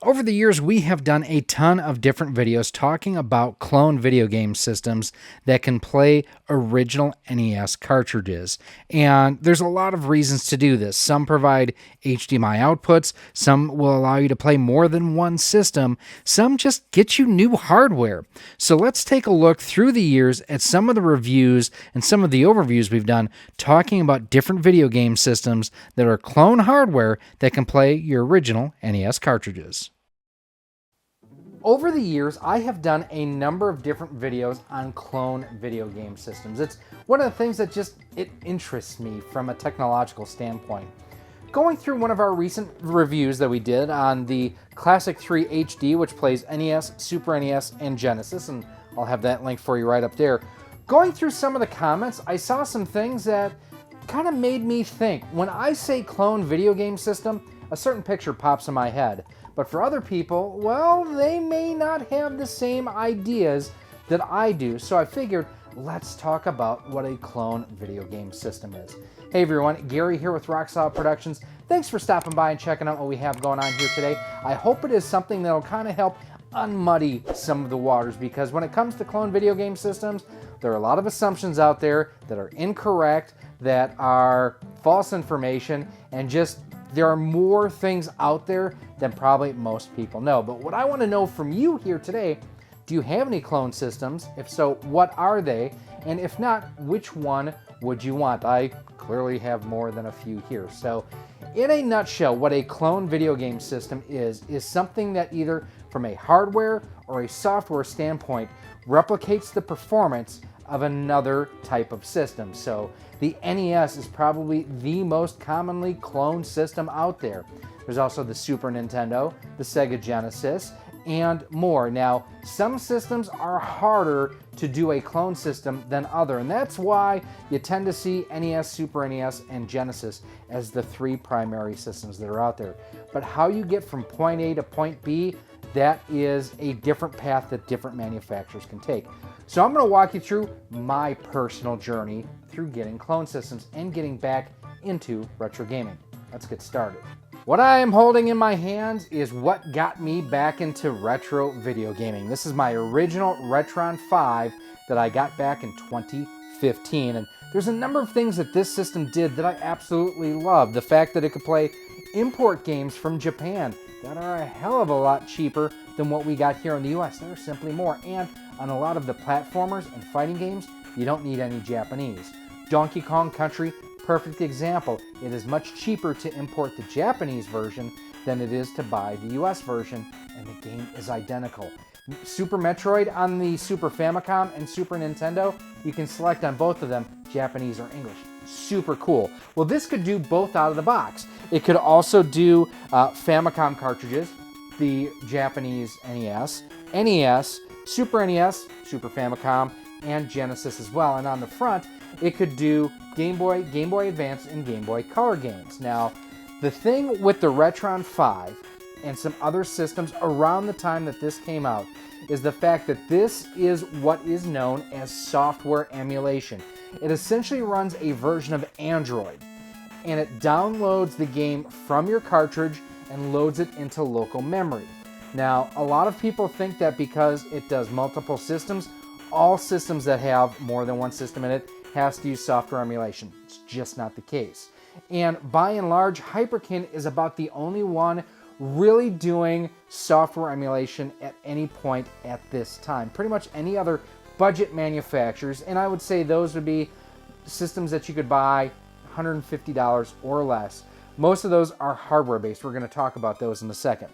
Over the years, we have done a ton of different videos talking about clone video game systems that can play original NES cartridges. And there's a lot of reasons to do this. Some provide HDMI outputs, some will allow you to play more than one system, some just get you new hardware. So let's take a look through the years at some of the reviews and some of the overviews we've done talking about different video game systems that are clone hardware that can play your original NES cartridges. Over the years, I have done a number of different videos on clone video game systems. It's one of the things that it interests me from a technological standpoint. Going through one of our recent reviews that we did on the Classic 3 HD, which plays NES, Super NES, and Genesis, and I'll have that link for you right up there. Going through some of the comments, I saw some things that kind of made me think. When I say clone video game system, a certain picture pops in my head. But for other people, well, they may not have the same ideas that I do. So I figured, let's talk about what a clone video game system is. Hey everyone, Gary here with Rock Solid Productions. Thanks for stopping by and checking out what we have going on here today. I hope it is something that'll kind of help unmuddy some of the waters, because when it comes to clone video game systems, there are a lot of assumptions out there that are incorrect, that are false information, and there are more things out there than probably most people know. But what I want to know from you here today, do you have any clone systems? If so, what are they? And if not, which one would you want? I clearly have more than a few here. So in a nutshell, what a clone video game system is something that either from a hardware or a software standpoint replicates the performance of another type of system. So the NES is probably the most commonly cloned system out there. There's also the Super Nintendo, the Sega Genesis, and more. Now, some systems are harder to do a clone system than other, and that's why you tend to see NES, Super NES, and Genesis as the three primary systems that are out there. But how you get from point A to point B, that is a different path that different manufacturers can take. So I'm going to walk you through my personal journey through getting clone systems and getting back into retro gaming. Let's get started. What I am holding in my hands is what got me back into retro video gaming. This is my original Retron 5 that I got back in 2015. And there's a number of things that this system did that I absolutely love. The fact that it could play import games from Japan that are a hell of a lot cheaper than what we got here in the US. They're simply more. And on a lot of the platformers and fighting games, you don't need any Japanese. Donkey Kong Country, perfect example. It is much cheaper to import the Japanese version than it is to buy the US version, and the game is identical. Super Metroid on the Super Famicom and Super Nintendo, you can select on both of them, Japanese or English. Super cool. Well, this could do both out of the box. It could also do Famicom cartridges, the Japanese NES, NES, Super NES, Super Famicom, and Genesis as well. And on the front, it could do Game Boy, Game Boy Advance, and Game Boy Color games. Now, the thing with the Retron 5 and some other systems around the time that this came out is the fact that this is what is known as software emulation. It essentially runs a version of Android, and it downloads the game from your cartridge and loads it into local memory. Now, a lot of people think that because it does multiple systems, all systems that have more than one system in it has to use software emulation. It's just not the case. And by and large, Hyperkin is about the only one really doing software emulation at any point at this time. Pretty much any other budget manufacturers, and I would say those would be systems that you could buy $150 or less. Most of those are hardware based. We're going to talk about those in a second.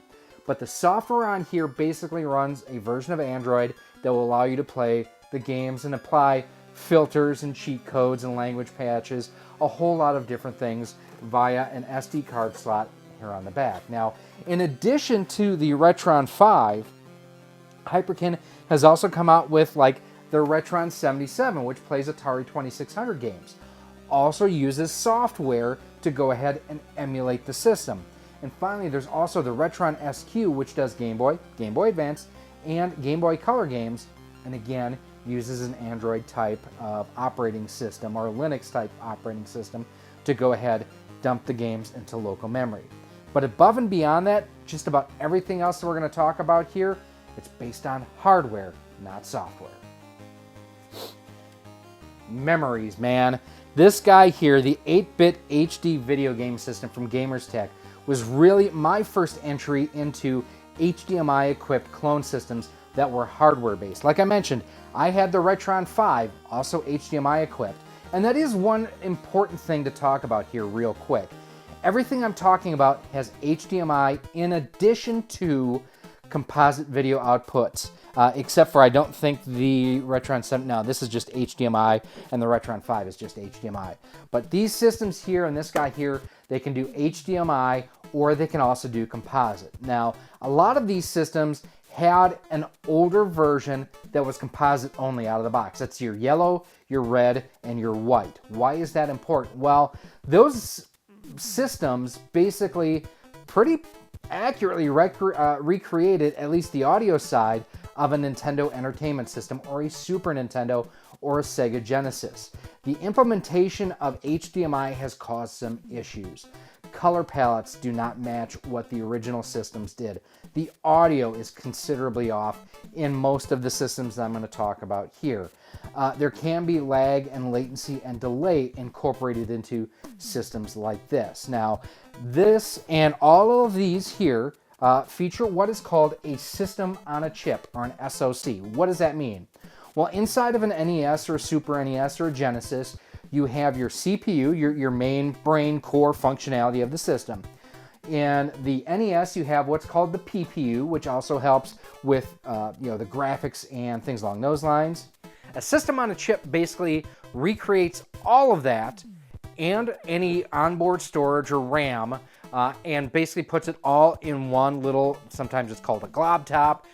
But the software on here basically runs a version of Android that will allow you to play the games and apply filters and cheat codes and language patches, a whole lot of different things via an SD card slot here on the back. Now, in addition to the Retron 5, Hyperkin has also come out with like the Retron 77, which plays Atari 2600 games. Also uses software to go ahead and emulate the system. And finally, there's also the Retron SQ, which does Game Boy, Game Boy Advance, and Game Boy Color games, and again, uses an Android type of operating system or a Linux type operating system to go ahead, dump the games into local memory. But above and beyond that, just about everything else that we're going to talk about here, it's based on hardware, not software. Memories, man. This guy here, the 8-bit HD video game system from Gamerz Tek, was really my first entry into HDMI-equipped clone systems that were hardware-based. Like I mentioned, I had the Retron 5, also HDMI-equipped. And that is one important thing to talk about here real quick. Everything I'm talking about has HDMI in addition to composite video outputs, except for I don't think the Retron 7, no, this is just HDMI, and the Retron 5 is just HDMI. But these systems here and this guy here, they can do HDMI or they can also do composite. Now, a lot of these systems had an older version that was composite only out of the box. That's your yellow, your red, and your white. Why is that important? Well, those systems basically pretty accurately recreated at least the audio side of a Nintendo Entertainment System or a Super Nintendo or a Sega Genesis. The implementation of HDMI has caused some issues. Color palettes do not match what the original systems did. The audio is considerably off in most of the systems that I'm going to talk about here. There can be lag and latency and delay incorporated into systems like this. Now, this and all of these here feature what is called a system on a chip, or an SoC. What does that mean? Well, inside of an NES or a Super NES or a Genesis, you have your CPU, your main brain core functionality of the system. In the NES, you have what's called the PPU, which also helps with the graphics and things along those lines. A system on a chip basically recreates all of that and any onboard storage or RAM, and basically puts it all in one little, sometimes it's called a glob top.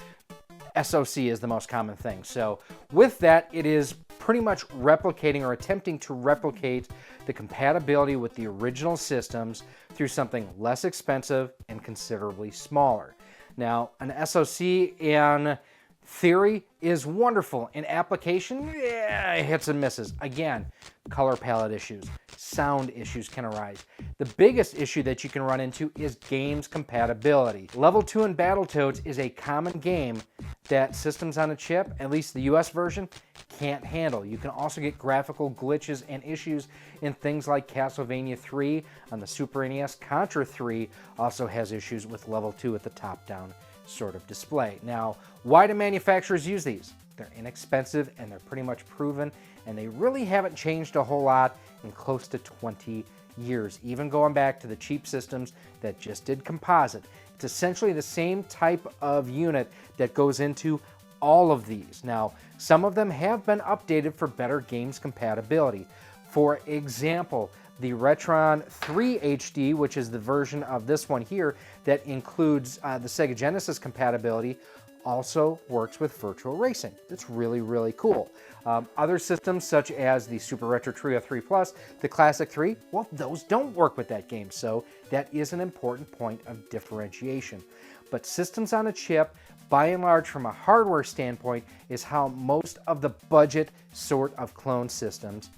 SoC is the most common thing. So with that, it is pretty much replicating or attempting to replicate the compatibility with the original systems through something less expensive and considerably smaller. Now, an SoC in theory is wonderful. In application, yeah, it hits and misses. Again, color palette issues, sound issues can arise. The biggest issue that you can run into is games compatibility. Level 2 in Battletoads is a common game that systems on a chip, at least the US version, can't handle. You can also get graphical glitches and issues in things like Castlevania 3 on the Super NES. Contra 3 also has issues with level 2 at the top-down sort of display. Now, why do manufacturers use these? They're inexpensive and they're pretty much proven, and they really haven't changed a whole lot in close to 20 years, even going back to the cheap systems that just did composite. It's essentially the same type of unit that goes into all of these. Now, some of them have been updated for better games compatibility. For example, the Retron 3 HD, which is the version of this one here that includes the Sega Genesis compatibility, also works with virtual racing. That's really, really cool. Other systems such as the Super Retro Trio 3 Plus, the Classic 3, well, those don't work with that game, so that is an important point of differentiation. But systems on a chip, by and large, from a hardware standpoint, is how most of the budget sort of clone systems.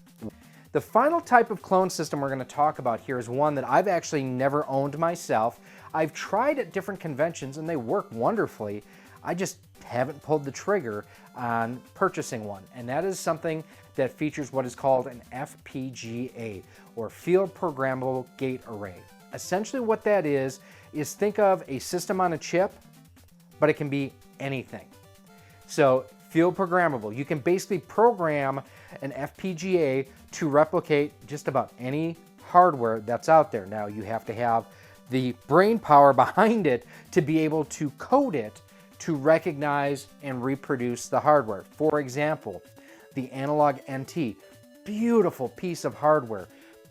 The final type of clone system we're going to talk about here is one that I've actually never owned myself. I've tried at different conventions and they work wonderfully. I just haven't pulled the trigger on purchasing one. And that is something that features what is called an FPGA, or Field Programmable Gate Array. Essentially what that is think of a system on a chip, but it can be anything. So field programmable, you can basically program an FPGA to replicate just about any hardware that's out there. Now, you have to have the brain power behind it to be able to code it to recognize and reproduce the hardware. For example, the Analog NT, beautiful piece of hardware,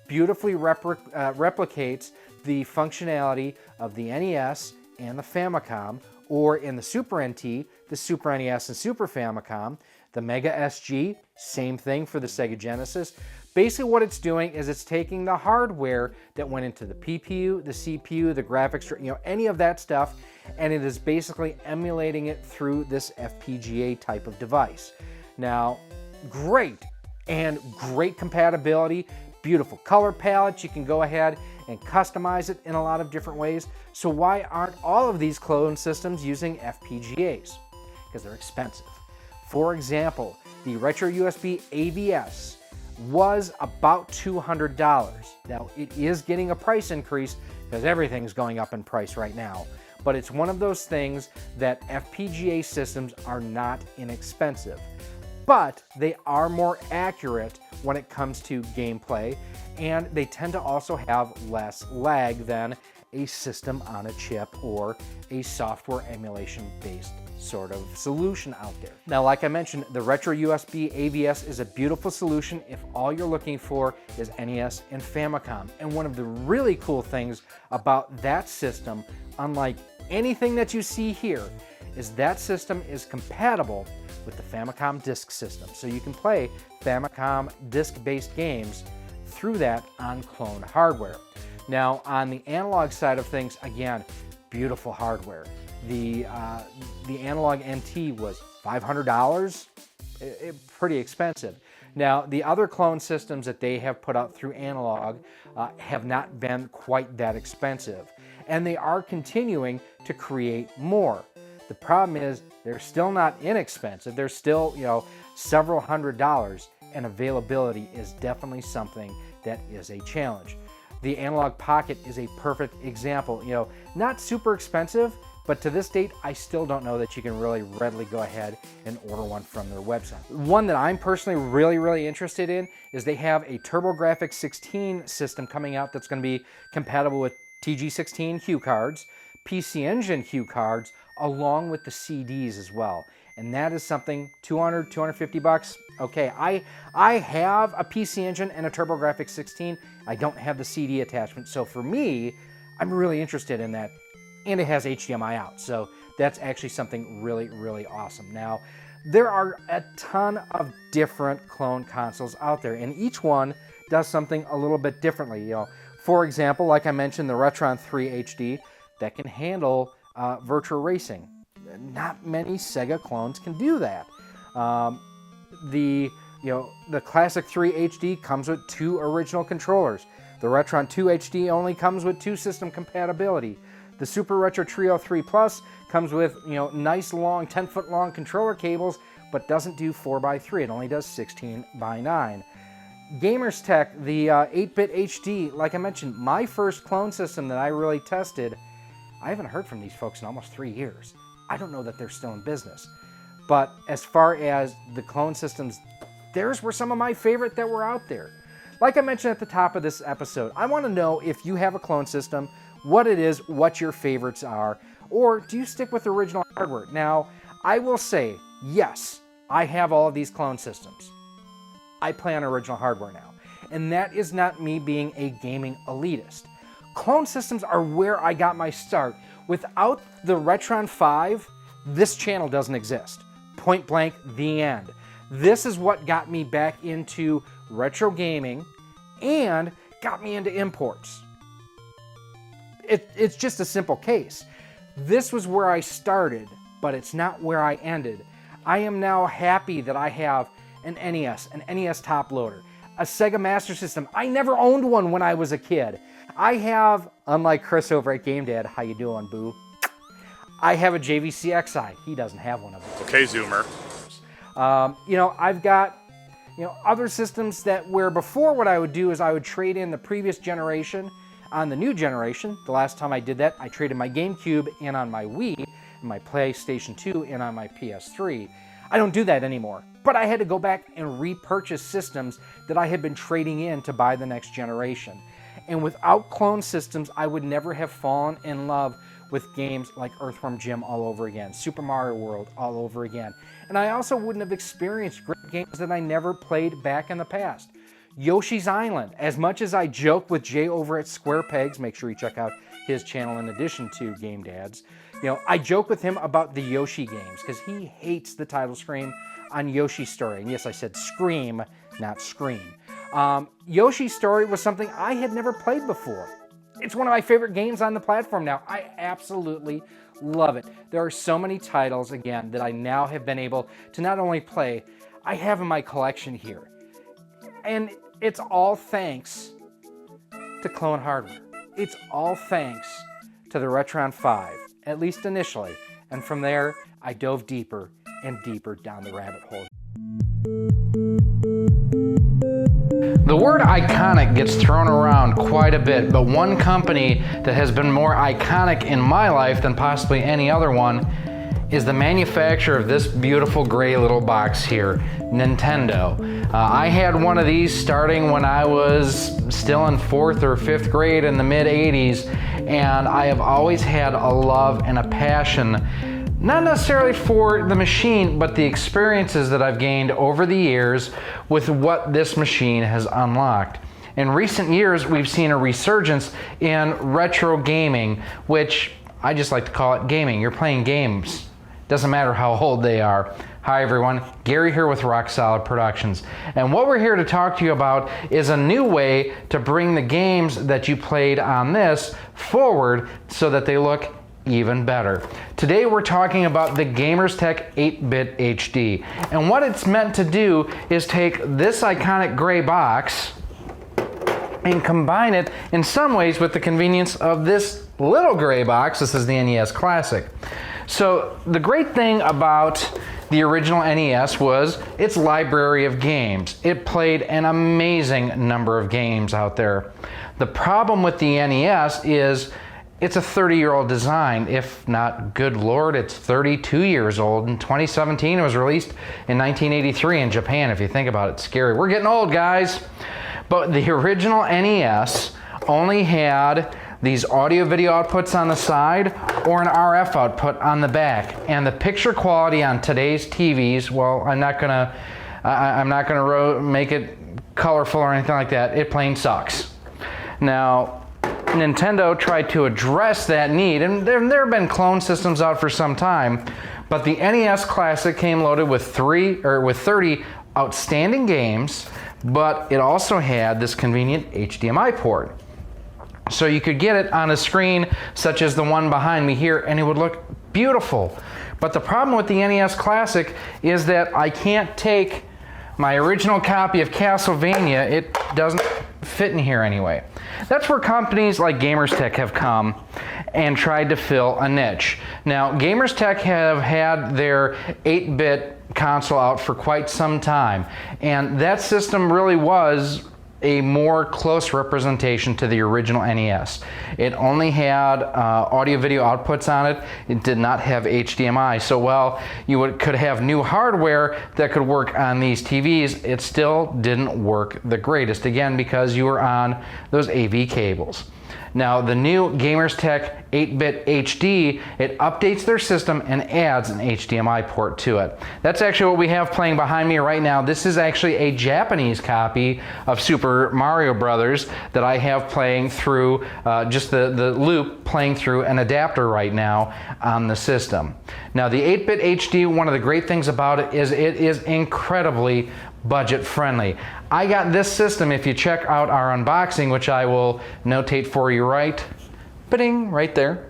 beautifully replicates the functionality of the NES and the Famicom, or in the Super NT, the Super NES and Super Famicom. The Mega SG, same thing for the Sega Genesis. Basically what it's doing is it's taking the hardware that went into the PPU, the CPU, the graphics, any of that stuff, and it is basically emulating it through this FPGA type of device. Now, great compatibility, beautiful color palettes. You can go ahead and customize it in a lot of different ways. So why aren't all of these clone systems using FPGAs? Because they're expensive. For example, the Retro USB AVS was about $200. Now, it is getting a price increase because everything's going up in price right now. But it's one of those things that FPGA systems are not inexpensive. But they are more accurate when it comes to gameplay, and they tend to also have less lag than a system on a chip or a software emulation-based sort of solution out there. Now, like I mentioned, the Retro USB AVS is a beautiful solution if all you're looking for is NES and Famicom. And one of the really cool things about that system, unlike anything that you see here, is that system is compatible with the Famicom disk system. So you can play Famicom disk-based games through that on clone hardware. Now, on the analog side of things, again, beautiful hardware. The analog NT was $500, pretty expensive. Now, the other clone systems that they have put out through analog have not been quite that expensive, and they are continuing to create more. The problem is they're still not inexpensive. They're still, several $100s, and availability is definitely something that is a challenge. The Analog Pocket is a perfect example. Not super expensive, but to this date, I still don't know that you can really readily go ahead and order one from their website. One that I'm personally really interested in is they have a TurboGrafx 16 system coming out that's going to be compatible with TG16 cue cards, PC Engine cue cards, along with the CDs as well. And that is something, $200, $250. Okay, I have a PC Engine and a TurboGrafx 16. I don't have the CD attachment. So for me, I'm really interested in that. And it has HDMI out. So that's actually something really awesome. Now, there are a ton of different clone consoles out there, and each one does something a little bit differently. For example, like I mentioned, the Retron 3 HD that can handle virtual racing. Not many Sega clones can do that. The classic 3 HD comes with 2 original controllers. The Retron 2 HD only comes with 2 system compatibility. The Super Retro Trio 3 Plus comes with nice long 10-foot long controller cables, but doesn't do 4x3. It only does 16x9. Gamerz Tek, the 8-bit HD, like I mentioned, my first clone system that I really tested. I haven't heard from these folks in almost 3 years. I don't know that they're still in business. But as far as the clone systems, theirs were some of my favorite that were out there. Like I mentioned at the top of this episode, I want to know if you have a clone system, what it is, what your favorites are, or do you stick with original hardware? Now, I will say, yes, I have all of these clone systems. I play on original hardware now, and that is not me being a gaming elitist. Clone systems are where I got my start. Without the Retron 5, this channel doesn't exist. Point blank, the end. This is what got me back into retro gaming and got me into imports. It's just a simple case. This was where I started, but it's not where I ended. I am now happy that I have an NES, an NES top loader, a Sega Master System. I never owned one when I was a kid. I have, unlike Chris over at Game Dad, how you doing, boo? I have a JVC Xi. He doesn't have one of them. Okay, Zoomer. I've got, other systems that where before what I would do is I would trade in the previous generation on the new generation. The last time I did that, I traded my GameCube in on my Wii, and my PlayStation 2 in on my PS3. I don't do that anymore. But I had to go back and repurchase systems that I had been trading in to buy the next generation. And without clone systems, I would never have fallen in love with games like Earthworm Jim all over again, Super Mario World all over again. And I also wouldn't have experienced great games that I never played back in the past. Yoshi's Island, as much as I joke with Jay over at Square Pegs, make sure you check out his channel in addition to Game Dad's. I joke with him about the Yoshi games because he hates the title screen on Yoshi's Story. And yes, I said Scream, not Scream. Yoshi's Story was something I had never played before. It's one of my favorite games on the platform now. I absolutely love it. There are so many titles, again, that I now have been able to not only play, I have in my collection here. And it's all thanks to clone hardware. It's all thanks to the Retron 5, at least initially, and from there I dove deeper and deeper down the rabbit hole. The word iconic gets thrown around quite a bit, but one company that has been more iconic in my life than possibly any other one is the manufacturer of this beautiful gray little box here, Nintendo. I had one of these starting when I was still in 4th or 5th grade in the mid-80s, and I have always had a love and a passion, not necessarily for the machine, but the experiences that I've gained over the years with what this machine has unlocked. In recent years, we've seen a resurgence in retro gaming, which I just like to call it gaming. You're playing games. Doesn't matter how old they are. Hi everyone, Gary here with Rock Solid Productions. And what we're here to talk to you about is a new way to bring the games that you played on this forward so that they look even better. Today we're talking about the Gamerz Tek 8-bit HD. And what it's meant to do is take this iconic gray box and combine it in some ways with the convenience of this little gray box. This is the NES Classic. So the great thing about the original NES was its library of games. It played an amazing number of games out there. The problem with the NES is it's a 30-year-old design. If not, good Lord, it's 32 years old. In 2017, it was released in 1983 in Japan. If you think about it, it's scary. We're getting old, guys. But the original NES only had these audio video outputs on the side or an RF output on the back. And the picture quality on today's TVs, well, I'm not gonna make it colorful or anything like that. It plain sucks. Now, Nintendo tried to address that need, and there have been clone systems out for some time, but the NES Classic came loaded with 30 outstanding games, but it also had this convenient HDMI port. So you could get it on a screen such as the one behind me here, and it would look beautiful. But the problem with the NES Classic is that I can't take my original copy of Castlevania. It doesn't fit in here anyway. That's where companies like Gamerz Tek have come and tried to fill a niche. Now, Gamerz Tek have had their 8-bit console out for quite some time, and that system really was a more close representation to the original NES. It only had audio video outputs on it. It did not have HDMI. So while you could have new hardware that could work on these TVs, it still didn't work the greatest, again, because you were on those AV cables. Now, the new Gamerz Tek 8-bit HD, it updates their system and adds an HDMI port to it. That's actually what we have playing behind me right now. This is actually a Japanese copy of Super Mario Brothers that I have playing through just the loop playing through an adapter right now on the system. Now, the 8-bit HD, one of the great things about it is incredibly budget friendly. I got this system, if you check out our unboxing, which I will notate for you right there.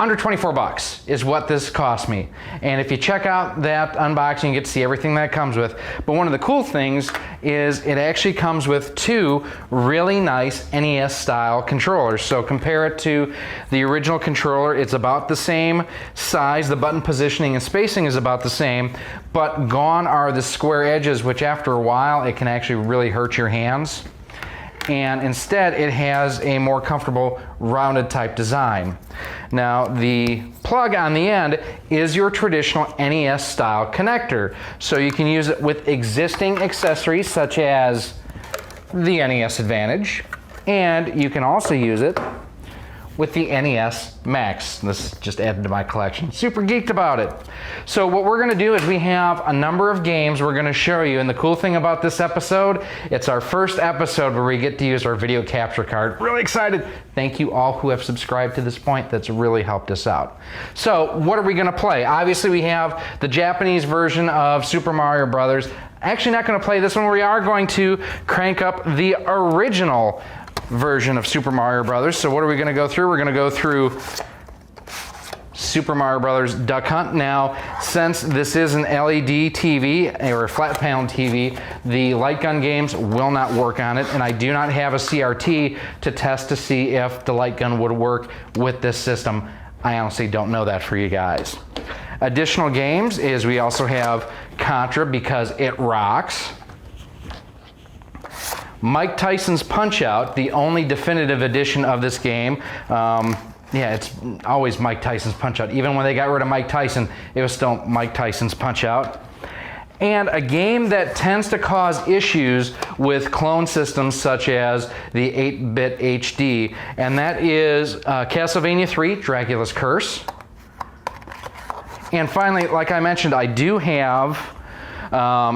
Under 24 bucks is what this cost me. And if you check out that unboxing, you get to see everything that it comes with. But one of the cool things is it actually comes with 2 really nice NES style controllers. So compare it to the original controller. It's about the same size. The button positioning and spacing is about the same, but gone are the square edges, which after a while, it can actually really hurt your hands. And instead it has a more comfortable rounded type design. Now, the plug on the end is your traditional NES style connector, so you can use it with existing accessories such as the NES Advantage, and you can also use it with the NES Max. This just added to my collection. Super geeked about it. So what we're gonna do is we have a number of games we're gonna show you, and the cool thing about this episode, it's our first episode where we get to use our video capture card. Really excited. Thank you all who have subscribed to this point. That's really helped us out. So what are we gonna play? Obviously we have the Japanese version of Super Mario Brothers. Actually not gonna play this one. We are going to crank up the original version of Super Mario Brothers. So what are we going to go through? We're going to go through Super Mario Brothers Duck Hunt. Now, since this is an LED TV or a flat panel TV, the light gun games will not work on it, and I do not have a CRT to test to see if the light gun would work with this system. I honestly don't know that for you guys. Additional games is we also have Contra because it rocks. Mike Tyson's Punch-Out, the only definitive edition of this game. Yeah, it's always Mike Tyson's Punch-Out. Even when they got rid of Mike Tyson, it was still Mike Tyson's Punch-Out. And a game that tends to cause issues with clone systems such as the 8-bit HD, and that is Castlevania 3, Dracula's Curse. And finally, like I mentioned, I do have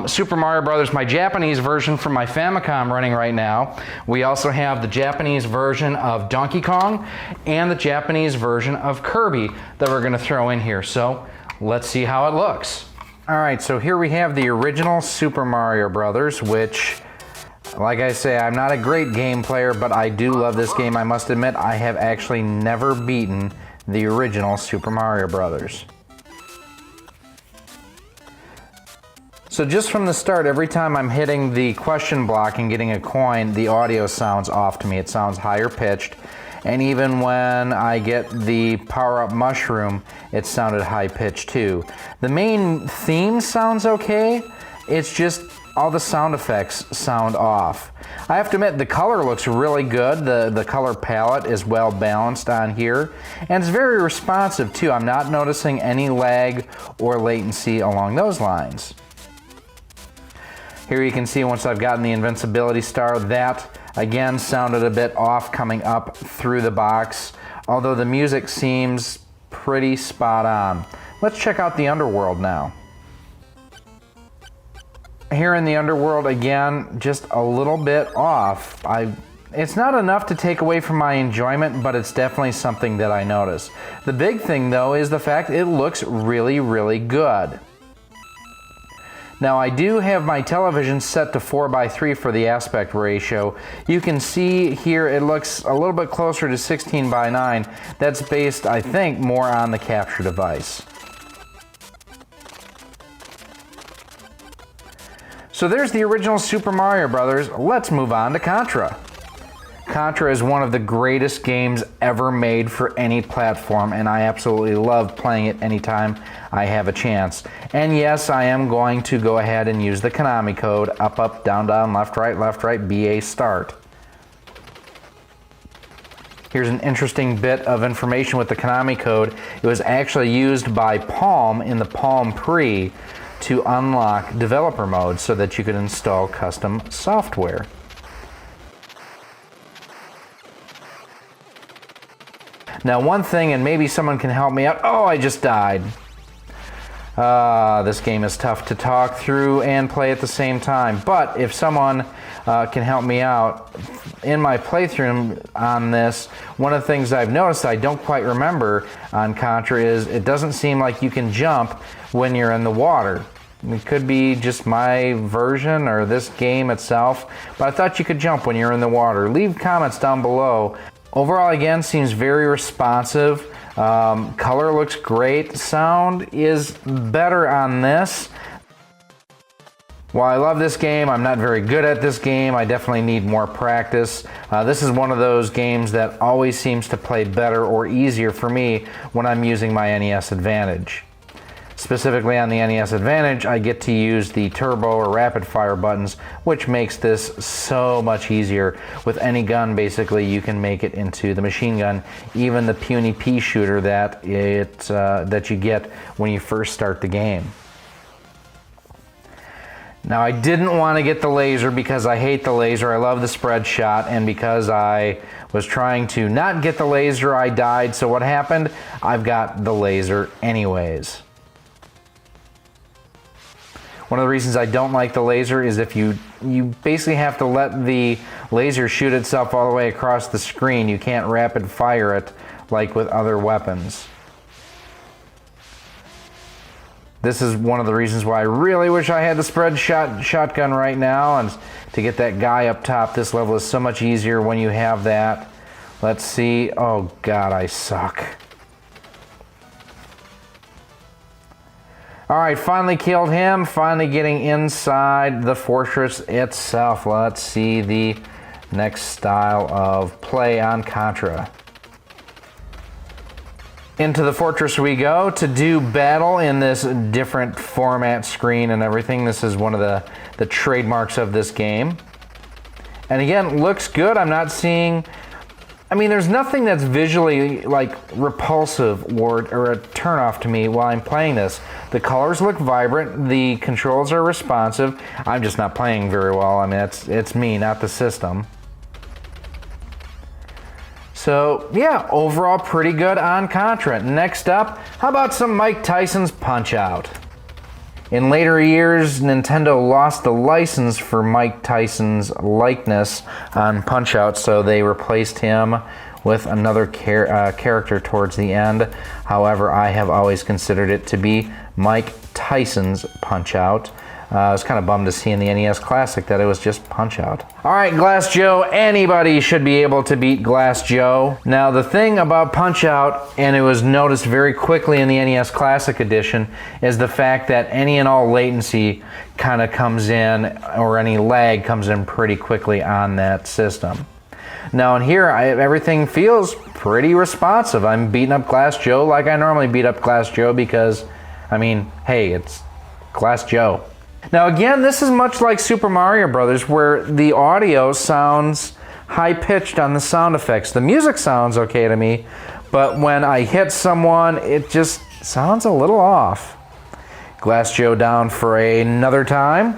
Super Mario Brothers, my Japanese version from my Famicom running right now. We also have the Japanese version of Donkey Kong and the Japanese version of Kirby that we're going to throw in here. So let's see how it looks. All right, so here we have the original Super Mario Brothers, which, like I say, I'm not a great game player, but I do love this game. I must admit, I have actually never beaten the original Super Mario Brothers. So just from the start, every time I'm hitting the question block and getting a coin, the audio sounds off to me. It sounds higher pitched. And even when I get the power-up mushroom, it sounded high pitched too. The main theme sounds okay. It's just all the sound effects sound off. I have to admit, the color looks really good. The color palette is well balanced on here. And it's very responsive too. I'm not noticing any lag or latency along those lines. Here you can see once I've gotten the invincibility star, that again sounded a bit off coming up through the box, although the music seems pretty spot on. Let's check out the underworld now. Here in the underworld, again, just a little bit off. It's not enough to take away from my enjoyment, but it's definitely something that I notice. The big thing though is the fact it looks really, really good. Now I do have my television set to 4:3 for the aspect ratio. You can see here it looks a little bit closer to 16:9. That's based, I think, more on the capture device. So there's the original Super Mario Brothers. Let's move on to Contra. Contra is one of the greatest games ever made for any platform, and I absolutely love playing it anytime I have a chance. And yes, I am going to go ahead and use the Konami code, up, up, down, down, left, right, BA start. Here's an interesting bit of information with the Konami code. It was actually used by Palm in the Palm Pre to unlock developer mode so that you could install custom software. Now one thing, and maybe someone can help me out. Oh, I just died. This game is tough to talk through and play at the same time. But if someone can help me out, in my playthrough on this, one of the things I've noticed I don't quite remember on Contra is it doesn't seem like you can jump when you're in the water. It could be just my version or this game itself, but I thought you could jump when you're in the water. Leave comments down below. Overall, again, seems very responsive. Color looks great. Sound is better on this. While I love this game, I'm not very good at this game. I definitely need more practice. This is one of those games that always seems to play better or easier for me when I'm using my NES Advantage. Specifically on the NES Advantage, I get to use the turbo or rapid fire buttons, which makes this so much easier. With any gun, basically, you can make it into the machine gun, even the puny pea shooter that you get when you first start the game. Now, I didn't want to get the laser because I hate the laser. I love the spread shot, and because I was trying to not get the laser, I died. So what happened? I've got the laser anyways. One of the reasons I don't like the laser is if you basically have to let the laser shoot itself all the way across the screen. You can't rapid fire it like with other weapons. This is one of the reasons why I really wish I had the spread shotgun right now, and to get that guy up top. This level is so much easier when you have that. Let's see. Oh God, I suck. All right, finally killed him. Finally getting inside the fortress itself. Let's see the next style of play on Contra. Into the fortress we go to do battle in this different format screen and everything. This is one of the trademarks of this game. And again, looks good. I'm not seeing, I mean, there's nothing that's visually like repulsive or a turnoff to me while I'm playing this. The colors look vibrant, the controls are responsive. I'm just not playing very well. I mean, it's me, not the system. So yeah, overall pretty good on Contra. Next up, how about some Mike Tyson's Punch-Out? In later years, Nintendo lost the license for Mike Tyson's likeness on Punch-Out, so they replaced him with another character towards the end. However, I have always considered it to be Mike Tyson's Punch-Out. I was kind of bummed to see in the NES Classic that it was just Punch-Out. All right, Glass Joe, anybody should be able to beat Glass Joe. Now, the thing about Punch-Out, and it was noticed very quickly in the NES Classic Edition, is the fact that any and all latency kind of comes in, or any lag comes in pretty quickly on that system. Now, in here, everything feels pretty responsive. I'm beating up Glass Joe like I normally beat up Glass Joe because, I mean, hey, it's Glass Joe. Now again, this is much like Super Mario Brothers, where the audio sounds high-pitched on the sound effects. The music sounds okay to me, but when I hit someone, it just sounds a little off. Glass Joe down for another time.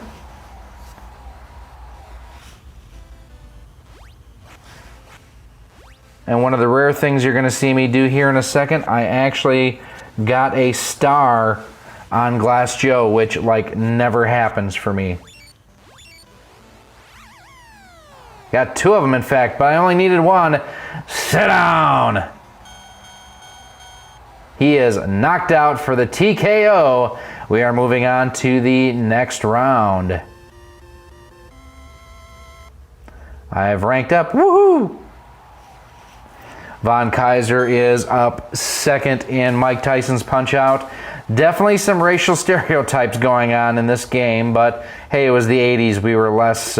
And one of the rare things you're going to see me do here in a second, I actually got a star on Glass Joe, which like never happens for me. Got two of them in fact, but I only needed one. Sit down! He is knocked out for the TKO. We are moving on to the next round. I've ranked up, woohoo! Von Kaiser is up second in Mike Tyson's Punch-Out. Definitely some racial stereotypes going on in this game, but hey, it was the 80s. We were less,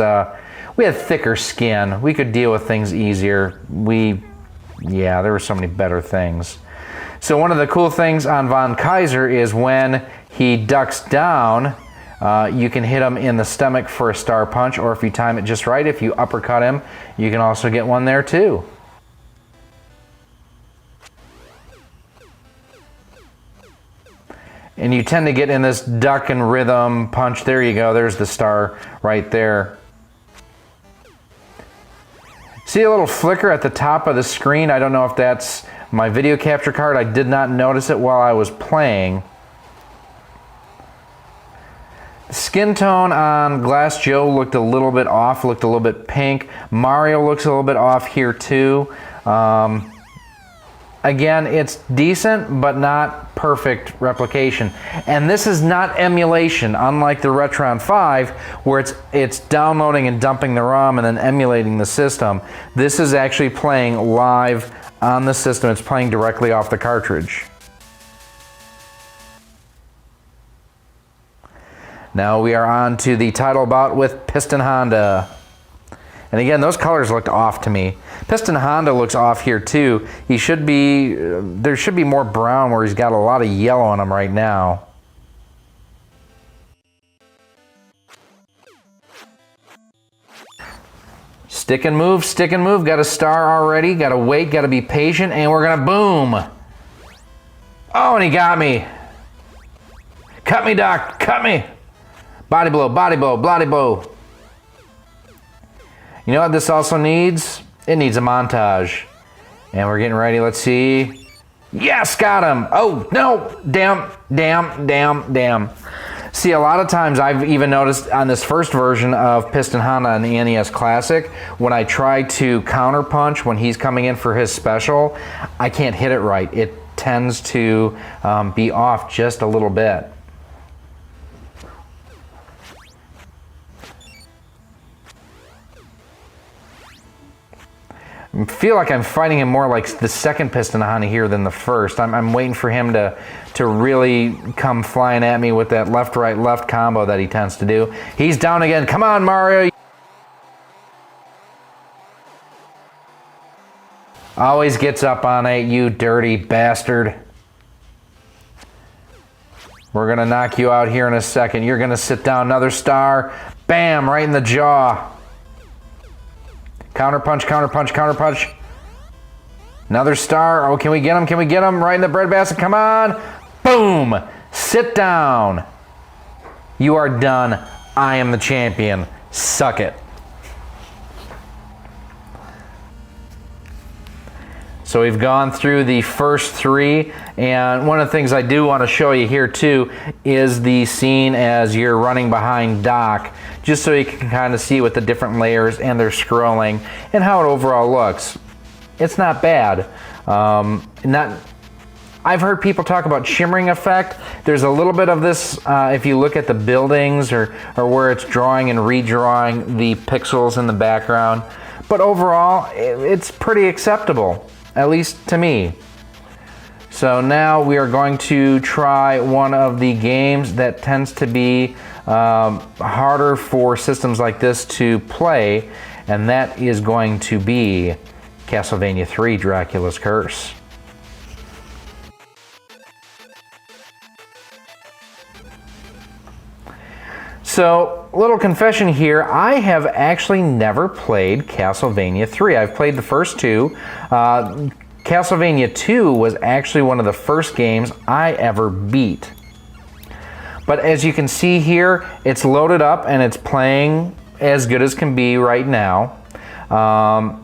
we had thicker skin. We could deal with things easier. Yeah, there were so many better things. So one of the cool things on Von Kaiser is when he ducks down, you can hit him in the stomach for a star punch, or if you time it just right, if you uppercut him, you can also get one there too. And you tend to get in this duck and rhythm punch. There you go, there's the star right there. See a little flicker at the top of the screen? I don't know if that's my video capture card. I did not notice it while I was playing. Skin tone on Glass Joe looked a little bit off, looked a little bit pink. Mario looks a little bit off here too. Again, it's decent, but not perfect replication. And this is not emulation, unlike the Retron 5, where it's downloading and dumping the ROM and then emulating the system. This is actually playing live on the system. It's playing directly off the cartridge. Now we are on to the title bout with Piston Honda. And again, those colors looked off to me. Piston Honda looks off here too. He should be, there should be more brown where he's got a lot of yellow on him right now. Stick and move, got a star already, gotta wait, gotta be patient, and we're gonna boom. Oh, and he got me. Cut me, Doc, cut me. Body blow, body blow, body blow. You know what this also needs? It needs a montage. And we're getting ready, let's see. Yes, got him. Oh, no, damn. See, a lot of times I've even noticed on this first version of Piston Honda on the NES Classic, when I try to counter punch when he's coming in for his special, I can't hit it right. It tends to be off just a little bit. I feel like I'm fighting him more like the second piston on here than the first. I'm waiting for him to really come flying at me with that left, right, left combo that he tends to do. He's down again. Come on, Mario. Always gets up on it, you dirty bastard. We're gonna knock you out here in a second. You're gonna sit down, another star. Bam, right in the jaw. Counter punch, counter punch, counter punch. Another star. Oh, can we get him? Can we get him? Right in the breadbasket. Come on. Boom. Sit down. You are done. I am the champion. Suck it. So we've gone through the first three, and one of the things I do want to show you here too is the scene as you're running behind Doc, just so you can kind of see what the different layers and their scrolling and how it overall looks. It's not bad. I've heard people talk about shimmering effect. There's a little bit of this if you look at the buildings or where it's drawing and redrawing the pixels in the background. But overall, it's pretty acceptable, at least to me. So now we are going to try one of the games that tends to be harder for systems like this to play, and that is going to be Castlevania 3: Dracula's Curse. So, little confession here, I have actually never played Castlevania 3. I've played the first two. Castlevania 2 was actually one of the first games I ever beat. But as you can see here, it's loaded up and it's playing as good as can be right now. I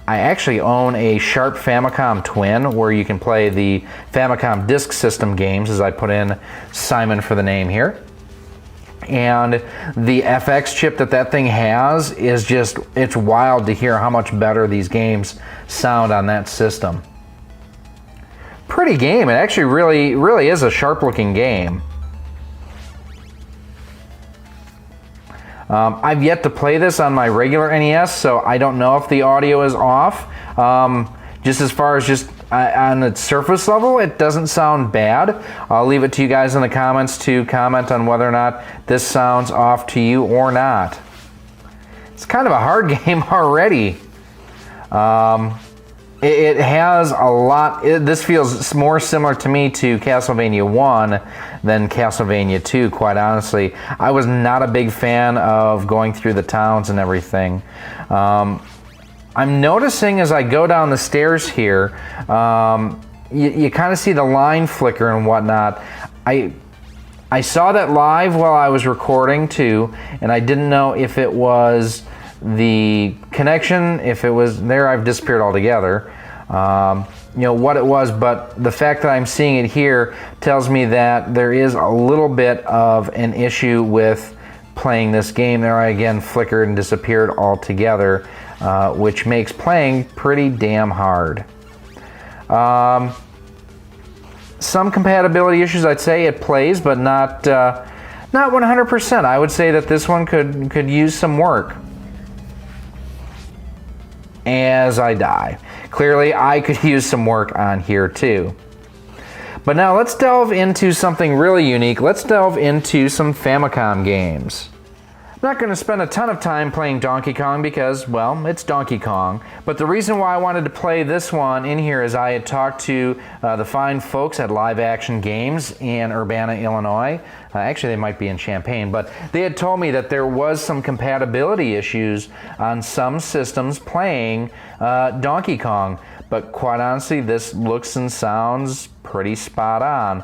actually own a Sharp Famicom Twin where you can play the Famicom Disk System games, as I put in Simon for the name here. And the FX chip that thing has is just, it's wild to hear how much better these games sound on that system. Pretty game. It actually really is a sharp looking game. I've yet to play this on my regular NES, so I don't know if the audio is off. Just as far as just on its surface level, it doesn't sound bad. I'll leave it to you guys in the comments to comment on whether or not this sounds off to you or not. It's kind of a hard game already. It has a lot. This feels more similar to me to Castlevania 1 than Castlevania 2, quite honestly. I was not a big fan of going through the towns and everything. I'm noticing as I go down the stairs here, you kind of see the line flicker and whatnot. I saw that live while I was recording too, and I didn't know if it was the connection, if it was there. I've disappeared altogether. You know what it was, but the fact that I'm seeing it here tells me that there is a little bit of an issue with playing this game. There I again flickered and disappeared altogether, which makes playing pretty damn hard. Some compatibility issues, I'd say it plays, but not 100%. I would say that this one could use some work. As I die. Clearly, I could use some work on here too. But now let's delve into something really unique. Let's delve into some Famicom games. I'm not going to spend a ton of time playing Donkey Kong because, well, it's Donkey Kong. But the reason why I wanted to play this one in here is I had talked to the fine folks at Live Action Games in Urbana, Illinois. Actually, they might be in Champaign, but they had told me that there was some compatibility issues on some systems playing Donkey Kong. But quite honestly, this looks and sounds pretty spot on.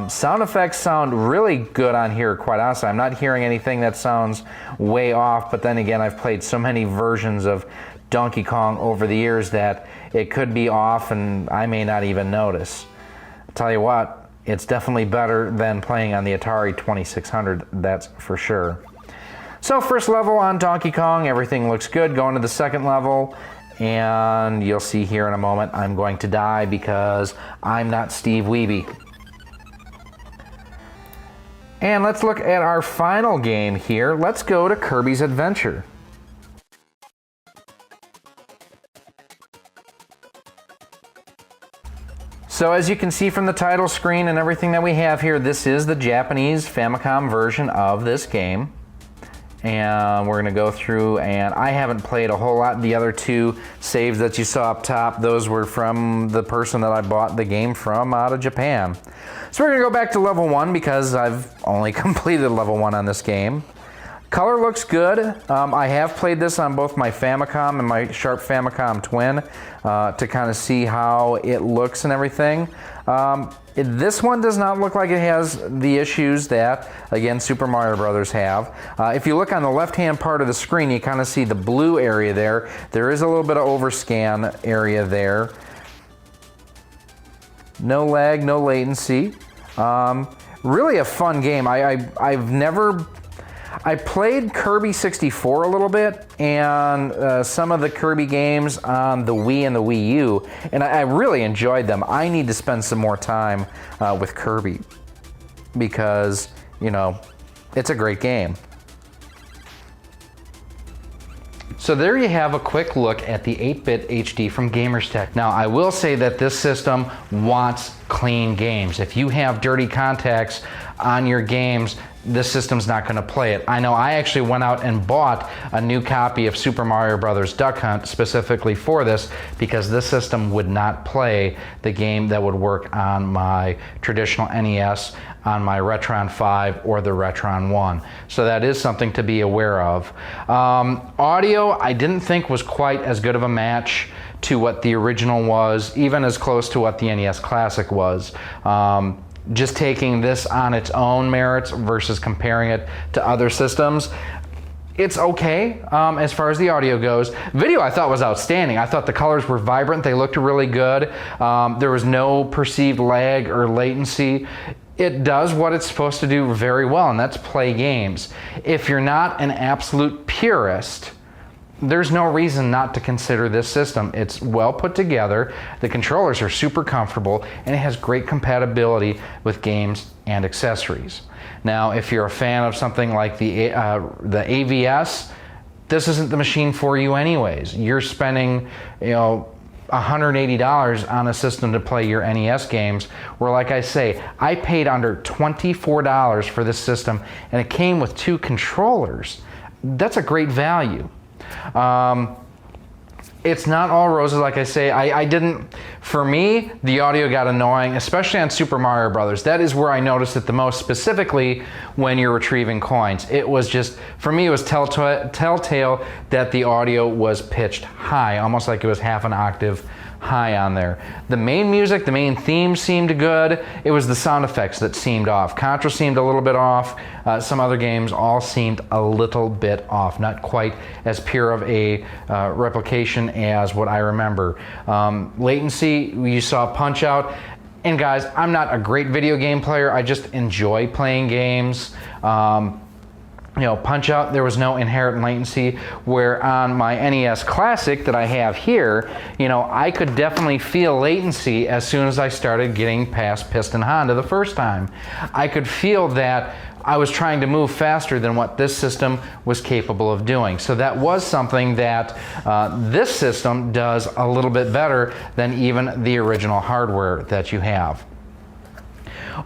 Sound effects sound really good on here, quite honestly. I'm not hearing anything that sounds way off, but then again, I've played so many versions of Donkey Kong over the years that it could be off and I may not even notice. I'll tell you what, it's definitely better than playing on the Atari 2600, that's for sure. So first level on Donkey Kong, everything looks good. Going to the second level, and you'll see here in a moment I'm going to die because I'm not Steve Wiebe. And let's look at our final game here. Let's go to Kirby's Adventure. So as you can see from the title screen and everything that we have here, this is the Japanese Famicom version of this game. And we're gonna go through, and I haven't played a whole lot. The other two saves that you saw up top, those were from the person that I bought the game from out of Japan. So we're gonna go back to level 1 because I've only completed level 1 on this game. Color looks good. I have played this on both my Famicom and my Sharp Famicom Twin to kind of see how it looks and everything. This one does not look like it has the issues that, again, Super Mario Brothers have. If you look on the left-hand part of the screen, you kind of see the blue area there. There is a little bit of overscan area there. No lag, no latency. Really a fun game. I played Kirby 64 a little bit, and some of the Kirby games on the Wii and the Wii U, and I really enjoyed them. I need to spend some more time with Kirby because, you know, it's a great game. So there you have a quick look at the 8-bit HD from Gamerz Tek. Now I will say that this system wants clean games. If you have dirty contacts on your games, this system's not going to play it. I know I actually went out and bought a new copy of Super Mario Brothers Duck Hunt specifically for this because this system would not play the game that would work on my traditional NES, on my Retron 5 or the Retron 1. So that is something to be aware of. Audio, I didn't think was quite as good of a match to what the original was, even as close to what the NES Classic was. Just taking this on its own merits versus comparing it to other systems, it's okay as far as the audio goes. Video I thought was outstanding. I thought the colors were vibrant, they looked really good. There was no perceived lag or latency. It does what it's supposed to do very well, and that's play games. If you're not an absolute purist, there's no reason not to consider this system. It's well put together, the controllers are super comfortable, and it has great compatibility with games and accessories. Now, if you're a fan of something like the AVS, this isn't the machine for you anyways. You're spending, you know, $180 on a system to play your NES games, where, like I say, I paid under $24 for this system, and it came with 2 controllers. That's a great value. It's not all roses, like I say. For me, the audio got annoying, especially on Super Mario Brothers. That is where I noticed it the most, specifically when you're retrieving coins. It was just, for me, it was telltale that the audio was pitched high, almost like it was half an octave high on there. The main music, the main theme seemed good. It was the sound effects that seemed off. Contra seemed a little bit off. Some other games all seemed a little bit off. Not quite as pure of a replication as what I remember. Latency, you saw Punch Out. And guys, I'm not a great video game player. I just enjoy playing games. You know, Punch Out, there was no inherent latency, where on my NES Classic that I have here, you know, I could definitely feel latency as soon as I started getting past Piston Honda the first time. I could feel that I was trying to move faster than what this system was capable of doing. So that was something that this system does a little bit better than even the original hardware that you have.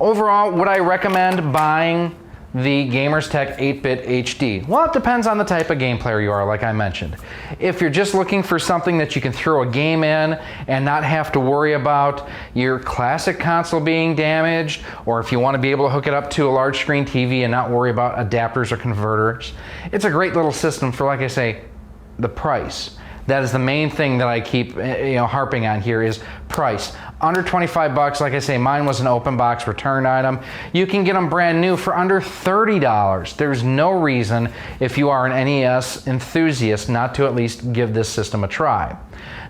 Overall, would I recommend buying the Gamerz Tek 8-bit HD? Well, it depends on the type of game player you are, like I mentioned. If you're just looking for something that you can throw a game in and not have to worry about your classic console being damaged, or if you want to be able to hook it up to a large screen TV and not worry about adapters or converters, it's a great little system for, like I say, the price. That is the main thing that I keep harping on here is price. Under 25 bucks, like I say, mine was an open box return item. You can get them brand new for under $30. There's no reason, if you are an NES enthusiast, not to at least give this system a try.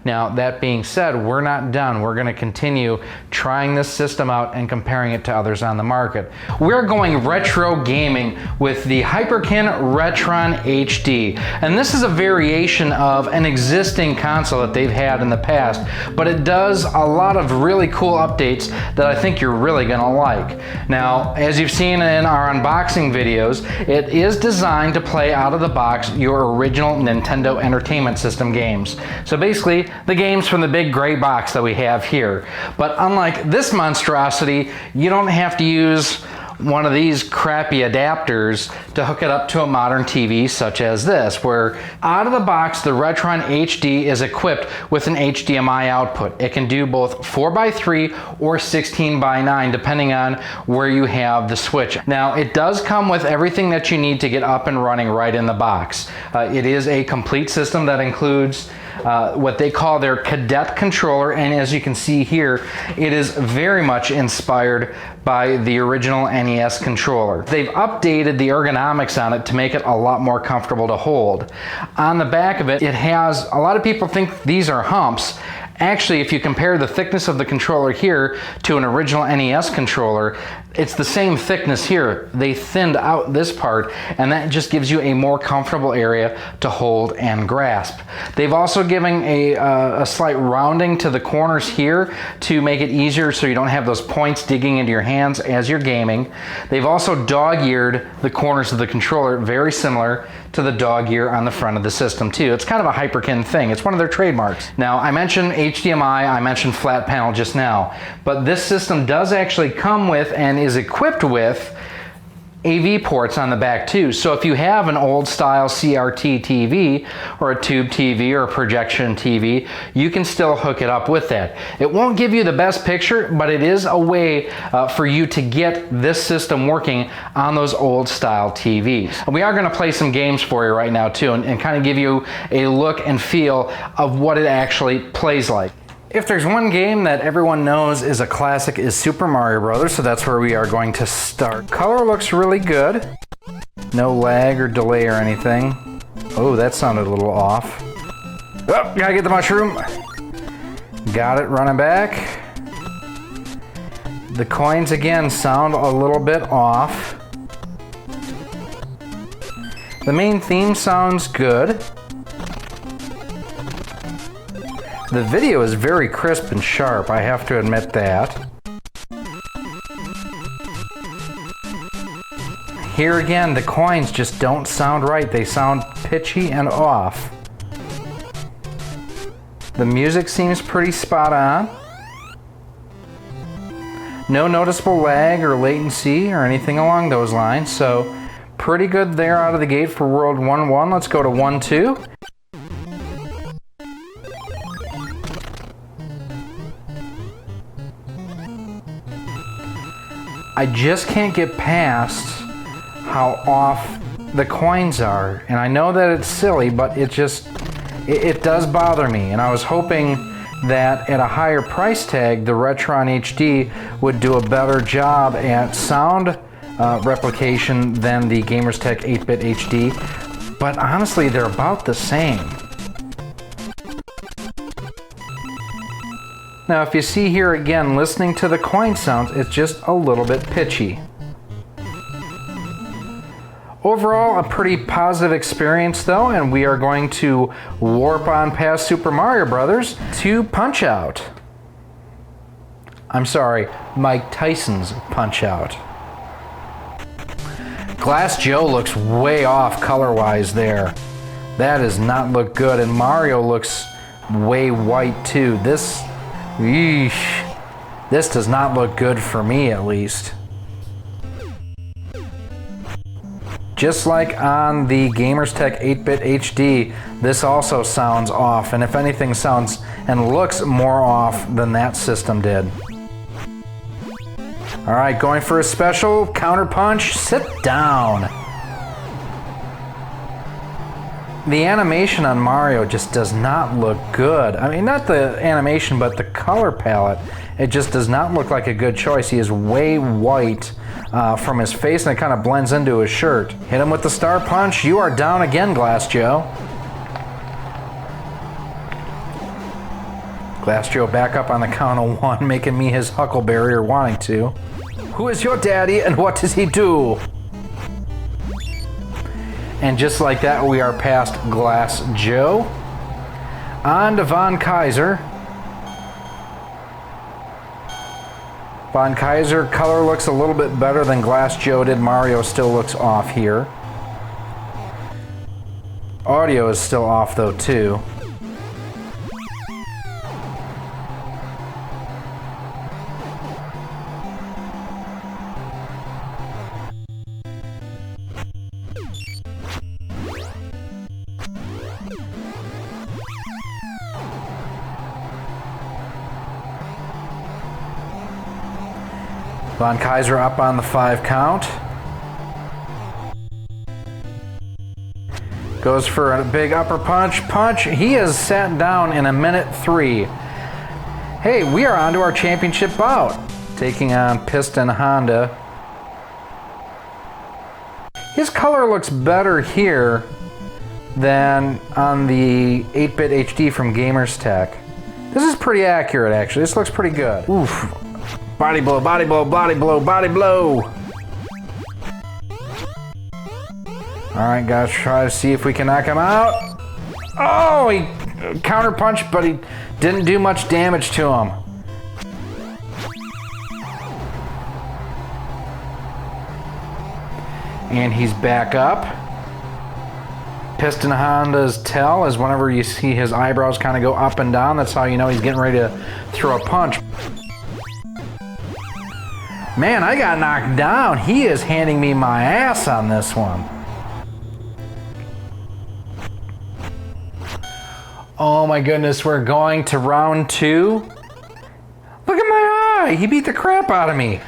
Now, that being said, we're not done. We're going to continue trying this system out and comparing it to others on the market. We're going retro gaming with the Hyperkin Retron HD. And this is a variation of an existing console that they've had in the past, but it does a lot of really cool updates that I think you're really going to like. Now, as you've seen in our unboxing videos, it is designed to play out of the box your original Nintendo Entertainment System games. So basically, basically the games from the big gray box that we have here. But unlike this monstrosity, you don't have to use one of these crappy adapters to hook it up to a modern TV such as this, where out of the box the Retron HD is equipped with an HDMI output. It can do both 4x3 or 16x9 depending on where you have the switch. Now it does come with everything that you need to get up and running right in the box. It is a complete system that includes what they call their cadet controller, and as you can see here, it is very much inspired by the original NES controller. They've updated the ergonomics on it to make it a lot more comfortable to hold. On the back of it, it has, a lot of people think these are humps. Actually, if you compare the thickness of the controller here to an original NES controller, it's the same thickness here. They thinned out this part, and that just gives you a more comfortable area to hold and grasp. They've also given a slight rounding to the corners here to make it easier so you don't have those points digging into your hands as you're gaming. They've also dog-eared the corners of the controller, very similar to the dog ear on the front of the system too. It's kind of a Hyperkin thing. It's one of their trademarks. Now, I mentioned HDMI, I mentioned flat panel just now, but this system does actually come with and is equipped with AV ports on the back too. So if you have an old style CRT TV or a tube TV or a projection TV, you can still hook it up with that. It won't give you the best picture, but it is a way for you to get this system working on those old style TVs. And we are going to play some games for you right now too, and kind of give you a look and feel of what it actually plays like. If there's one game that everyone knows is a classic, is Super Mario Brothers, so that's where we are going to start. Color looks really good. No lag or delay or anything. Oh, that sounded a little off. Oh, gotta get the mushroom. Got it, running back. The coins again sound a little bit off. The main theme sounds good. The video is very crisp and sharp, I have to admit that. Here again, the coins just don't sound right. They sound pitchy and off. The music seems pretty spot on. No noticeable lag or latency or anything along those lines, so pretty good there out of the gate for World 1-1. Let's go to 1-2. I just can't get past how off the coins are. And I know that it's silly, but it does bother me. And I was hoping that at a higher price tag, the Retron HD would do a better job at sound replication than the Gamerz Tek 8-bit HD. But honestly, they're about the same. Now, if you see here again, listening to the coin sounds, it's just a little bit pitchy. Overall, a pretty positive experience though, and we are going to warp on past Super Mario Brothers to Punch-Out! I'm sorry, Mike Tyson's Punch-Out! Glass Joe looks way off color-wise there. That does not look good, and Mario looks way white too. This does not look good for me, at least. Just like on the Gamerz Tek 8-bit HD, this also sounds off, and if anything sounds and looks more off than that system did. Alright, going for a special counter punch, sit down. The animation on Mario just does not look good. I mean, not the animation, but the color palette. It just does not look like a good choice. He is way white from his face, and it kind of blends into his shirt. Hit him with the star punch. You are down again, Glass Joe. Glass Joe back up on the count of 1, making me his Huckleberry, or wanting to. Who is your daddy, and what does he do? And just like that, we are past Glass Joe. On to Von Kaiser. Von Kaiser, color looks a little bit better than Glass Joe did. Mario still looks off here. Audio is still off though too. Von Kaiser up on the 5 count. Goes for a big upper punch. He is sat down in 1:03. Hey, we are on to our championship bout. Taking on Piston Honda. His color looks better here than on the 8-bit HD from Gamerz Tek. This is pretty accurate, actually. This looks pretty good. Oof. Body blow, body blow, body blow, body blow. All right, guys, try to see if we can knock him out. Oh, he counterpunched, but he didn't do much damage to him. And he's back up. Piston Honda's tell is whenever you see his eyebrows kind of go up and down, that's how you know he's getting ready to throw a punch. Man, I got knocked down. He is handing me my ass on this one. Oh my goodness, we're going to round 2. Look at my eye, he beat the crap out of me.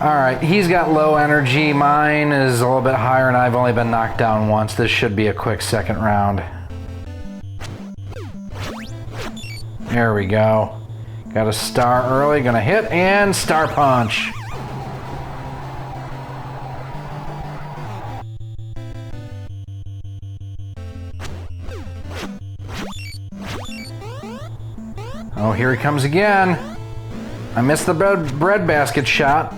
All right, he's got low energy. Mine is a little bit higher and I've only been knocked down once. This should be a quick second round. There we go. Got a star early, gonna hit and star punch. Oh, here he comes again. I missed the bread basket shot.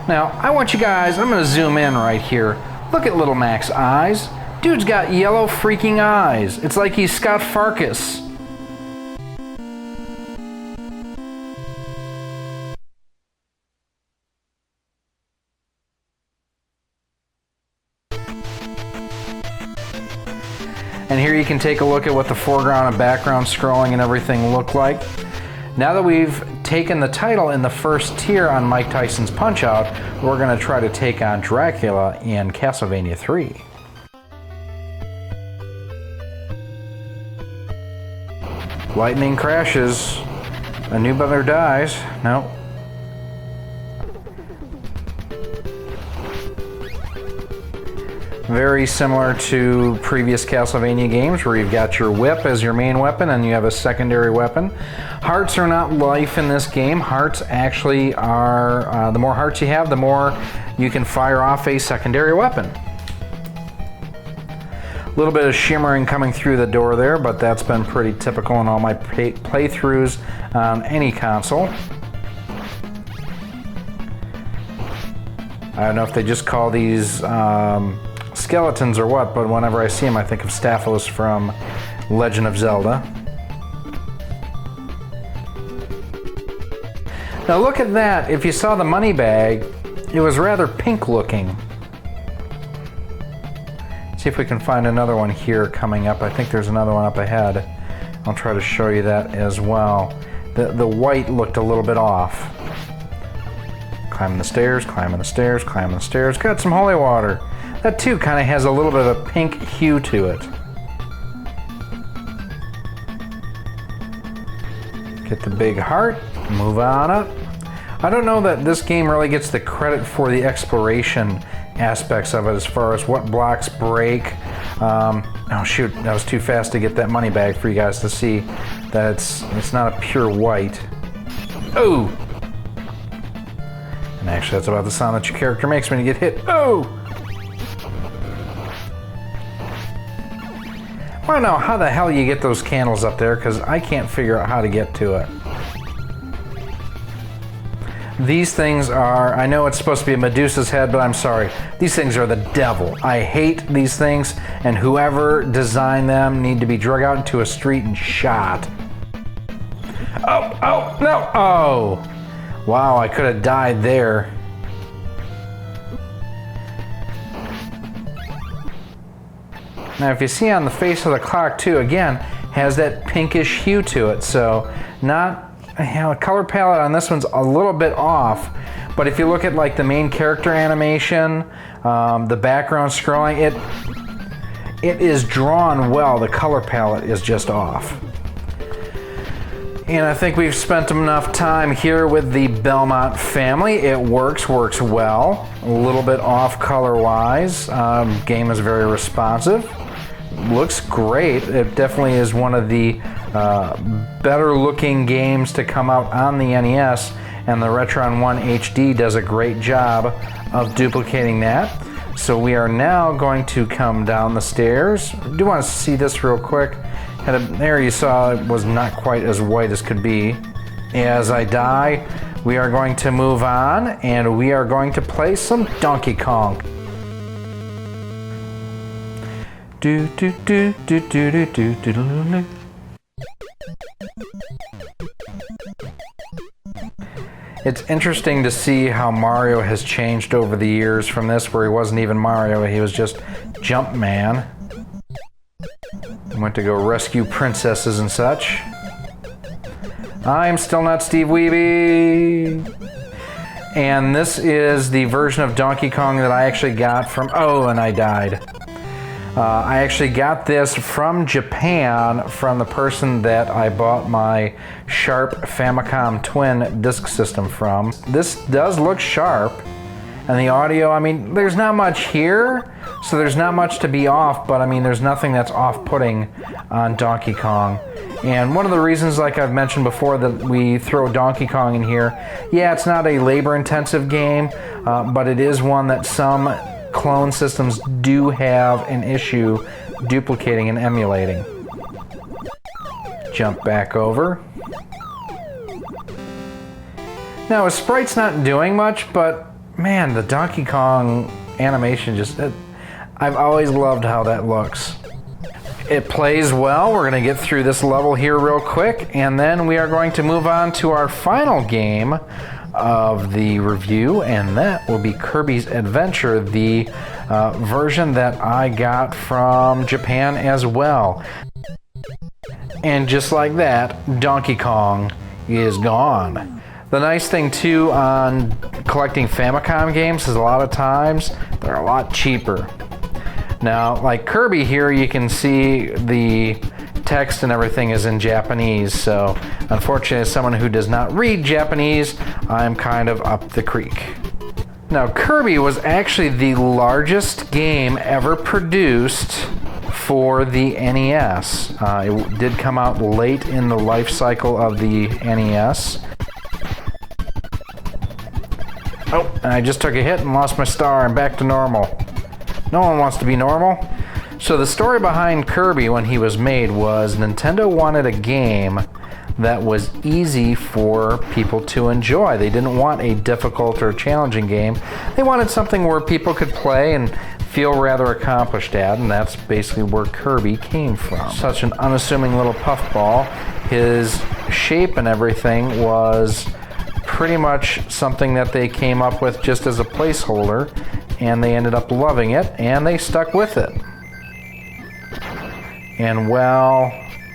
Now, I want you guys, I'm gonna zoom in right here. Look at Little Mac's eyes. Dude's got yellow freaking eyes. It's like he's Scott Farkas. And here you can take a look at what the foreground and background scrolling and everything look like. Now that we've taken the title in the first tier on Mike Tyson's Punch-Out, we're going to try to take on Dracula in Castlevania 3. Lightning crashes. A new brother dies. No. Very similar to previous Castlevania games where you've got your whip as your main weapon and you have a secondary weapon. Hearts are not life in this game. Hearts actually are, the more hearts you have, the more you can fire off a secondary weapon. A little bit of shimmering coming through the door there, but that's been pretty typical in all my playthroughs on any console. I don't know if they just call these skeletons or what, but whenever I see them I think of Staphylos from Legend of Zelda. Now look at that. If you saw the money bag, it was rather pink looking. See if we can find another one here coming up. I think there's another one up ahead. I'll try to show you that as well. The white looked a little bit off. Climbing the stairs, climbing the stairs, climbing the stairs. Got some holy water. That too kind of has a little bit of a pink hue to it. Get the big heart, move on up. I don't know that this game really gets the credit for the exploration aspects of it as far as what blocks break. Oh shoot, that was too fast to get that money bag for you guys to see that it's not a pure white. Oh! And actually that's about the sound that your character makes when you get hit. Oh! I want to know how the hell you get those candles up there because I can't figure out how to get to it. These things are, I know it's supposed to be a Medusa's head, but I'm sorry. These things are the devil. I hate these things, and whoever designed them need to be drug out into a street and shot. Oh, oh, no, oh. Wow, I could have died there. Now, if you see on the face of the clock, too, again, has that pinkish hue to it. So color palette on this one's a little bit off, but if you look at like the main character animation, the background scrolling, it is drawn well. The color palette is just off. And I think we've spent enough time here with the Belmont family. It works well. A little bit off color-wise. Game is very responsive. Looks great. It definitely is one of the better-looking games to come out on the NES, and the Retron 1 HD does a great job of duplicating that. So we are now going to come down the stairs. I do want to see this real quick. There you saw it was not quite as white as could be. As I die, we are going to move on and we are going to play some Donkey Kong. It's interesting to see how Mario has changed over the years from this, where he wasn't even Mario, he was just Jumpman. Went to go rescue princesses and such. I'm still not Steve Wiebe. And this is the version of Donkey Kong that I actually got from, and I died. I actually got this from Japan from the person that I bought my Sharp Famicom Twin disc system from. This does look sharp. And the audio, I mean, there's not much here, so there's not much to be off, but I mean, there's nothing that's off-putting on Donkey Kong. And one of the reasons, like I've mentioned before, that we throw Donkey Kong in here, yeah, it's not a labor-intensive game, but it is one that some clone systems do have an issue duplicating and emulating. Jump back over. Now, his sprite's not doing much, but man, the Donkey Kong animation I've always loved how that looks. It plays well. We're going to get through this level here real quick, and then we are going to move on to our final game of the review, and that will be Kirby's Adventure, the version that I got from Japan as well. And just like that, Donkey Kong is gone. The nice thing too on collecting Famicom games is a lot of times they're a lot cheaper. Now, like Kirby here, you can see the text and everything is in Japanese, so unfortunately as someone who does not read Japanese, I'm kind of up the creek. Now, Kirby was actually the largest game ever produced for the NES. It did come out late in the life cycle of the NES. Oh, and I just took a hit and lost my star. I'm back to normal. No one wants to be normal. So the story behind Kirby when he was made was Nintendo wanted a game that was easy for people to enjoy. They didn't want a difficult or challenging game. They wanted something where people could play and feel rather accomplished at, and that's basically where Kirby came from. Such an unassuming little puffball. His shape and everything was pretty much something that they came up with just as a placeholder, and they ended up loving it, and they stuck with it. And while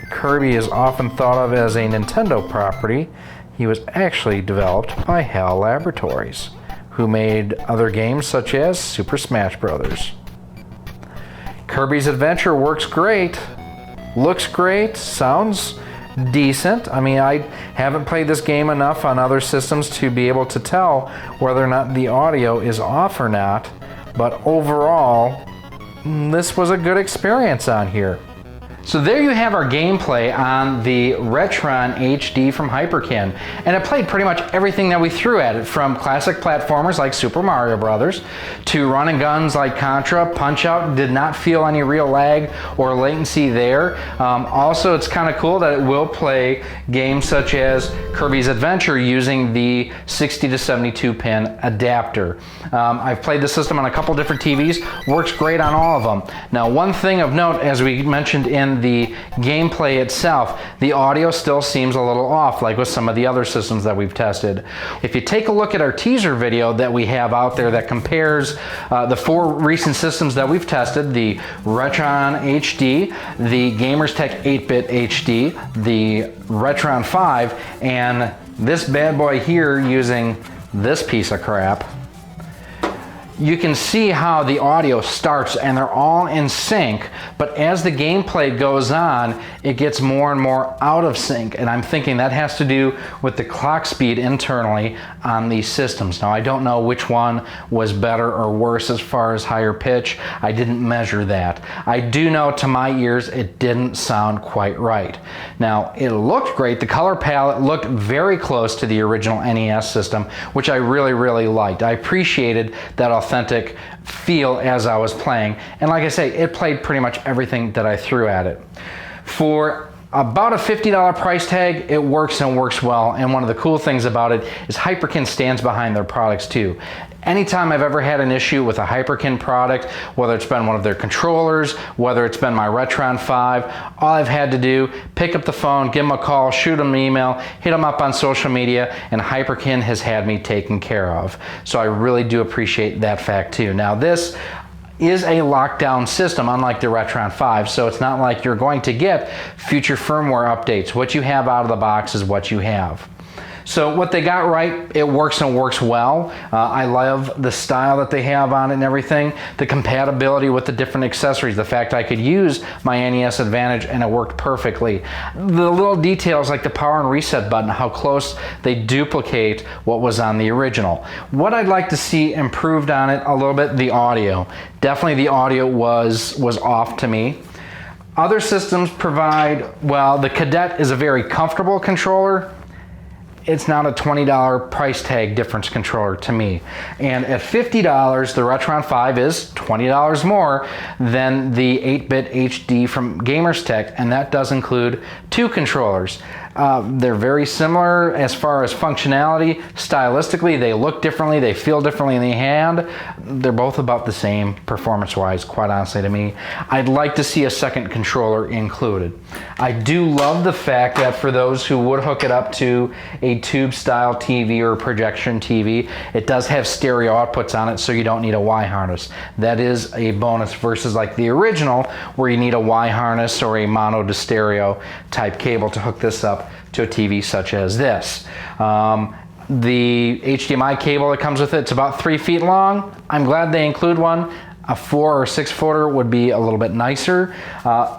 Kirby is often thought of as a Nintendo property, he was actually developed by HAL Laboratories, who made other games such as Super Smash Bros. Kirby's Adventure works great, looks great, sounds decent. I mean, I haven't played this game enough on other systems to be able to tell whether or not the audio is off or not, but overall, this was a good experience on here. So there you have our gameplay on the Retron HD from Hyperkin, and it played pretty much everything that we threw at it, from classic platformers like Super Mario Brothers to run and guns like Contra, Punch-Out. Did not feel any real lag or latency there. Also, it's kind of cool that it will play games such as Kirby's Adventure using the 60 to 72 pin adapter. I've played the system on a couple different TVs, works great on all of them. Now, one thing of note, as we mentioned in in the gameplay itself, the audio still seems a little off, like with some of the other systems that we've tested. If you take a look at our teaser video that we have out there that compares the 4 recent systems that we've tested, the Retron HD, the Gamerz Tek 8-bit HD, the Retron 5, and this bad boy here using this piece of crap, you can see how the audio starts and they're all in sync, but as the gameplay goes on, it gets more and more out of sync, and I'm thinking that has to do with the clock speed internally on these systems. Now, I don't know which one was better or worse as far as higher pitch. I didn't measure that. I do know to my ears it didn't sound quite right. Now, it looked great. The color palette looked very close to the original NES system, which I really, really liked. I appreciated that authentic feel as I was playing, and like I say, it played pretty much everything that I threw at it. For about a $50 price tag, it works and works well, and one of the cool things about it is Hyperkin stands behind their products too. Anytime I've ever had an issue with a Hyperkin product, whether it's been one of their controllers, whether it's been my Retron 5, all I've had to do, pick up the phone, give them a call, shoot them an email, hit them up on social media, and Hyperkin has had me taken care of. So I really do appreciate that fact too. Now, this is a lockdown system, unlike the Retron 5, so it's not like you're going to get future firmware updates. What you have out of the box is what you have. So what they got right, it works and works well. I love the style that they have on it and everything. The compatibility with the different accessories. The fact I could use my NES Advantage and it worked perfectly. The little details like the power and reset button, how close they duplicate what was on the original. What I'd like to see improved on it a little bit, the audio. Definitely the audio was off to me. Other systems provide, well, the Cadet is a very comfortable controller. It's not a $20 price tag difference controller to me. And at $50, the Retron 5 is $20 more than the 8-bit HD from Gamerz Tek, and that does include 2 controllers. They're very similar as far as functionality. Stylistically, they look differently, they feel differently in the hand. They're both about the same performance-wise, quite honestly to me. I'd like to see a second controller included. I do love the fact that for those who would hook it up to a tube-style TV or projection TV, it does have stereo outputs on it, so you don't need a Y harness. That is a bonus versus like the original, where you need a Y harness or a mono to stereo type cable to hook this up to a TV such as this. The HDMI cable that comes with it, it's about 3 feet long. I'm glad they include one. A 4 or 6 footer would be a little bit nicer.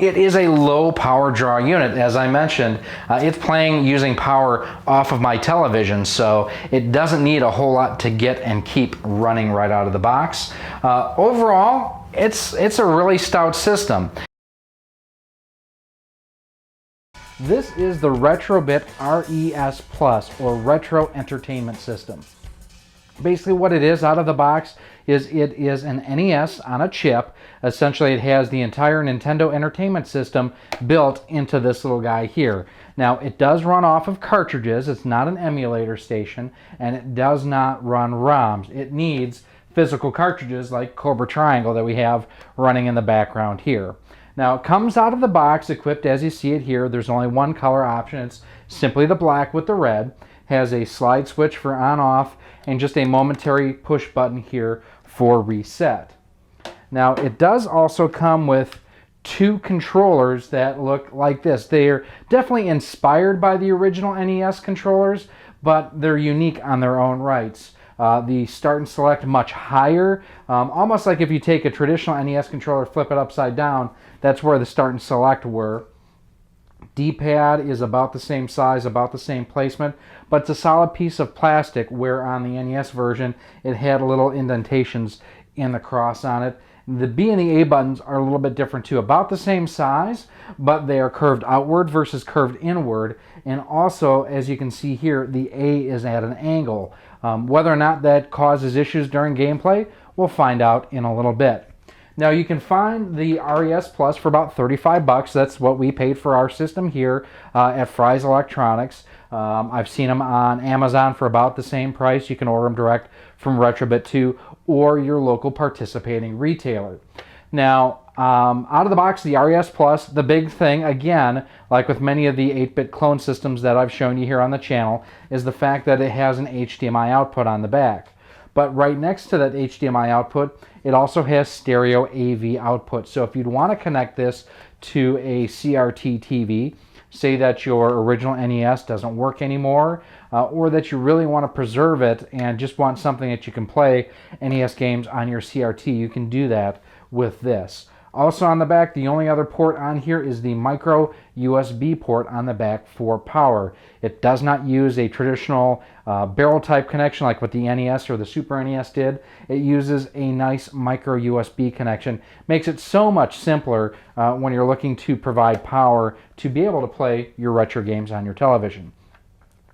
It is a low power draw unit, as I mentioned. It's playing using power off of my television, so it doesn't need a whole lot to get and keep running right out of the box. Overall, it's a really stout system. This is the Retrobit RES Plus, or Retro Entertainment System. Basically what it is out of the box is it is an NES on a chip. Essentially it has the entire Nintendo Entertainment System built into this little guy here. Now it does run off of cartridges, it's not an emulator station, and it does not run ROMs. It needs physical cartridges like Cobra Triangle that we have running in the background here. Now it comes out of the box equipped as you see it here. There's only one color option. It's simply the black with the red. Has a slide switch for on off and just a momentary push button here for reset. Now it does also come with 2 controllers that look like this. They're definitely inspired by the original NES controllers, but they're unique on their own rights. The start and select much higher, almost like if you take a traditional NES controller, flip it upside down, that's where the start and select were. D-pad is about the same size, about the same placement, but it's a solid piece of plastic, where on the NES version it had little indentations in the cross on it. The B and the A buttons are a little bit different too, about the same size, but they are curved outward versus curved inward, and also, as you can see here, the A is at an angle. Whether or not that causes issues during gameplay, we'll find out in a little bit. Now you can find the RES Plus for about 35 bucks. That's what we paid for our system here at Fry's Electronics. I've seen them on Amazon for about the same price. You can order them direct from Retrobit 2 or your local participating retailer. Now, Out of the box, the RES Plus, the big thing, again, like with many of the 8-bit clone systems that I've shown you here on the channel, is the fact that it has an HDMI output on the back. But right next to that HDMI output, it also has stereo AV output. So if you'd want to connect this to a CRT TV, say that your original NES doesn't work anymore, or that you really want to preserve it and just want something that you can play NES games on your CRT, you can do that with this. Also on the back, the only other port on here is the micro USB port on the back for power. It does not use a traditional barrel type connection like what the NES or the Super NES did. It uses a nice micro USB connection. Makes it so much simpler when you're looking to provide power to be able to play your retro games on your television.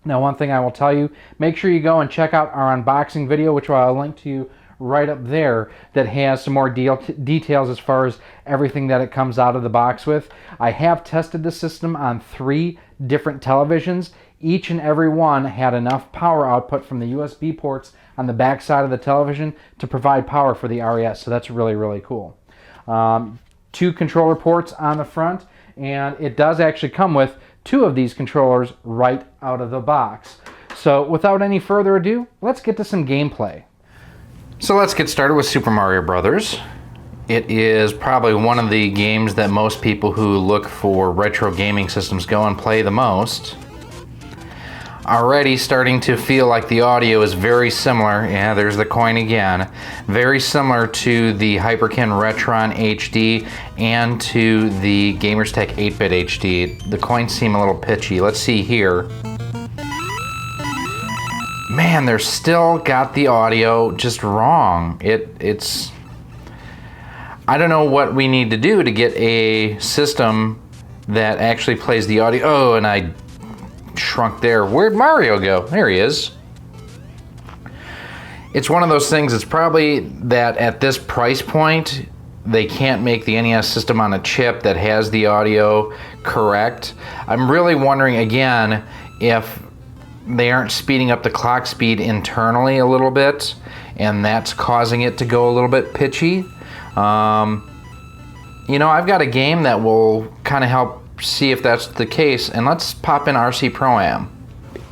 Now, one thing I will tell you, make sure you go and check out our unboxing video, which I'll link to you right up there, that has some more details as far as everything that it comes out of the box with. I have tested the system on 3 different televisions. Each and every one had enough power output from the USB ports on the back side of the television to provide power for the RES, so that's really, really cool. 2 controller ports on the front, and it does actually come with 2 of these controllers right out of the box. So without any further ado, let's get to some gameplay. So let's get started with Super Mario Brothers. It is probably one of the games that most people who look for retro gaming systems go and play the most. Already starting to feel like the audio is very similar, yeah, there's the coin again, very similar to the Hyperkin Retron HD and to the Gamerz Tek 8-bit HD. The coins seem a little pitchy. Let's see here. Man, they're still got the audio just wrong. It's I don't know what we need to do to get a system that actually plays the audio. Oh, and I shrunk there. Where'd Mario go? There he is. It's one of those things, it's probably that at this price point, they can't make the NES system on a chip that has the audio correct. I'm really wondering, again, if they aren't speeding up the clock speed internally a little bit, and that's causing it to go a little bit pitchy. You know, I've got a game that will kind of help see if that's the case, and let's pop in RC Pro-Am.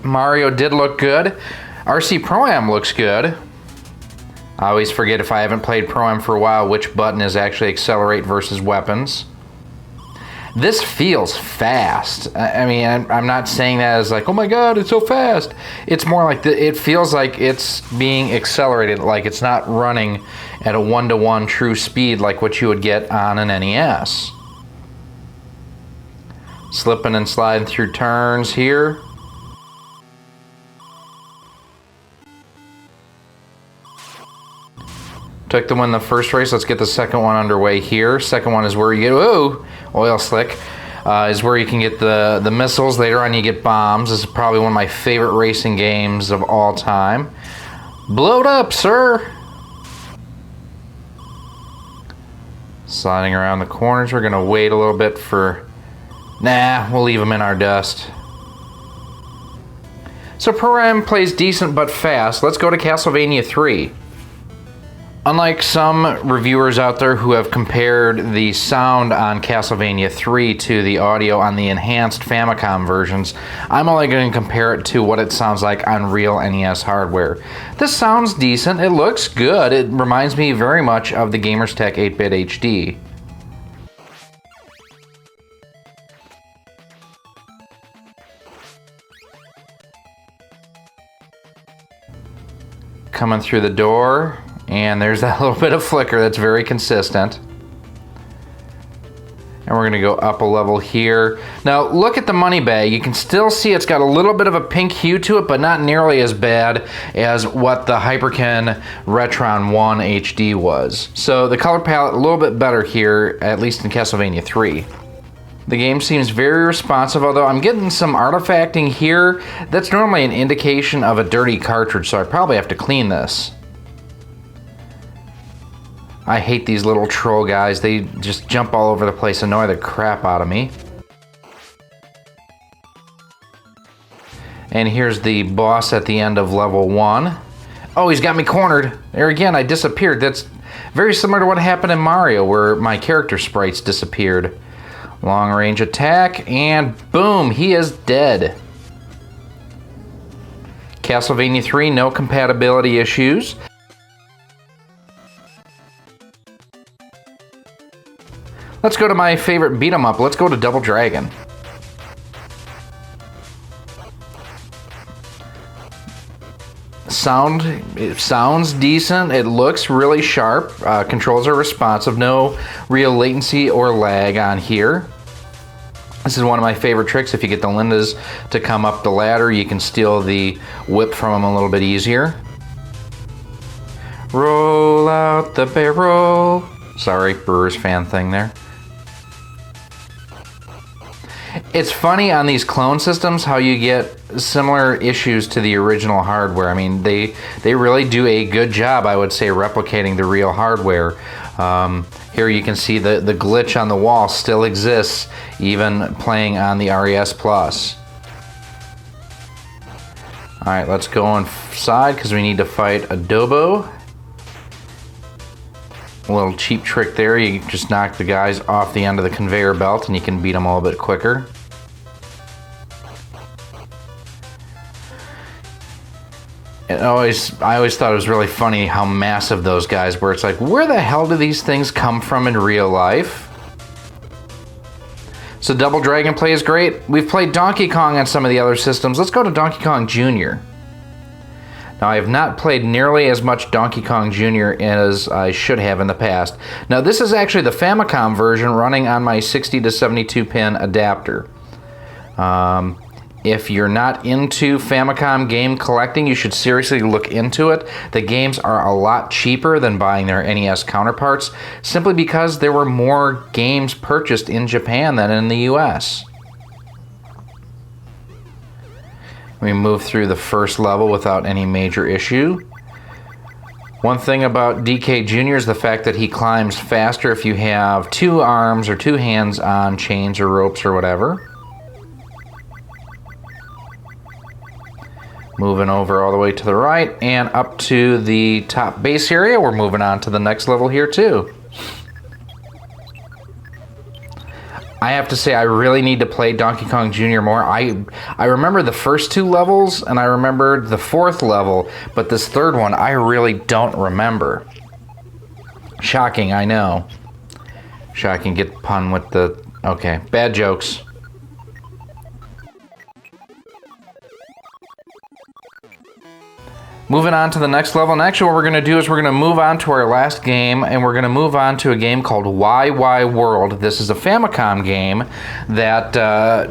Mario did look good. RC Pro-Am looks good. I always forget, if I haven't played Pro-Am for a while, which button is actually accelerate versus weapons. This feels fast. I mean, I'm not saying that as like, oh my god, it's so fast. It's more like, it feels like it's being accelerated, like it's not running at a 1-to-1 true speed like what you would get on an NES. Slipping and sliding through turns here. Took the win the first race. Let's get the second one underway here. Second one is where you get, oh, oil slick, is where you can get the missiles. Later on you get bombs. This is probably one of my favorite racing games of all time. Blowed up, sir. Sliding around the corners. We're gonna wait a little bit for, nah, we'll leave them in our dust. So Pro-Am plays decent but fast. Let's go to Castlevania 3. Unlike some reviewers out there who have compared the sound on Castlevania 3 to the audio on the enhanced Famicom versions, I'm only going to compare it to what it sounds like on real NES hardware. This sounds decent, it looks good, it reminds me very much of the Gamerz Tek 8-bit HD. Coming through the door. And there's that little bit of flicker that's very consistent. And we're gonna go up a level here. Now look at the money bag. You can still see it's got a little bit of a pink hue to it, but not nearly as bad as what the Hyperkin Retron 1 HD was. So the color palette a little bit better here, at least in Castlevania 3. The game seems very responsive, although I'm getting some artifacting here. That's normally an indication of a dirty cartridge, so I probably have to clean this. I hate these little troll guys. They just jump all over the place, annoy the crap out of me. And here's the boss at the end of level 1. Oh, he's got me cornered. There again, I disappeared. Very similar to what happened in Mario, where my character sprites disappeared. Long range attack, and boom, he is dead. Castlevania 3, no compatibility issues. Let's go to my favorite beat 'em up. Let's go to Double Dragon. It sounds decent. It looks really sharp. Controls are responsive. No real latency or lag on here. This is one of my favorite tricks. If you get the Lindas to come up the ladder, you can steal the whip from them a little bit easier. Roll out the barrel. Sorry, Brewers fan thing there. It's funny on these clone systems how you get similar issues to the original hardware. I mean, they really do a good job, I would say, replicating the real hardware. Here you can see the glitch on the wall still exists, even playing on the RES Plus. Alright, let's go inside because we need to fight Adobo. A little cheap trick there, you just knock the guys off the end of the conveyor belt and you can beat them a little bit quicker. I always thought it was really funny how massive those guys were. It's like, where the hell do these things come from in real life? So Double Dragon play is great. We've played Donkey Kong on some of the other systems. Let's go to Donkey Kong Jr. Now, I have not played nearly as much Donkey Kong Jr. as I should have in the past. Now, this is actually the Famicom version running on my 60 to 72 pin adapter. If you're not into Famicom game collecting, you should seriously look into it. The games are a lot cheaper than buying their NES counterparts, simply because there were more games purchased in Japan than in the US. We move through the first level without any major issue. One thing about DK Jr. is the fact that he climbs faster if you have two arms or two hands on chains or ropes or whatever. Moving over all the way to the right and up to the top base area. We're moving on to the next level here too. I have to say, I really need to play Donkey Kong Jr. more. I remember the first two levels, and I remembered the fourth level, but this third one, I really don't remember. Shocking, I know. Shocking, get the pun with the... Okay, bad jokes. Moving on to the next level, and actually what we're going to do is we're going to move on to our last game, and we're going to move on to a game called YY World. This is a Famicom game that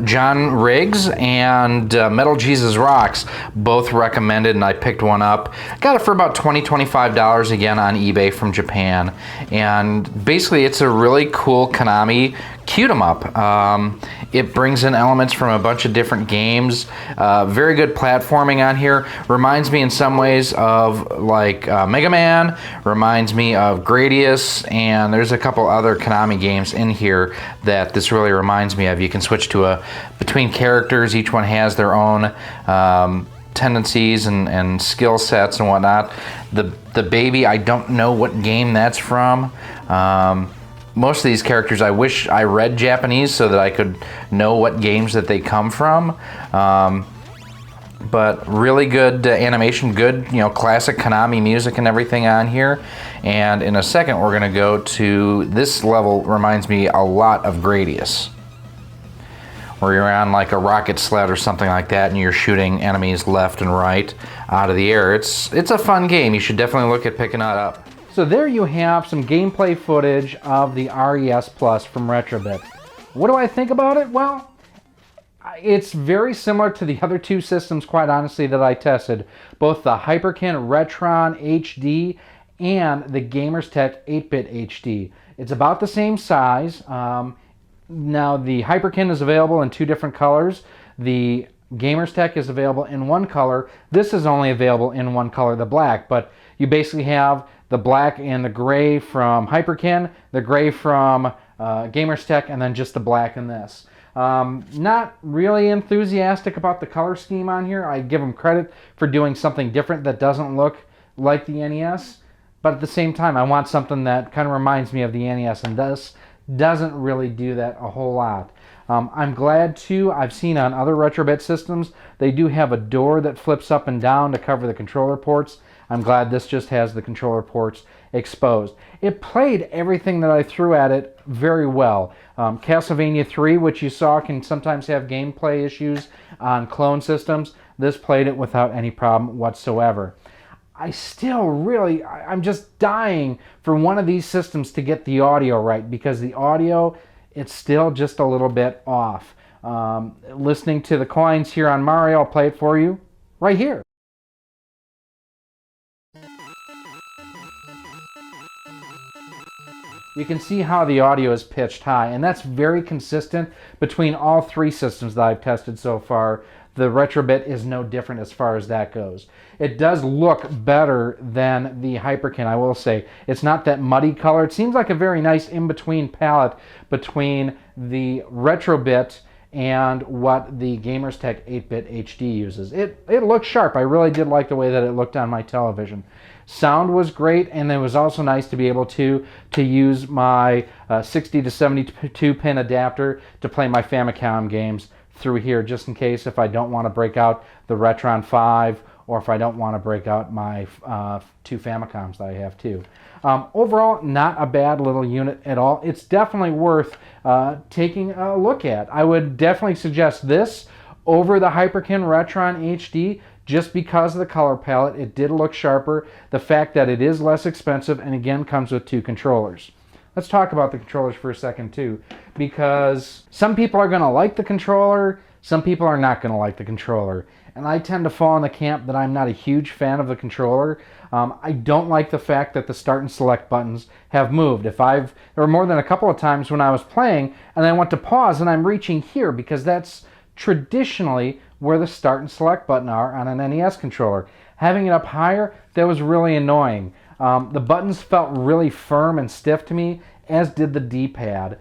John Riggs and Metal Jesus Rocks both recommended, and I picked one up. Got it for about $20, $25 again on eBay from Japan, and basically it's a really cool Konami cute-em up. It brings in elements from a bunch of different games. Very good platforming on here. Reminds me in some ways of like Mega Man. Reminds me of Gradius, and there's a couple other Konami games in here that this really reminds me of. You can switch to between characters. Each one has their own tendencies and skill sets and whatnot. The baby, I don't know what game that's from. Most of these characters, I wish I read Japanese so that I could know what games that they come from. But really good animation, good, classic Konami music and everything on here. And in a second, we're gonna go to this level. Reminds me a lot of Gradius, where you're on like a rocket sled or something like that, and you're shooting enemies left and right out of the air. It's a fun game. You should definitely look at picking that up. So there you have some gameplay footage of the RES Plus from Retrobit. What do I think about it? Well, it's very similar to the other two systems, quite honestly, that I tested. Both the Hyperkin Retron HD and the Gamerz Tek 8-bit HD. It's about the same size. Now the Hyperkin is available in two different colors. The Gamerz Tek is available in one color. This is only available in one color, the black, but you basically have the black and the gray from Hyperkin, the gray from Gamerz Tek, and then just the black in this. Not really enthusiastic about the color scheme on here. I give them credit for doing something different that doesn't look like the NES. but at the same time, I want something that kind of reminds me of the NES, and this doesn't really do that a whole lot. I'm glad too, I've seen on other Retrobit systems, they do have a door that flips up and down to cover the controller ports. I'm glad this just has the controller ports exposed. It played everything that I threw at it very well. Castlevania 3, which you saw can sometimes have gameplay issues on clone systems, this played it without any problem whatsoever. I'm just dying for one of these systems to get the audio right, because the audio, it's still just a little bit off. Listening to the coins here on Mario, I'll play it for you right here. You can see how the audio is pitched high, and that's very consistent between all three systems that I've tested so far. The Retrobit is no different as far as that goes. It does look better than the Hyperkin, I will say. It's not that muddy color. It seems like a very nice in-between palette between the Retrobit and what the Gamerz Tek 8-bit HD uses. It looks sharp. I really did like the way that it looked on my television. Sound was great, and it was also nice to be able to use my 60 to 72 pin adapter to play my Famicom games through here, just in case if I don't want to break out the Retron 5, or if I don't want to break out my two Famicoms that I have too. Overall, not a bad little unit at all. It's definitely worth taking a look at. I would definitely suggest this over the Hyperkin Retron HD, just because of the color palette. It did look sharper. The fact that it is less expensive, and again comes with two controllers. Let's talk about the controllers for a second too, because some people are going to like the controller, some people are not going to like the controller. And I tend to fall in the camp that I'm not a huge fan of the controller. I don't like the fact that the start and select buttons have moved. There were more than a couple of times when I was playing and I went to pause and I'm reaching here, because that's traditionally where the start and select button are on an NES controller. Having it up higher, that was really annoying. The buttons felt really firm and stiff to me, as did the D-pad.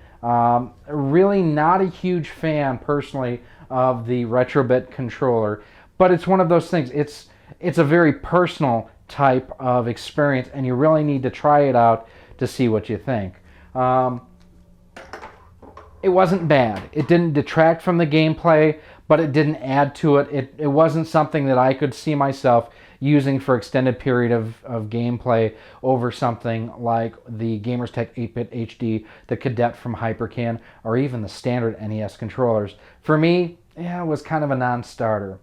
Really not a huge fan, personally, of the Retrobit controller, but it's one of those things. It's a very personal type of experience, and you really need to try it out to see what you think. It wasn't bad. It didn't detract from the gameplay, but it didn't add to it. It wasn't something that I could see myself using for extended period of gameplay over something like the Gamerz Tek 8-bit HD, the Cadet from Hyperkin, or even the standard NES controllers. For me, yeah, it was kind of a non-starter.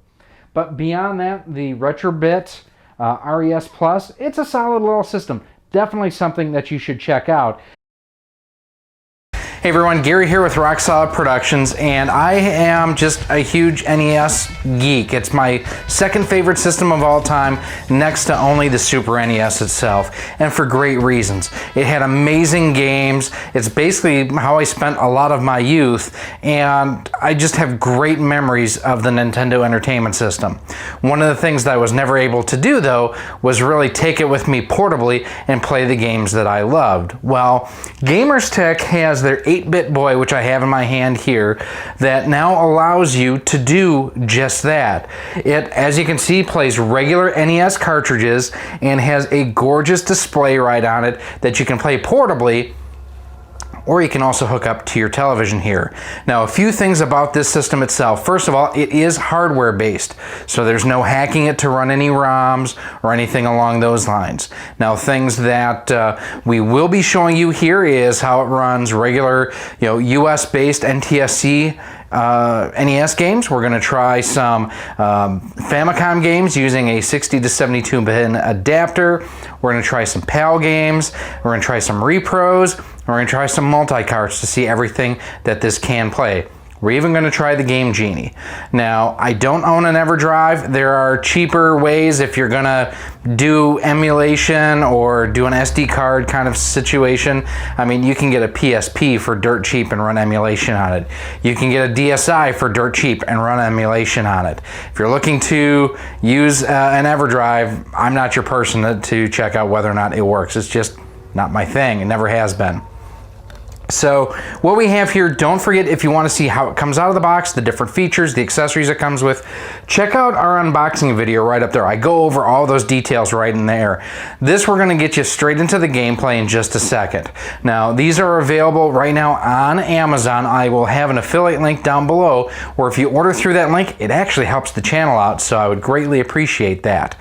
But beyond that, the Retrobit RES Plus, it's a solid little system. Definitely something that you should check out. Hey everyone, Gary here with Rock Solid Productions, and I am just a huge NES geek. It's my second favorite system of all time, next to only the Super NES itself, and for great reasons. It had amazing games. It's basically how I spent a lot of my youth, and I just have great memories of the Nintendo Entertainment System. One of the things that I was never able to do, though, was really take it with me portably and play the games that I loved. Well, Gamerz Tek has their 8-bit boy, which I have in my hand here, that now allows you to do just that. It, as you can see, plays regular NES cartridges and has a gorgeous display right on it that you can play portably, or you can also hook up to your television here. Now, a few things about this system itself. First of all, it is hardware based, so there's no hacking it to run any ROMs or anything along those lines. Now, things that we will be showing you here is how it runs regular, US based NTSC NES games. We're going to try some Famicom games using a 60 to 72 pin adapter. We're going to try some PAL games. We're going to try some repros. We're going to try some multi-carts to see everything that this can play. We're even going to try the Game Genie. Now, I don't own an EverDrive. There are cheaper ways if you're going to do emulation or do an SD card kind of situation. I mean, you can get a PSP for dirt cheap and run emulation on it. You can get a DSi for dirt cheap and run emulation on it. If you're looking to use an EverDrive, I'm not your person to check out whether or not it works. It's just not my thing. It never has been. So what we have here, don't forget, if you want to see how it comes out of the box, the different features, the accessories it comes with, check out our unboxing video right up there. I go over all those details right in there. This, we're going to get you straight into the gameplay in just a second. Now, these are available right now on Amazon. I will have an affiliate link down below, where if you order through that link, it actually helps the channel out, so I would greatly appreciate that.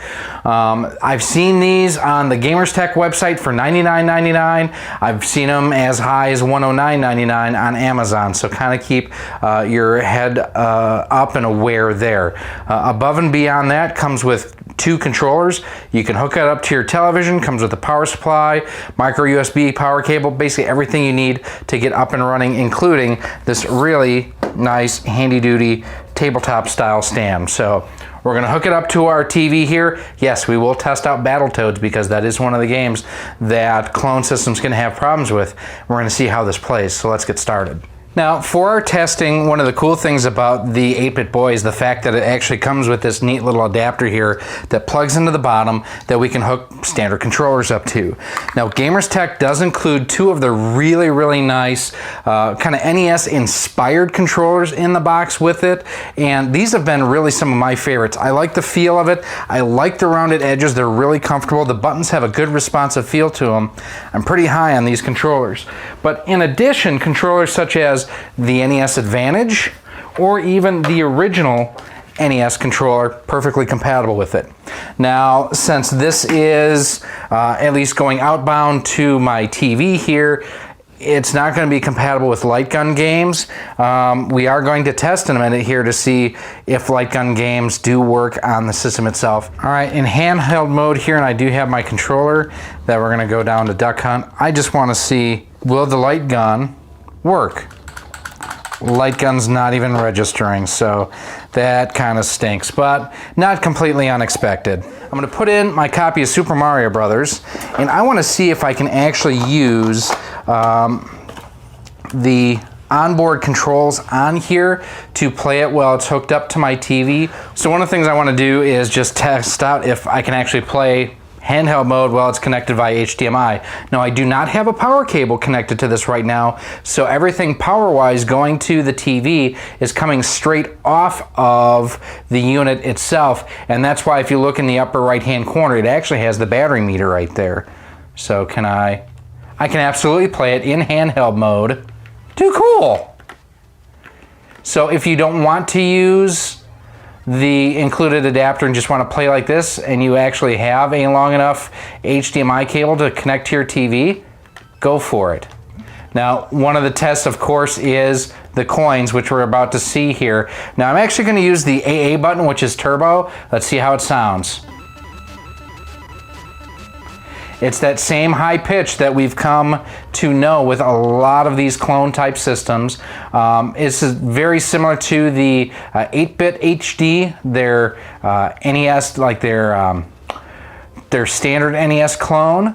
I've seen these on the Gamerz Tek website for $99.99. I've seen them as high as $109.99 on Amazon, so kind of keep your head up and aware there. Above and beyond that comes with 2 controllers. You can hook it up to your television, comes with a power supply, micro USB power cable, basically everything you need to get up and running, including this really nice handy duty tabletop style stand. So we're going to hook it up to our TV here. Yes, we will test out Battletoads because that is one of the games that clone systems can have problems with. We're going to see how this plays, so let's get started. Now, for our testing, one of the cool things about the 8-Bit Boy is the fact that it actually comes with this neat little adapter here that plugs into the bottom that we can hook standard controllers up to. Now, Gamerz Tek does include 2 of the really, really nice kind of NES-inspired controllers in the box with it, and these have been really some of my favorites. I like the feel of it. I like the rounded edges. They're really comfortable. The buttons have a good responsive feel to them. I'm pretty high on these controllers. But in addition, controllers such as the NES Advantage or even the original NES controller, perfectly compatible with it. Now, since this is at least going outbound to my TV here, it's not going to be compatible with light gun games. We are going to test in a minute here to see if light gun games do work on the system itself. All right, in handheld mode here, and I do have my controller that we're going to go down to Duck Hunt. I just want to see, will the light gun work? Light gun's not even registering, so that kind of stinks, but not completely unexpected. I'm going to put in my copy of Super Mario Brothers, and I want to see if I can actually use the onboard controls on here to play it while it's hooked up to my TV. So one of the things I want to do is just test out if I can actually play handheld mode while it's connected via HDMI. Now, I do not have a power cable connected to this right now, so everything power-wise going to the TV is coming straight off of the unit itself, and that's why if you look in the upper right-hand corner, it actually has the battery meter right there. So I can absolutely play it in handheld mode. Too cool! So if you don't want to use the included adapter and just want to play like this, and you actually have a long enough HDMI cable to connect to your TV, go for it. Now, one of the tests, of course, is the coins, which we're about to see here. Now, I'm actually going to use the AA button, which is turbo. Let's see how it sounds. It's that same high pitch that we've come to know with a lot of these clone type systems. It's very similar to the 8-Bit HD, their NES, like their standard NES clone.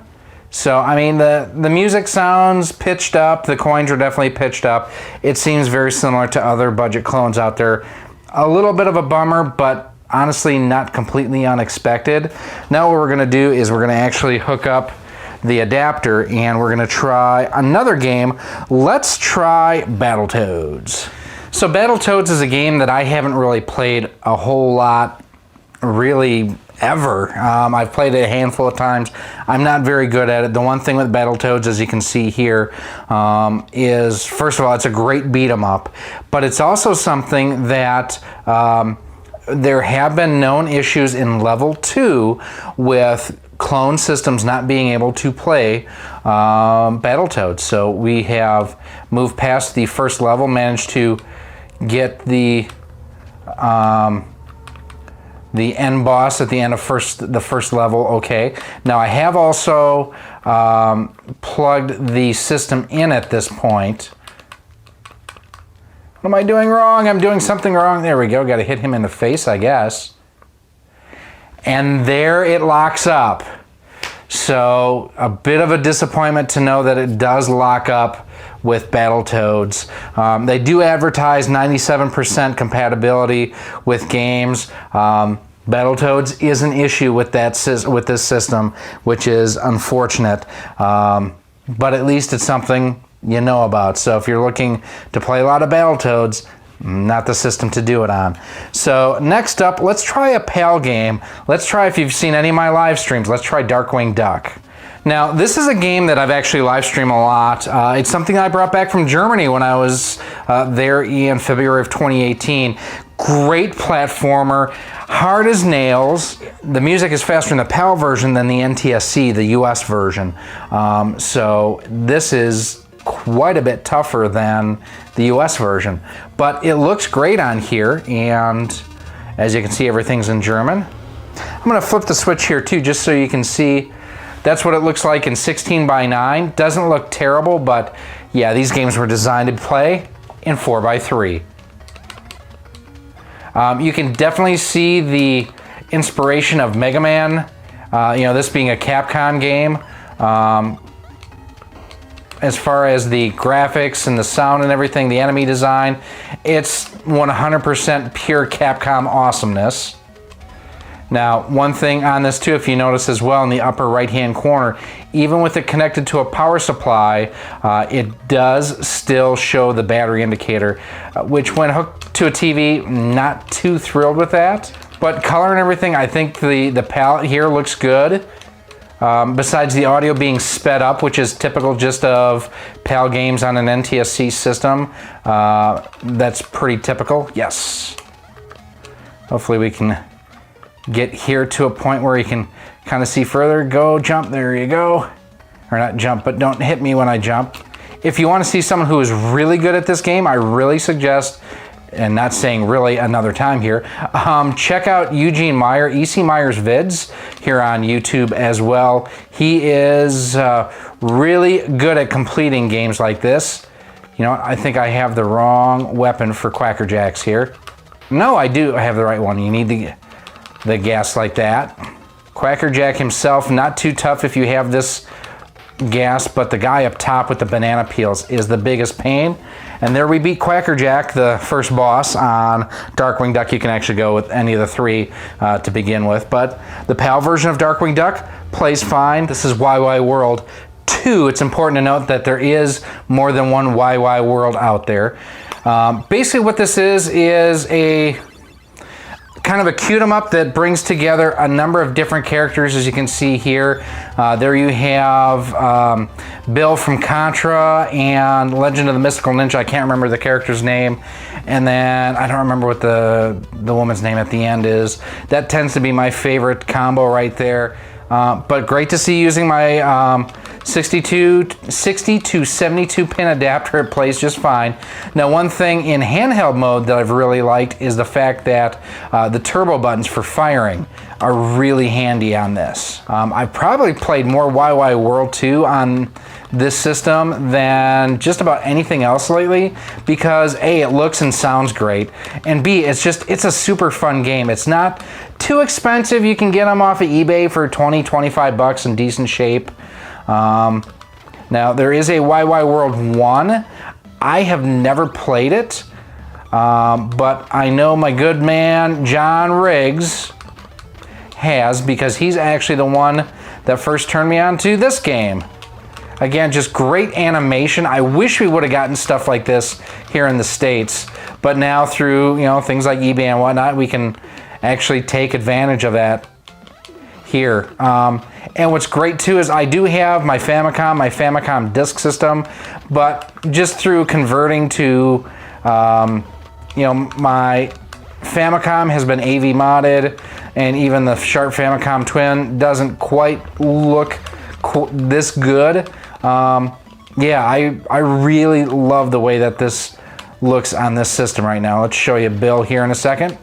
So, I mean, the music sounds pitched up, the coins are definitely pitched up. It seems very similar to other budget clones out there. A little bit of a bummer, but honestly not completely unexpected. Now what we're going to do is we're going to actually hook up the adapter and we're going to try another game. Let's try Battletoads. So Battletoads is a game that I haven't really played a whole lot, really ever. I've played it a handful of times. I'm not very good at it. The one thing with Battletoads, as you can see here, is first of all, it's a great beat 'em up, but it's also something that there have been known issues in level 2 with clone systems not being able to play Battletoads. So we have moved past the first level, managed to get the end boss at the end of the first level okay. Now I have also plugged the system in at this point. What am I doing wrong? I'm doing something wrong. There we go. Got to hit him in the face, I guess. And there it locks up. So a bit of a disappointment to know that it does lock up with Battletoads. They do advertise 97% compatibility with games. Battletoads is an issue with this system, which is unfortunate. But at least it's something you know about. So if you're looking to play a lot of Battletoads, not the system to do it on. So next up, let's try a PAL game. Let's try, if you've seen any of my live streams, let's try Darkwing Duck. Now, this is a game that I've actually live streamed a lot. It's something I brought back from Germany when I was there in February of 2018. Great platformer, hard as nails. The music is faster in the PAL version than the NTSC, the US version. So this is quite a bit tougher than the US version, but it looks great on here, and as you can see, everything's in German. I'm gonna flip the switch here too, just so you can see. That's what it looks like in 16:9. Doesn't look terrible, but yeah, these games were designed to play in 4:3. You can definitely see the inspiration of Mega Man, this being a Capcom game. As far as the graphics and the sound and everything, the enemy design, it's 100% pure Capcom awesomeness. Now, one thing on this too, if you notice as well in the upper right-hand corner, even with it connected to a power supply, it does still show the battery indicator, which when hooked to a TV, not too thrilled with that. But color and everything, I think the palette here looks good. Besides the audio being sped up, which is typical just of PAL games on an NTSC system, that's pretty typical, yes. Hopefully we can get here to a point where you can kind of see further. Go, jump, there you go. Or not jump, but don't hit me when I jump. If you want to see someone who is really good at this game, I really suggest, and not saying really another time here, check out Eugene Meyer, EC Meyer's vids here on YouTube as well. He is really good at completing games like this. You know what, I think I have the wrong weapon for Quacker Jacks here. No, I do have the right one. You need the gas like that. Quacker Jack himself, not too tough if you have this gas, but the guy up top with the banana peels is the biggest pain. And there we beat Quacker Jack, the first boss on Darkwing Duck. You can actually go with any of the three to begin with, but the PAL version of Darkwing Duck plays fine. This is YY World 2. It's important to note that there is more than one YY World out there. Basically what this is a kind of a cute 'em up that brings together a number of different characters, as you can see here. There you have Bill from Contra and Legend of the Mystical Ninja. I can't remember the character's name. And then I don't remember what the woman's name at the end is. That tends to be my favorite combo right there. But great to see using my 60 to 72 pin adapter. It plays just fine. Now, one thing in handheld mode that I've really liked is the fact that the turbo buttons for firing are really handy on this. I've probably played more YY World 2 on this system than just about anything else lately, because A, it looks and sounds great, and B, it's a super fun game. It's not too expensive. You can get them off of eBay for 20, 25 bucks in decent shape. Now there is a YY World 1. I have never played it, but I know my good man John Riggs has, because he's actually the one that first turned me on to this game. Again, just great animation. I wish we would have gotten stuff like this here in the States, but now through things like eBay and whatnot, we can actually take advantage of that here. And what's great too is I do have my Famicom disk system, but just through converting to, my Famicom has been AV modded, and even the Sharp Famicom Twin doesn't quite look this good. Yeah, I really love the way that this looks on this system right now. Let's show you Bill here in a second.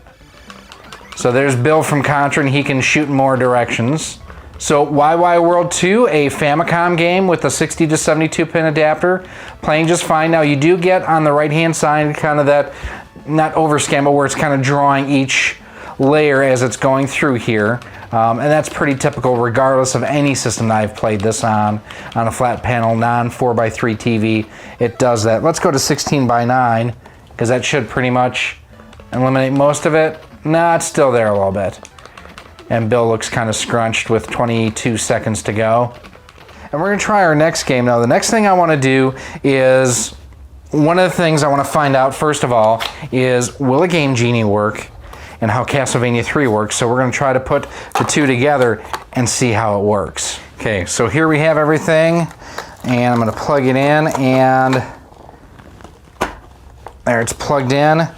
So there's Bill from Contra, and he can shoot in more directions. So YY World 2, a Famicom game with a 60 to 72 pin adapter, playing just fine. Now you do get on the right hand side kind of that, not overscan, but where it's kind of drawing each layer as it's going through here. And that's pretty typical regardless of any system that I've played this on a flat panel, non 4x3 TV. It does that. Let's go to 16:9, because that should pretty much eliminate most of it. Nah, it's still there a little bit. And Bill looks kind of scrunched with 22 seconds to go. And we're going to try our next game. Now, the next thing I want to do is, one of the things I want to find out, first of all, is will a Game Genie work and how Castlevania 3 works. So we're going to try to put the two together and see how it works. Okay, so here we have everything, and I'm going to plug it in, and there, it's plugged in.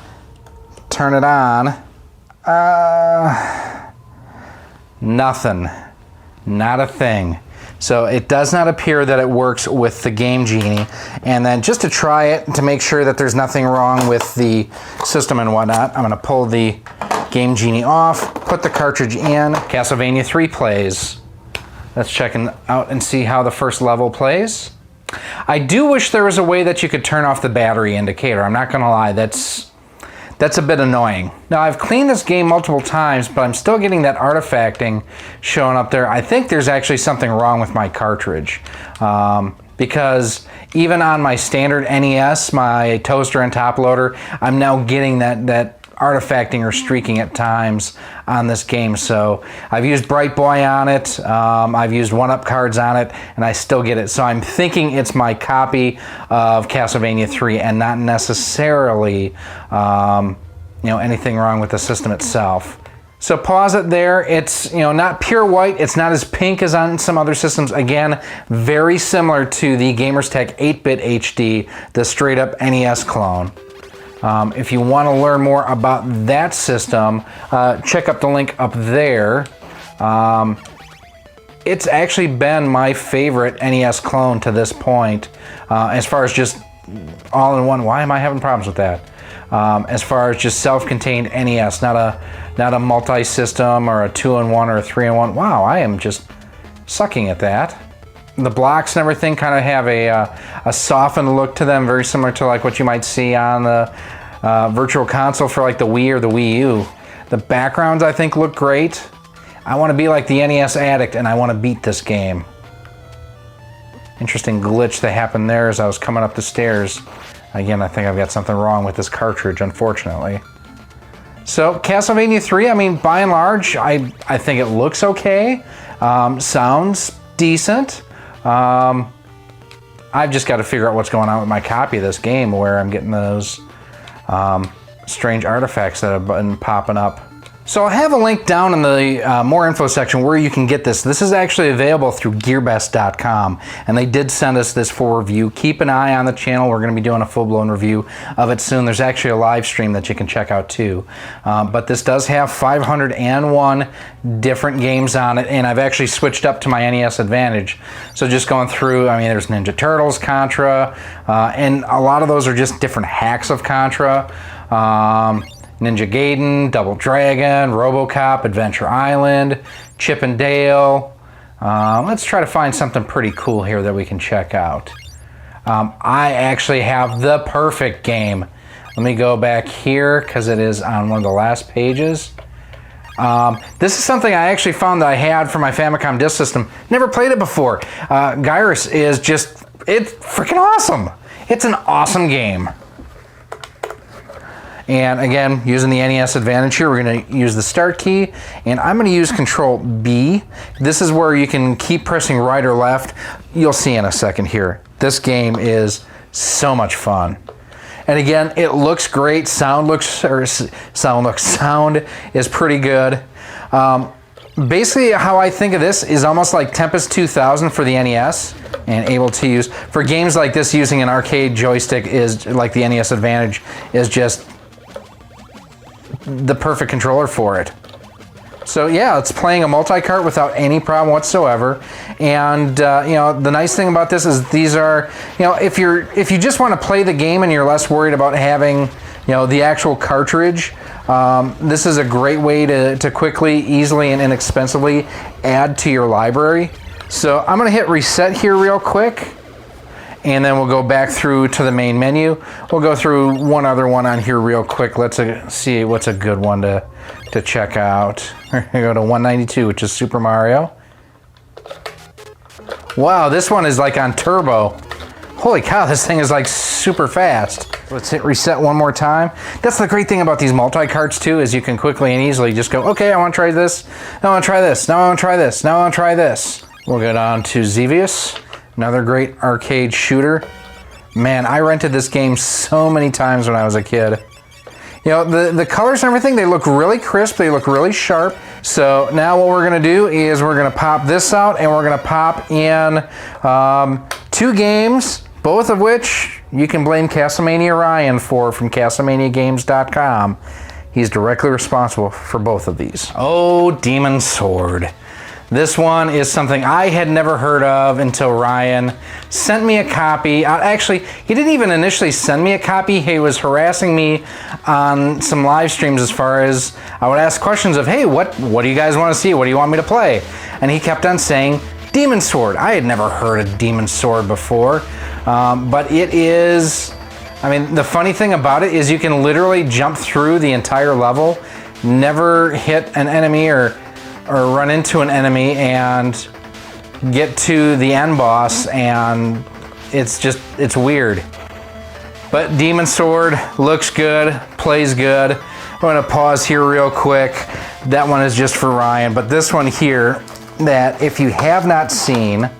Turn it on. Nothing. Not a thing. So it does not appear that it works with the Game Genie. And then just to try it, to make sure that there's nothing wrong with the system and whatnot, I'm going to pull the Game Genie off, put the cartridge in. Castlevania 3 plays. Let's check out and see how the first level plays. I do wish there was a way that you could turn off the battery indicator. I'm not going to lie, that's a bit annoying. Now, I've cleaned this game multiple times, but I'm still getting that artifacting showing up there. I think there's actually something wrong with my cartridge. Because even on my standard NES, my toaster and top loader, I'm now getting that artifacting or streaking at times on this game. So I've used Bright Boy on it, I've used 1-up cards on it, and I still get it. So I'm thinking it's my copy of Castlevania 3 and not necessarily anything wrong with the system itself. So pause it there. It's not pure white. It's not as pink as on some other systems. Again, very similar to the Gamerz Tek 8-bit HD, the straight up NES clone. If you want to learn more about that system, check up the link up there. It's actually been my favorite NES clone to this point, as far as just all-in-one. Why am I having problems with that? As far as just self-contained NES, not a multi-system or a 2-in-1 or a 3-in-1. Wow, I am just sucking at that. The blocks and everything kind of have a softened look to them, very similar to like what you might see on the Virtual Console for like the Wii or the Wii U. The backgrounds, I think, look great. I want to be like the NES addict, and I want to beat this game. Interesting glitch that happened there as I was coming up the stairs. Again, I think I've got something wrong with this cartridge, unfortunately. So, Castlevania 3, I mean, by and large, I think it looks okay. Sounds decent. I've just got to figure out what's going on with my copy of this game, where I'm getting those strange artifacts that have been popping up. So I'll have a link down in the more info section where you can get this. This is actually available through gearbest.com, and they did send us this for review. Keep an eye on the channel. We're going to be doing a full-blown review of it soon. There's actually a live stream that you can check out too. But this does have 501 different games on it, and I've actually switched up to my NES Advantage. So just going through, I mean, there's Ninja Turtles, Contra, and a lot of those are just different hacks of Contra. Ninja Gaiden, Double Dragon, RoboCop, Adventure Island, Chip and Dale. Let's try to find something pretty cool here that we can check out. I actually have the perfect game. Let me go back here because it is on one of the last pages. This is something I actually found that I had for my Famicom disk system. Never played it before. Gamerz is just, it's freaking awesome. It's an awesome game. And again, using the NES Advantage here, we're going to use the Start key, and I'm going to use Control B. This is where you can keep pressing right or left. You'll see in a second here. This game is so much fun. And again, it looks great. Sound is pretty good. Basically, how I think of this is almost like Tempest 2000 for the NES, and able to use for games like this. Using an arcade joystick is like the NES Advantage is just the perfect controller for it. So yeah, it's playing a multi-cart without any problem whatsoever. And the nice thing about this is these are, if you just want to play the game and you're less worried about having the actual cartridge, this is a great way to quickly, easily, and inexpensively add to your library. So I'm going to hit reset here real quick, and then we'll go back through to the main menu. We'll go through one other one on here real quick. Let's see what's a good one to check out. We're going to go to 192, which is Super Mario. Wow, this one is like on turbo. Holy cow, this thing is like super fast. Let's hit reset one more time. That's the great thing about these multi-carts too, is you can quickly and easily just go, okay, I want to try this, now I want to try this, now I want to try this, now I want to try this. We'll go down to Xevious, Another great arcade shooter. Man, I rented this game so many times when I was a kid. You know, the colors and everything, they look really crisp, they look really sharp. So now what we're gonna do is we're gonna pop this out and we're gonna pop in 2 games, both of which you can blame Castlemania Ryan for from CastlemaniaGames.com. He's directly responsible for both of these. Oh, Demon Sword. This one is something I had never heard of until Ryan sent me a copy. Actually, he didn't even initially send me a copy. He was harassing me on some live streams as far as I would ask questions of, hey, what do you guys want to see? What do you want me to play? And he kept on saying, Demon Sword. I had never heard of Demon Sword before, but it is, I mean, the funny thing about it is you can literally jump through the entire level, never hit an enemy or run into an enemy and get to the end boss, and it's weird. But Demon Sword looks good, plays good. I'm gonna pause here real quick. That one is just for Ryan, but this one here, that if you have not seen,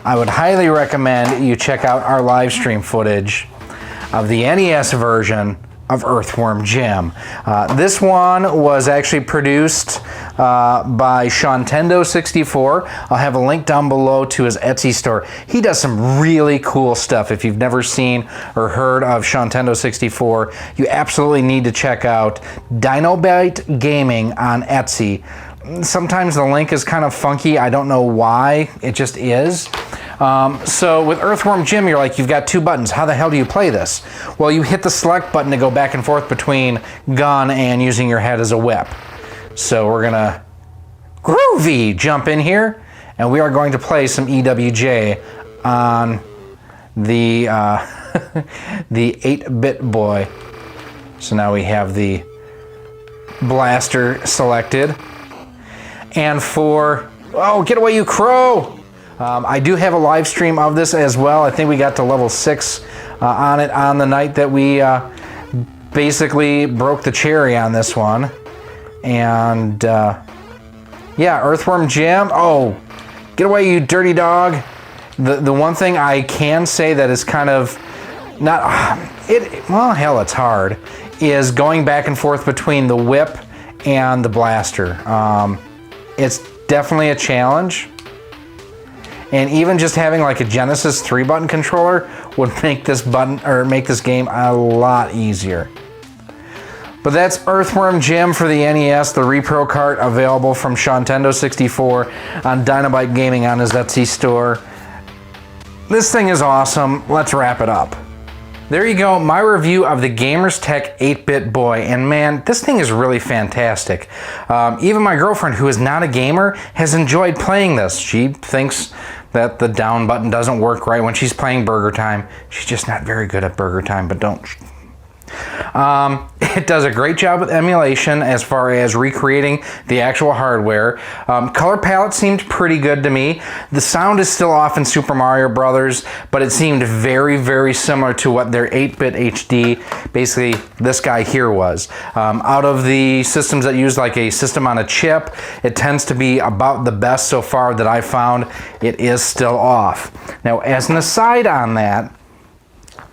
I would highly recommend you check out our live stream footage of the NES version of Earthworm Jim. This one was actually produced by Shantendo64. I'll have a link down below to his Etsy store. He does some really cool stuff. If you've never seen or heard of Shantendo64, you absolutely need to check out Dinobite Gaming on Etsy. Sometimes the link is kind of funky. I don't know why. It just is. So with Earthworm Jim, you're like, you've got 2 buttons. How the hell do you play this? Well, you hit the select button to go back and forth between gun and using your head as a whip. So we're gonna groovy jump in here, and we are going to play some EWJ on the the 8-bit boy. So now we have the blaster selected, and for get away, you crow! I do have a live stream of this as well. I think we got to level 6 on it on the night that we basically broke the cherry on this one. And yeah, Earthworm Jim. Oh, get away, you dirty dog. The one thing I can say that is kind of not, well, hell, it's hard, is going back and forth between the whip and the blaster. It's definitely a challenge. And even just having like a Genesis 3-button controller would make this game a lot easier. But that's Earthworm Jim for the NES, the repro cart available from Shantendo64 on Dinobite Gaming on his Etsy store. This thing is awesome. Let's wrap it up. There you go, my review of the Gamerz Tek 8-bit boy, and man, this thing is really fantastic. Even my girlfriend, who is not a gamer, has enjoyed playing this. She thinks that the down button doesn't work right when she's playing Burger Time. She's just not very good at Burger Time, but don't. It does a great job with emulation as far as recreating the actual hardware. Color palette seemed pretty good to me. The sound is still off in Super Mario Brothers, but it seemed very, very similar to what their 8-bit HD, basically this guy here was. Out of the systems that use like a system on a chip, it tends to be about the best so far that I've found. It is still off. Now, as an aside on that,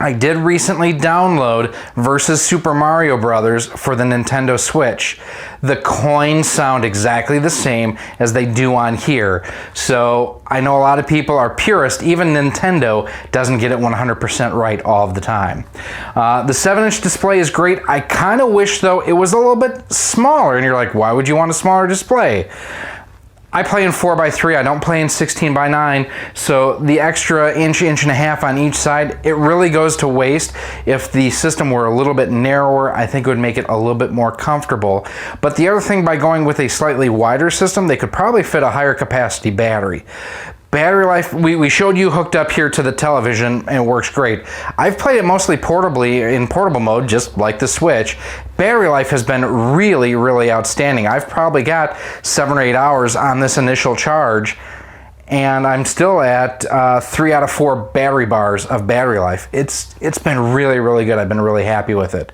I did recently download Versus Super Mario Brothers for the Nintendo Switch. The coins sound exactly the same as they do on here. So I know a lot of people are purist. Even Nintendo doesn't get it 100% right all of the time. The 7-inch display is great. I kind of wish, though, it was a little bit smaller. And you're like, why would you want a smaller display? I play in 4:3, I don't play in 16:9, so the extra inch and a half on each side, it really goes to waste. If the system were a little bit narrower, I think it would make it a little bit more comfortable. But the other thing, by going with a slightly wider system, they could probably fit a higher capacity battery. Battery life, we showed you hooked up here to the television, and it works great. I've played it mostly portably in portable mode, just like the Switch. Battery life has been really, really outstanding. I've probably got 7 or 8 hours on this initial charge, and I'm still at 3 out of 4 battery bars of battery life. It's been really, really good. I've been really happy with it.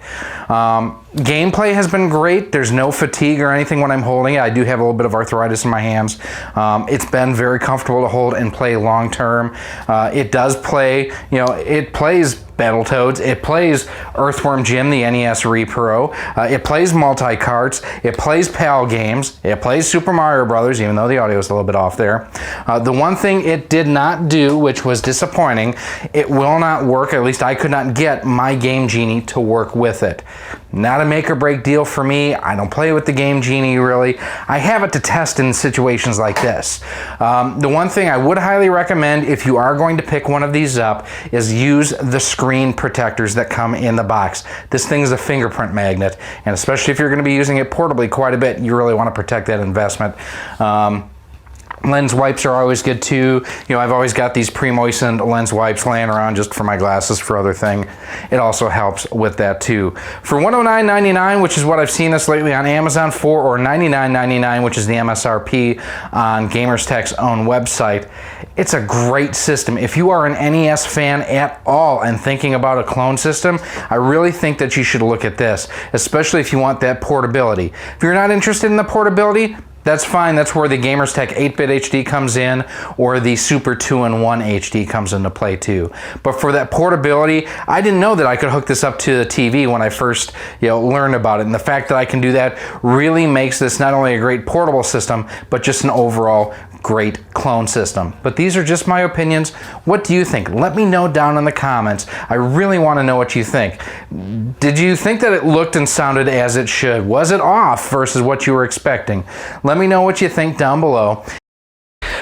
Gameplay has been great. There's no fatigue or anything when I'm holding it. I do have a little bit of arthritis in my hands. It's been very comfortable to hold and play long term. It does play, it plays Battletoads, it plays Earthworm Jim, the NES Repro, it plays multi-carts, it plays PAL games, it plays Super Mario Brothers, even though the audio is a little bit off there. The one thing it did not do, which was disappointing, it will not work, at least I could not get my Game Genie to work with it. Not a make or break deal for me. I don't play with the Game Genie really. I have it to test in situations like this. The one thing I would highly recommend if you are going to pick one of these up is use the screen protectors that come in the box. This thing is a fingerprint magnet, and especially if you're going to be using it portably quite a bit, you really want to protect that investment. Lens wipes are always good too. I've always got these pre-moistened lens wipes laying around just for my glasses for other thing. It also helps with that too. For $109.99, which is what I've seen this lately on Amazon for, or $99.99, which is the MSRP on Gamerz Tek's own website, it's a great system. If you are an NES fan at all and thinking about a clone system, I really think that you should look at this, especially if you want that portability. If you're not interested in the portability, that's fine. That's where the Gamerz Tek 8-bit HD comes in, or the Super 2-in-1 HD comes into play too. But for that portability, I didn't know that I could hook this up to the TV when I first learned about it. And the fact that I can do that really makes this not only a great portable system, but just an overall great clone system. But these are just my opinions. What do you think? Let me know down in the comments. I really want to know what you think. Did you think that it looked and sounded as it should? Was it off versus what you were expecting? Let me know what you think down below.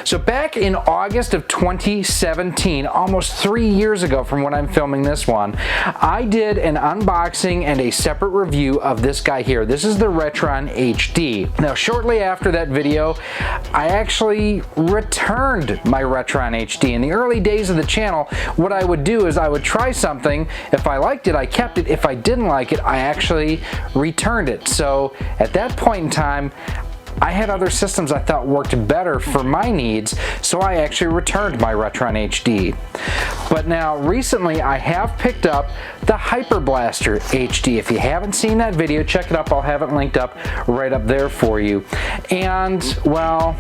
So back in August of 2017, almost 3 years ago from when I'm filming this one, I did an unboxing and a separate review of this guy here. This is the Retron HD. Now, shortly after that video, I actually returned my Retron HD. In the early days of the channel, what I would do is I would try something. If I liked it, I kept it. If I didn't like it, I actually returned it. So at that point in time, I had other systems I thought worked better for my needs, so I actually returned my Retron HD. But now, recently, I have picked up the Hyper Blaster HD. If you haven't seen that video, check it up. I'll have it linked up right up there for you. And, well,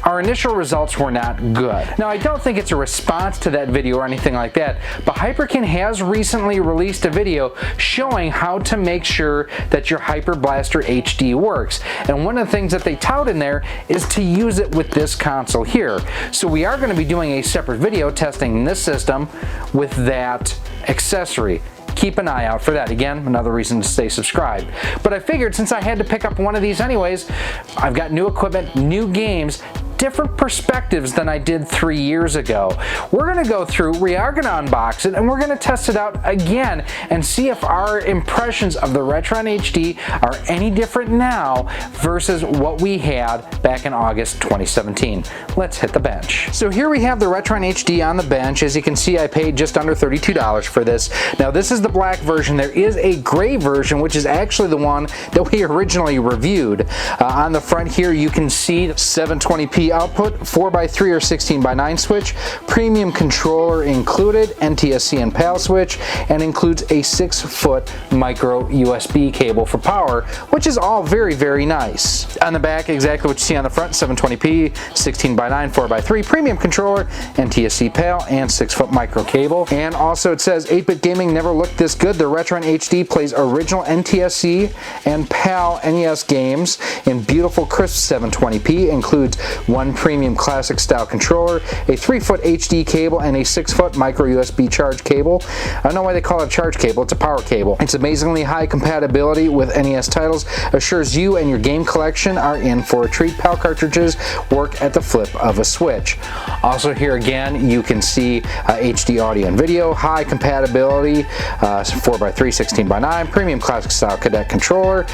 our initial results were not good. Now, I don't think it's a response to that video or anything like that, but Hyperkin has recently released a video showing how to make sure that your Hyper Blaster HD works. And one of the things that they tout in there is to use it with this console here. So we are going to be doing a separate video testing this system with that accessory. Keep an eye out for that. Again, another reason to stay subscribed. But I figured since I had to pick up one of these anyways, I've got new equipment, new games, different perspectives than I did 3 years ago. We're gonna go through, we are gonna unbox it, and we're gonna test it out again and see if our impressions of the Retron HD are any different now versus what we had back in August 2017. Let's hit the bench. So here we have the Retron HD on the bench. As you can see, I paid just under $32 for this. Now this is the black version. There is a gray version, which is actually the one that we originally reviewed. On the front here, you can see 720p output, 4x3 or 16x9 switch, premium controller included, NTSC and PAL switch, and includes a 6-foot micro USB cable for power, which is all very, very nice. On the back, exactly what you see on the front, 720p, 16x9, 4x3, premium controller, NTSC PAL, and 6-foot micro cable. And also it says 8-bit gaming never looked this good. The Retron HD plays original NTSC and PAL NES games in beautiful crisp 720p, includes one premium classic style controller, a 3-foot HD cable, and a 6-foot micro USB charge cable. I don't know why they call it a charge cable, it's a power cable. It's amazingly high compatibility with NES titles, assures you and your game collection are in for a treat. PAL cartridges work at the flip of a switch. Also here again, you can see HD audio and video, high compatibility, 4x3, 16x9, premium classic style cadet controller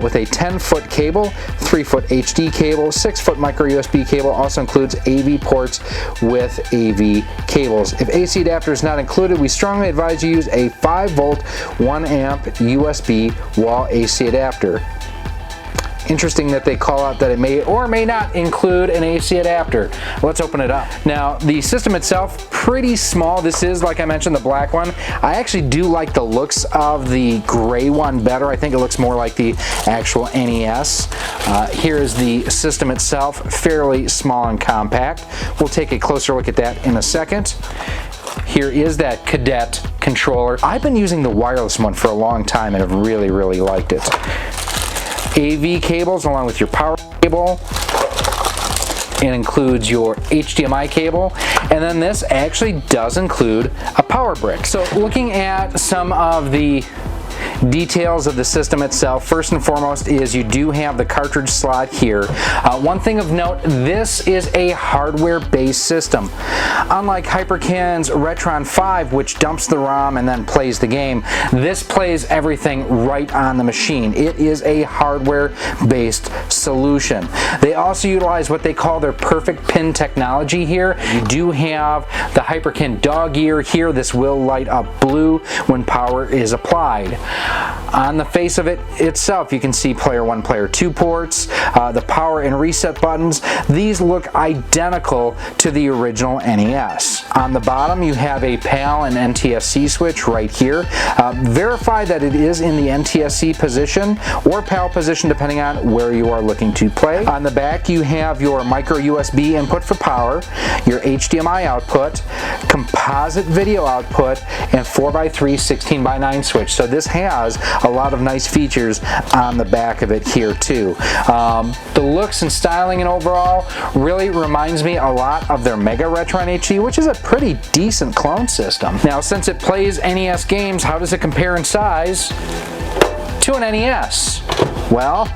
with a 10-foot cable, 3-foot HD cable, 6-foot micro USB cable, also includes AV ports with AV cables. If AC adapter is not included, we strongly advise you use a 5-volt, 1-amp USB wall AC adapter. Interesting that they call out that it may or may not include an AC adapter. Let's open it up. Now, the system itself, pretty small. This is, like I mentioned, the black one. I actually do like the looks of the gray one better. I think it looks more like the actual NES. Here is the system itself, fairly small and compact. We'll take a closer look at that in a second. Here is that Cadet controller. I've been using the wireless one for a long time and have really, really liked it. AV cables along with your power cable. It includes your HDMI cable, and then this actually does include a power brick. So looking at some of the details of the system itself, first and foremost is you do have the cartridge slot here. One thing of note, this is a hardware-based system. Unlike Hyperkin's Retron 5, which dumps the ROM and then plays the game, this plays everything right on the machine. It is a hardware-based solution. They also utilize what they call their perfect pin technology here. You do have the Hyperkin dog ear here. This will light up blue when power is applied. On the face of it itself, you can see player 1, player 2 ports, the power and reset buttons. These look identical to the original NES. On the bottom, you have a PAL and NTSC switch right here. Verify that it is in the NTSC position or PAL position, depending on where you are looking to play. On the back, you have your micro USB input for power, your HDMI output, composite video output, and 4x3 16x9 switch. So this has a lot of nice features on the back of it here too. The looks and styling and overall really reminds me a lot of their Mega Retron HD, which is a pretty decent clone system. Now, since it plays NES games, how does it compare in size to an NES? Well,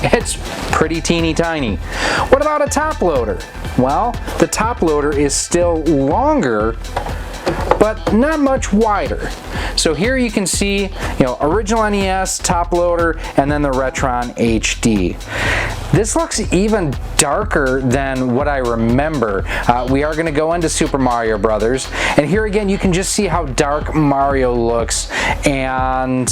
it's pretty teeny tiny. What about a top loader? Well, the top loader is still longer, but not much wider. So here you can see, original NES, top loader, and then the Retron HD. This looks even darker than what I remember. We are going to go into Super Mario Brothers, and here again you can just see how dark Mario looks, and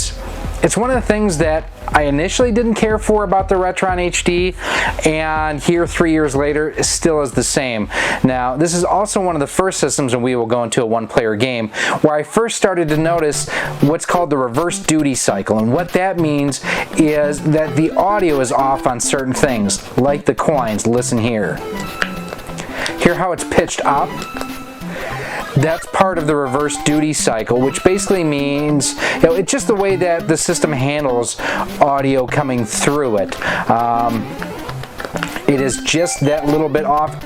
it's one of the things that I initially didn't care for about the Retron HD, and here 3 years later it still is the same. Now, this is also one of the first systems, and we will go into a one-player game, where I first started to notice what's called the reverse duty cycle, and what that means is that the audio is off on certain things, like the coins. Listen here. Hear how it's pitched up? That's part of the reverse duty cycle, which basically means, it's just the way that the system handles audio coming through it. It is just that little bit off.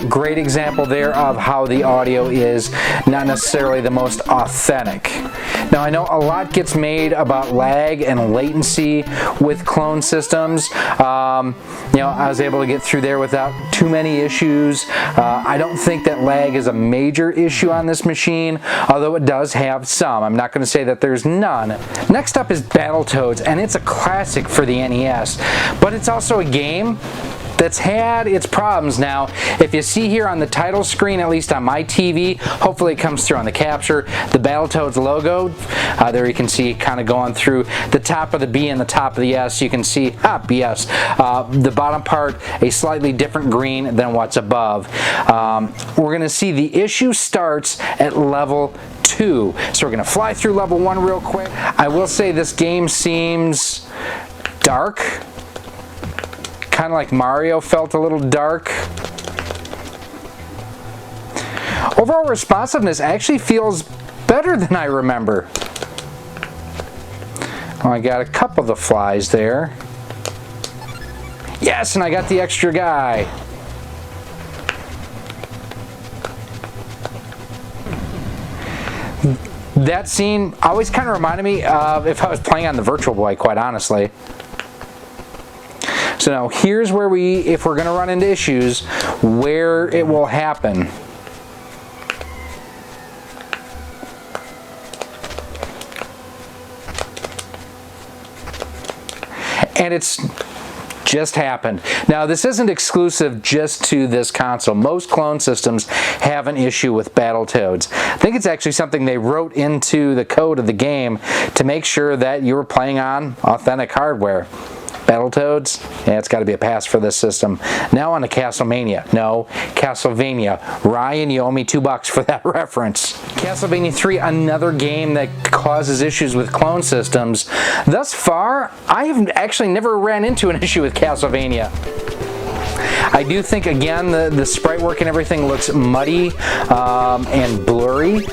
Great example there of how the audio is not necessarily the most authentic. Now, I know a lot gets made about lag and latency with clone systems. I was able to get through there without too many issues. I don't think that lag is a major issue on this machine, although it does have some. I'm not going to say that there's none. Next up is Battletoads, and it's a classic for the NES, but it's also a game that's had its problems. Now, if you see here on the title screen, at least on my TV, hopefully it comes through on the capture, the Battletoads logo. There you can see kind of going through the top of the B and the top of the S. You can see, BS. The bottom part, a slightly different green than what's above. We're going to see the issue starts at level 2. So we're going to fly through level 1 real quick. I will say this game seems dark. Kind of like Mario felt a little dark. Overall responsiveness actually feels better than I remember. Oh, I got a couple of the flies there. Yes, and I got the extra guy. That scene always kind of reminded me of if I was playing on the Virtual Boy, quite honestly. So now here's where if we're going to run into issues, where it will happen. And it's just happened. Now, this isn't exclusive just to this console. Most clone systems have an issue with Battletoads. I think it's actually something they wrote into the code of the game to make sure that you were playing on authentic hardware. Battletoads? Yeah, it's got to be a pass for this system. Now on to Castlevania. No, Castlevania. Ryan, you owe me $2 for that reference. Castlevania 3, another game that causes issues with clone systems. Thus far, I have actually never ran into an issue with Castlevania. I do think, again, the sprite work and everything looks muddy and blurry.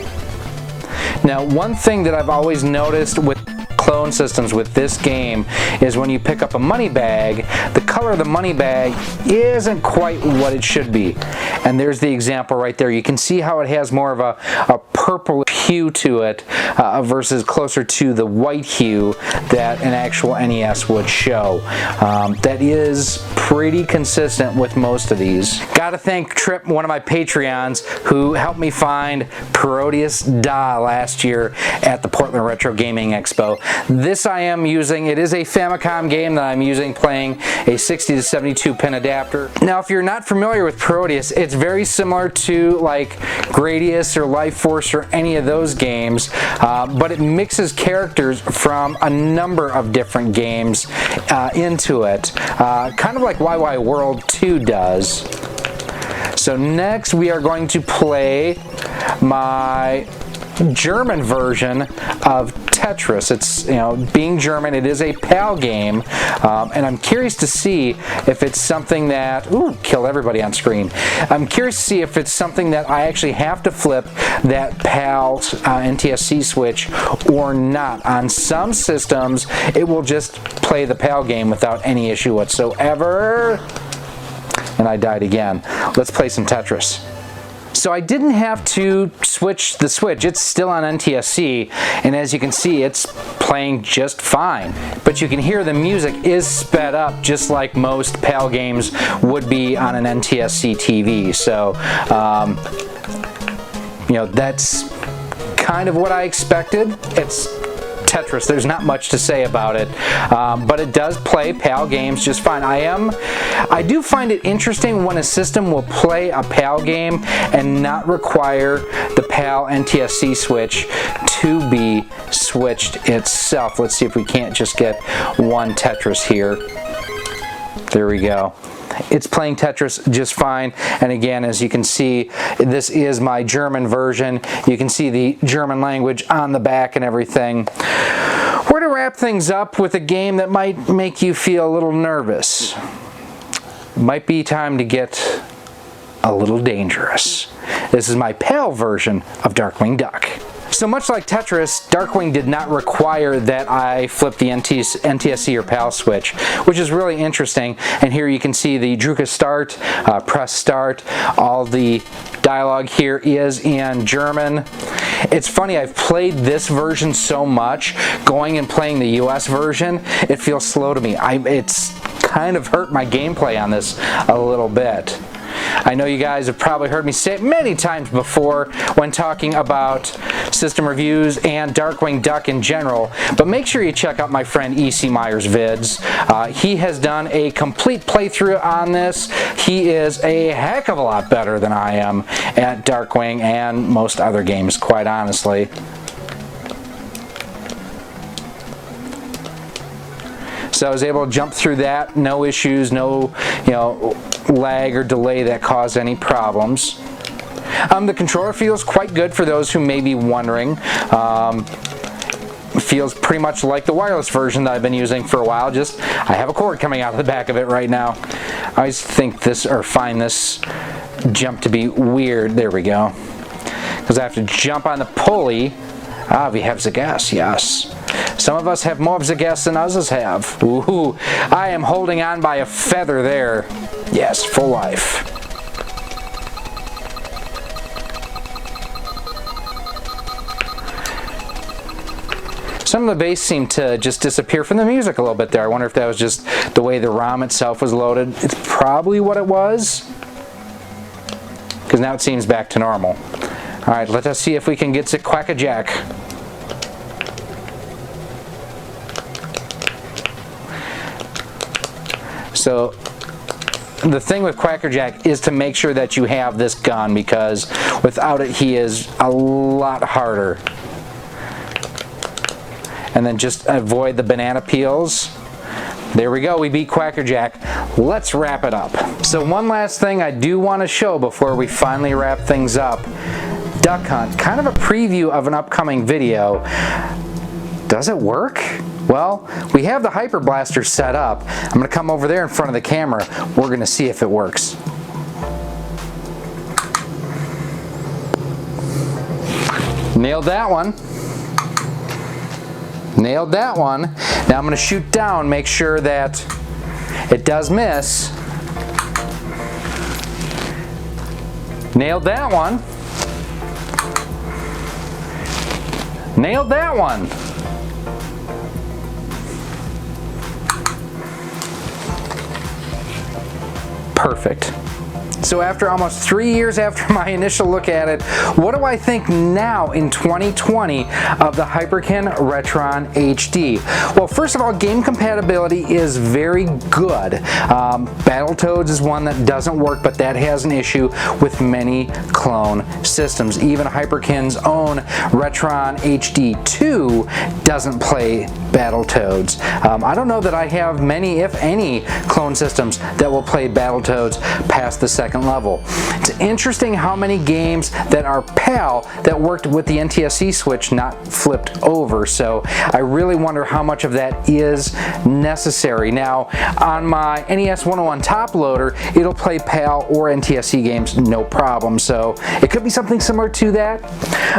Now, one thing that I've always noticed with clone systems with this game is when you pick up a money bag, the color of the money bag isn't quite what it should be. And there's the example right there. You can see how it has more of a purple hue to it versus closer to the white hue that an actual NES would show. That is pretty consistent with most of these. Gotta thank Trip, one of my Patreons, who helped me find Parodius Da last year at the Portland Retro Gaming Expo. This I am using, it is a Famicom game that I'm using, playing a 60 to 72 pin adapter. Now, if you're not familiar with Parodius, it's very similar to like Gradius or Life Force or any of those games, but it mixes characters from a number of different games into it, kind of like YY World 2 does. So next we are going to play my German version of Tetris. It's, you know, being German, it is a PAL game, and I'm curious to see if it's something that, ooh, killed everybody on screen. I'm curious to see if it's something that I actually have to flip that PAL NTSC switch or not. On some systems, it will just play the PAL game without any issue whatsoever. And I died again. Let's play some Tetris. So I didn't have to switch the switch. It's still on NTSC, and as you can see, it's playing just fine. But you can hear the music is sped up just like most PAL games would be on an NTSC TV. So, you know, that's kind of what I expected. It's Tetris. There's not much to say about it, but it does play PAL games just fine. I do find it interesting when a system will play a PAL game and not require the PAL NTSC switch to be switched itself. Let's see if we can't just get one Tetris here. There we go. It's playing Tetris just fine, and again, as you can see, this is my German version. You can see the German language on the back and everything. We're to wrap things up with a game that might make you feel a little nervous. Might be time to get a little dangerous. This is my PAL version of Darkwing Duck. So much like Tetris, Darkwing did not require that I flip the NTSC or PAL switch, which is really interesting. And here you can see the Drucke start, press start. All the dialogue here is in German. It's funny, I've played this version so much, going and playing the US version, it feels slow to me. It's kind of hurt my gameplay on this a little bit. I know you guys have probably heard me say it many times before when talking about system reviews and Darkwing Duck in general, but make sure you check out my friend E.C. Meyer's vids. He has done a complete playthrough on this. He is a heck of a lot better than I am at Darkwing and most other games, quite honestly. So I was able to jump through that, no issues, no, you know, lag or delay that caused any problems. The controller feels quite good for those who may be wondering. Feels pretty much like the wireless version that I've been using for a while, just I have a cord coming out of the back of it right now. I always think this, or find this jump to be weird. There we go. Because I have to jump on the pulley. Ah, we have the gas, yes. Some of us have more of the gas than others have. Ooh, I am holding on by a feather there. Yes, full life. Some of the bass seemed to just disappear from the music a little bit there. I wonder if that was just the way the ROM itself was loaded. It's probably what it was, because now it seems back to normal. Alright, let us see if we can get to Quack-a-Jack. So the thing with Quackerjack is to make sure that you have this gun, because without it he is a lot harder. And then just avoid the banana peels. There we go, we beat Quackerjack. Let's wrap it up. So one last thing I do want to show before we finally wrap things up. Duck Hunt, kind of a preview of an upcoming video. Does it work? Well, we have the Hyper Blaster set up. I'm going to come over there in front of the camera. We're going to see if it works. Nailed that one. Nailed that one. Now I'm going to shoot down, make sure that it does miss. Nailed that one. Nailed that one. Perfect. So after almost 3 years after my initial look at it, what do I think now in 2020 of the Hyperkin Retron HD? Well, first of all, game compatibility is very good. Battletoads is one that doesn't work, but that has an issue with many clone systems. Even Hyperkin's own Retron HD 2 doesn't play Battletoads. I don't know that I have many, if any, clone systems that will play Battletoads past the second level. It's interesting how many games that are PAL that worked with the NTSC switch not flipped over, so I really wonder how much of that is necessary. Now, on my NES-101 top loader, it'll play PAL or NTSC games no problem, so it could be something similar to that.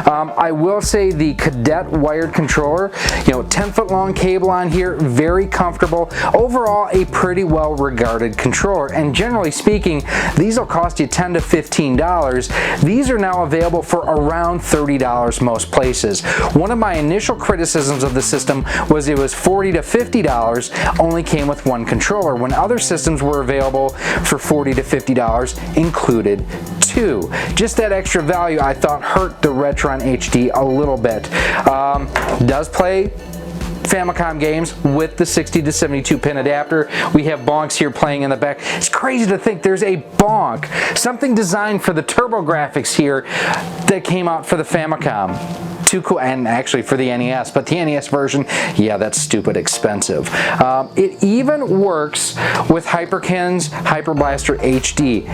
I will say the Cadet wired controller, 10-foot long cable on here, very comfortable. Overall, a pretty well regarded controller, and generally speaking, these will cost you $10 to $15. These are now available for around $30 most places. One of my initial criticisms of the system was it was $40 to $50, only came with one controller, when other systems were available for $40 to $50, included two. Just that extra value I thought hurt the Retron HD a little bit. Does play Famicom games with the 60 to 72 pin adapter. We have bonks here playing in the back. It's crazy to think there's a bonk, something designed for the TurboGrafx here that came out for the Famicom. Too cool, and actually for the NES, but the NES version, yeah, that's stupid expensive. It even works with Hyperkin's Hyper Blaster HD.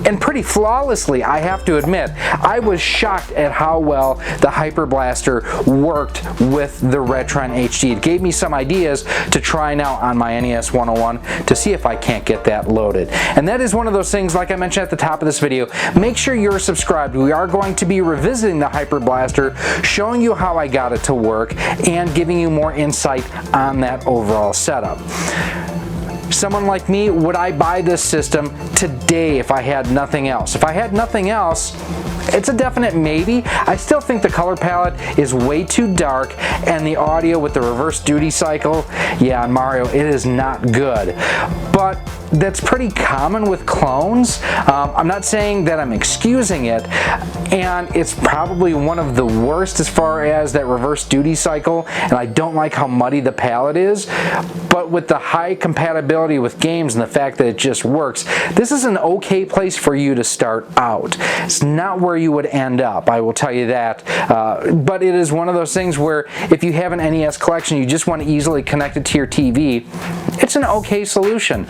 And pretty flawlessly, I have to admit. I was shocked at how well the Hyper Blaster worked with the Retron HD. It gave me some ideas to try now on my NES 101 to see if I can't get that loaded. And that is one of those things, like I mentioned at the top of this video, make sure you're subscribed. We are going to be revisiting the Hyper Blaster, showing you how I got it to work, and giving you more insight on that overall setup. Someone like me, would I buy this system today if I had nothing else? If I had nothing else, it's a definite maybe. I still think the color palette is way too dark, and the audio with the reverse duty cycle, yeah, on Mario, it is not good. But that's pretty common with clones. I'm not saying that I'm excusing it, and it's probably one of the worst as far as that reverse duty cycle, and I don't like how muddy the palette is, but with the high compatibility with games and the fact that it just works, this is an okay place for you to start out. It's not where you would end up, I will tell you that, but it is one of those things where if you have an NES collection, you just want to easily connect it to your TV, it's an okay solution.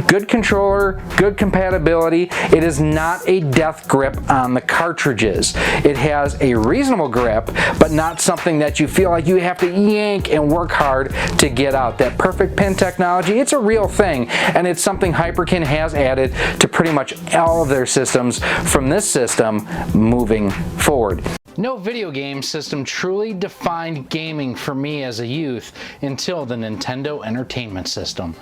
Good controller, good compatibility. It is not a death grip on the cartridges. It has a reasonable grip, but not something that you feel like you have to yank and work hard to get out. That perfect pin technology, it's a real thing, and it's something Hyperkin has added to pretty much all of their systems from this system moving forward. No video game system truly defined gaming for me as a youth until the Nintendo Entertainment System.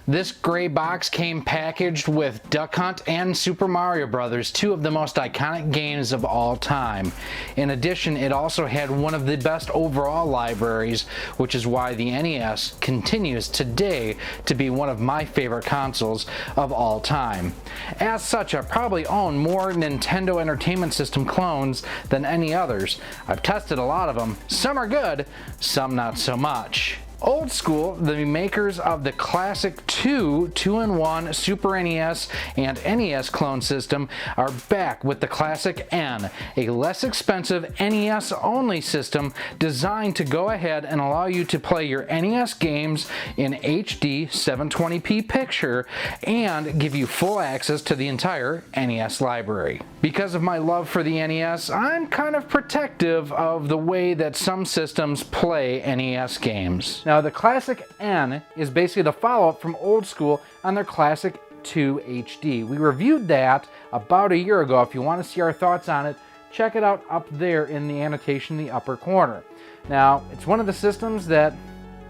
This gray box came packaged with Duck Hunt and Super Mario Bros., two of the most iconic games of all time. In addition, it also had one of the best overall libraries, which is why the NES continues today to be one of my favorite consoles of all time. As such, I probably own more Nintendo Entertainment System clones than any others. I've tested a lot of them. Some are good, some not so much. Old Skool, the makers of the classic 2-in-1 Super NES and NES Clone system, are back with the classic N, a less expensive NES-only system designed to go ahead and allow you to play your NES games in HD 720p picture and give you full access to the entire NES library. Because of my love for the NES, I'm kind of protective of the way that some systems play NES games. Now, the classic N is basically the follow-up from Old Skool on their classic 2 HD. We reviewed that about a year ago. If you want to see our thoughts on it, check it out up there in the annotation in the upper corner. Now, it's one of the systems that,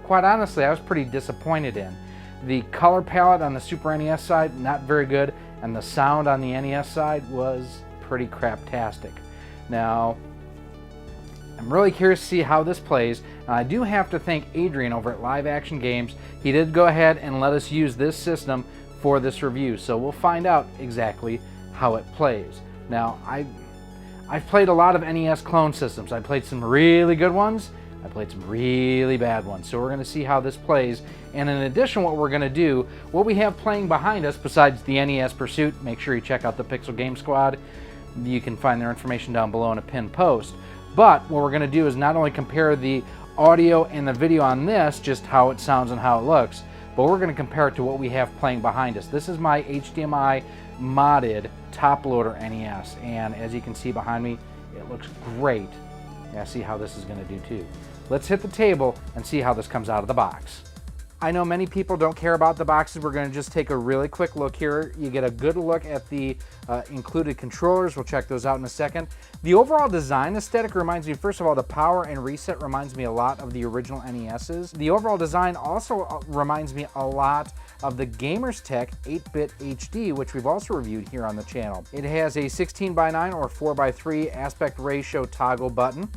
quite honestly, I was pretty disappointed in. The color palette on the Super NES side, not very good, and the sound on the NES side was pretty craptastic. Now, I'm really curious to see how this plays, and I do have to thank Adrian over at Live Action Games. He did go ahead and let us use this system for this review, so we'll find out exactly how it plays. Now, I've played a lot of NES clone systems. I played some really good ones, I played some really bad ones, so we're going to see how this plays. And in addition, what we're going to do, what we have playing behind us besides the NES Pursuit, make sure you check out the Pixel Game Squad. You can find their information down below in a pinned post. But what we're going to do is not only compare the audio and the video on this, just how it sounds and how it looks, but we're going to compare it to what we have playing behind us. This is my HDMI modded top loader NES, and as you can see behind me, it looks great. Yeah, see how this is going to do too. Let's hit the table and see how this comes out of the box. I know many people don't care about the boxes. We're going to just take a really quick look here. You get a good look at the included controllers. We'll check those out in a second. The overall design aesthetic reminds me, first of all, the power and reset reminds me a lot of the original NES's. The overall design also reminds me a lot of the Gamerz Tek 8-bit HD, which we've also reviewed here on the channel. It has a 16:9 or 4:3 aspect ratio toggle button.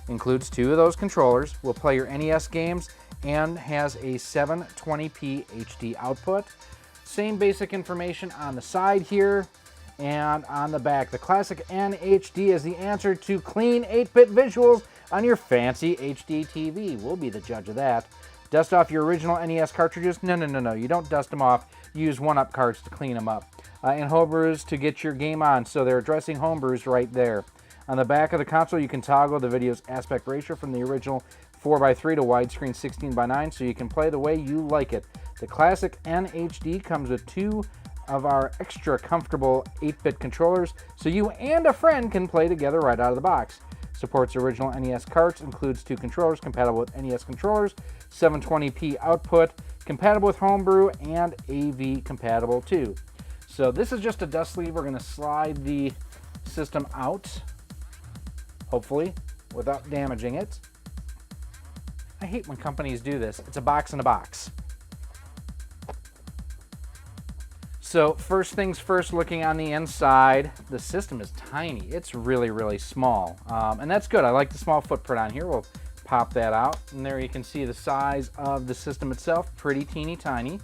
Includes 2 of those controllers. Will play your NES games and has a 720p HD output. Same basic information on the side here and on the back. The classic NHD is the answer to clean 8-bit visuals on your fancy HD TV. We'll be the judge of that. Dust off your original NES cartridges? No. You don't dust them off. Use 1-up cards to clean them up. And homebrews to get your game on. So they're addressing homebrews right there. On the back of the console, you can toggle the video's aspect ratio from the original 4:3 to widescreen 16:9, so you can play the way you like it. The classic NHD comes with 2 of our extra comfortable 8-bit controllers, so you and a friend can play together right out of the box. Supports original NES carts, includes 2 controllers compatible with NES controllers, 720p output, compatible with Homebrew, and AV compatible too. So this is just a dust sleeve. We're going to slide the system out, hopefully, without damaging it. I hate when companies do this. It's a box in a box. So first things first, looking on the inside, the system is tiny. It's really, really small. And that's good. I like the small footprint on here. We'll pop that out. And there you can see the size of the system itself. Pretty teeny tiny.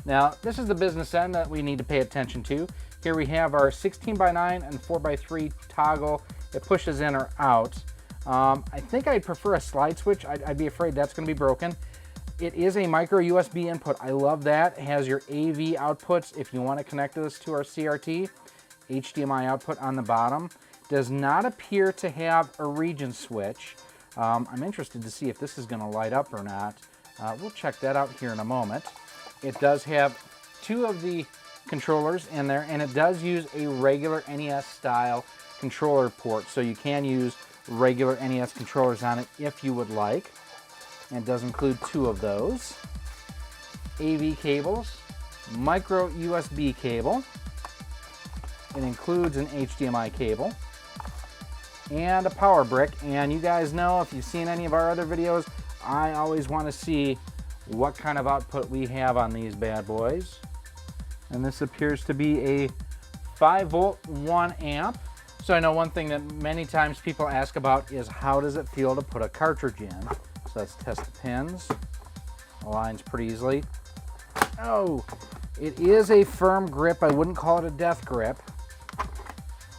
Now, this is the business end that we need to pay attention to. Here we have our 16:9 and 4:3 toggle. It pushes in or out. I think I'd prefer a slide switch. I'd be afraid that's going to be broken. It is a micro USB input. I love that. It has your AV outputs if you want to connect this to our CRT. HDMI output on the bottom. Does not appear to have a region switch. I'm interested to see if this is going to light up or not. We'll check that out here in a moment. It does have 2 of the controllers in there, and it does use a regular NES style controller port, so you can use regular NES controllers on it if you would like. And it does include 2 of those. AV cables, micro USB cable. It includes an HDMI cable and a power brick. And you guys know, if you've seen any of our other videos, I always want to see what kind of output we have on these bad boys. And this appears to be a 5-volt 1 amp. So I know one thing that many times people ask about is how does it feel to put a cartridge in? So let's test the pins. Aligns pretty easily. Oh, it is a firm grip. I wouldn't call it a death grip.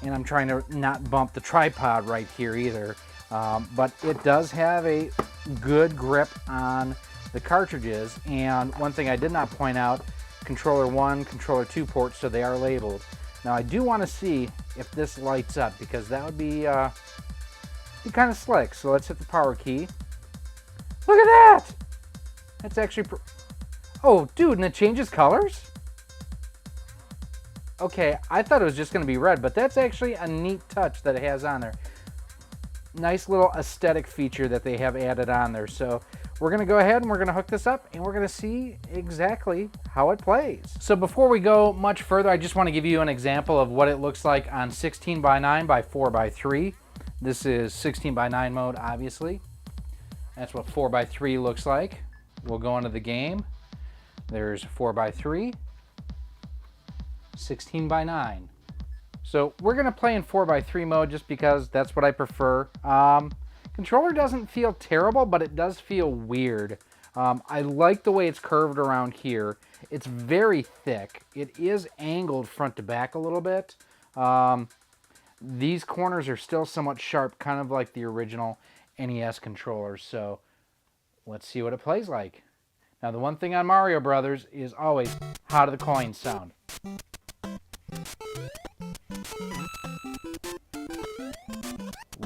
And I'm trying to not bump the tripod right here either. But it does have a good grip on the cartridges. And one thing I did not point out, controller 1, controller 2 ports, so they are labeled. Now I do want to see if this lights up, because that would be kind of slick. So let's hit the power key. Look at that! That's actually... Oh, dude, and it changes colors? Okay, I thought it was just going to be red, but that's actually a neat touch that it has on there. Nice little aesthetic feature that they have added on there. So we're going to go ahead and we're going to hook this up and we're going to see exactly how it plays. So before we go much further, I just want to give you an example of what it looks like on 16 by 9 by 4 by 3. This is 16 by 9 mode, obviously. That's what 4 by 3 looks like. We'll go into the game. There's 4 by 3, 16 by 9. So we're going to play in 4 by 3 mode just because that's what I prefer. Controller doesn't feel terrible, but it does feel weird. I like the way it's curved around here. It's very thick. It is angled front to back a little bit. These corners are still somewhat sharp, kind of like the original NES controllers. So let's see what it plays like. Now the one thing on Mario Brothers is always, how do the coins sound?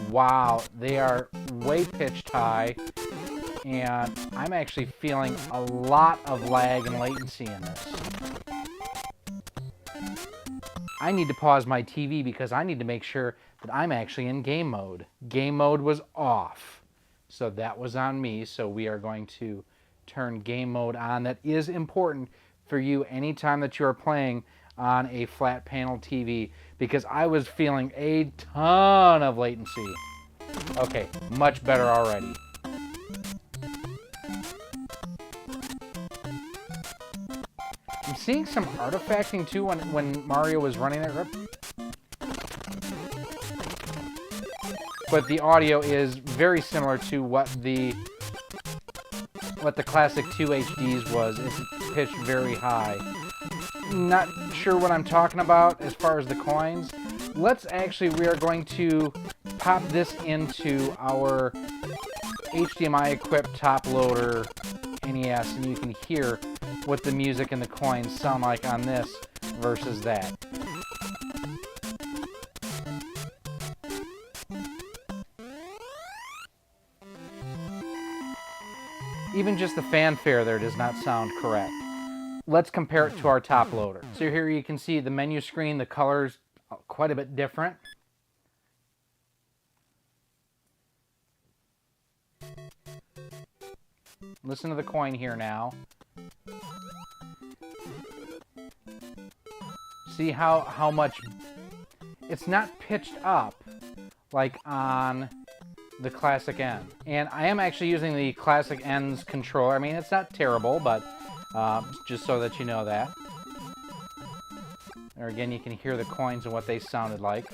Wow, they are way pitched high, and I'm actually feeling a lot of lag and latency in this. I need to pause my TV because I need to make sure that I'm actually in game mode. Game mode was off, so that was on me. So we are going to turn game mode on. That is important for you anytime that you are playing on a flat panel TV, because I was feeling a ton of latency. Okay, much better already. I'm seeing some artifacting too when Mario was running it. But the audio is very similar to what the classic 2 HDs was. It's pitched very high. Not sure what I'm talking about as far as the coins. We are going to pop this into our HDMI equipped top loader NES, and you can hear what the music and the coins sound like on this versus that. Even just the fanfare there does not sound correct. Let's compare it to our top loader. So here you can see the menu screen, the colors are quite a bit different. Listen to the coin here now. See how much it's not pitched up like on the Classic N. And I am actually using the Classic N's controller. I mean, it's not terrible, but just so that you know that. There again, you can hear the coins and what they sounded like.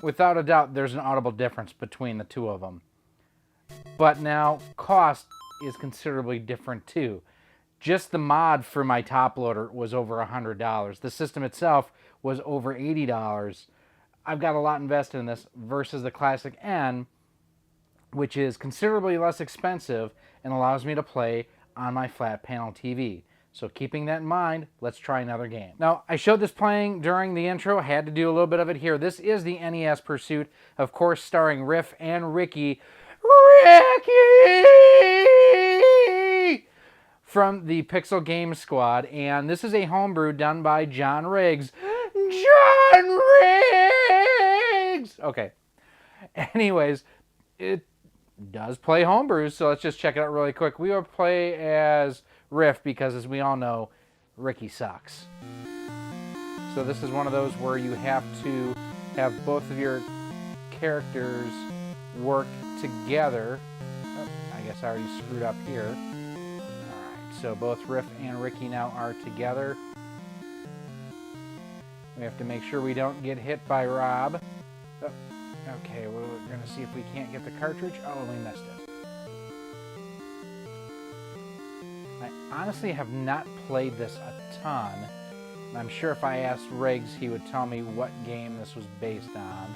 Without a doubt, there's an audible difference between the two of them. But now, cost is considerably different too. Just the mod for my top loader was over $100. The system itself was over $80. I've got a lot invested in this versus the Classic N, which is considerably less expensive and allows me to play on my flat panel TV. So keeping that in mind, let's try another game. Now, I showed this playing during the intro. I had to do a little bit of it here. This is the NES Pursuit, of course, starring Riff and Ricky. Ricky! From the Pixel Game Squad. And this is a homebrew done by John Riggs. John Riggs! Okay. Anyways, it does play homebrews, so let's just check it out really quick. We will play as Riff because, as we all know, Ricky sucks. So this is one of those where you have to have both of your characters work together. Oh, I guess I already screwed up here. Alright, so both Riff and Ricky now are together. We have to make sure we don't get hit by Rob. Oh, okay, we're going to see if we can't get the cartridge. Oh, we missed it. I honestly have not played this a ton, I'm sure if I asked Riggs, he would tell me what game this was based on.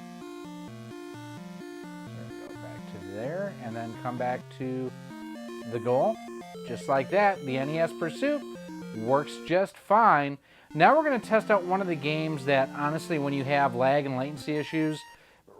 So go back to there, and then come back to the goal. Just like that, the NES Pursuit works just fine. Now we're going to test out one of the games that, honestly, when you have lag and latency issues,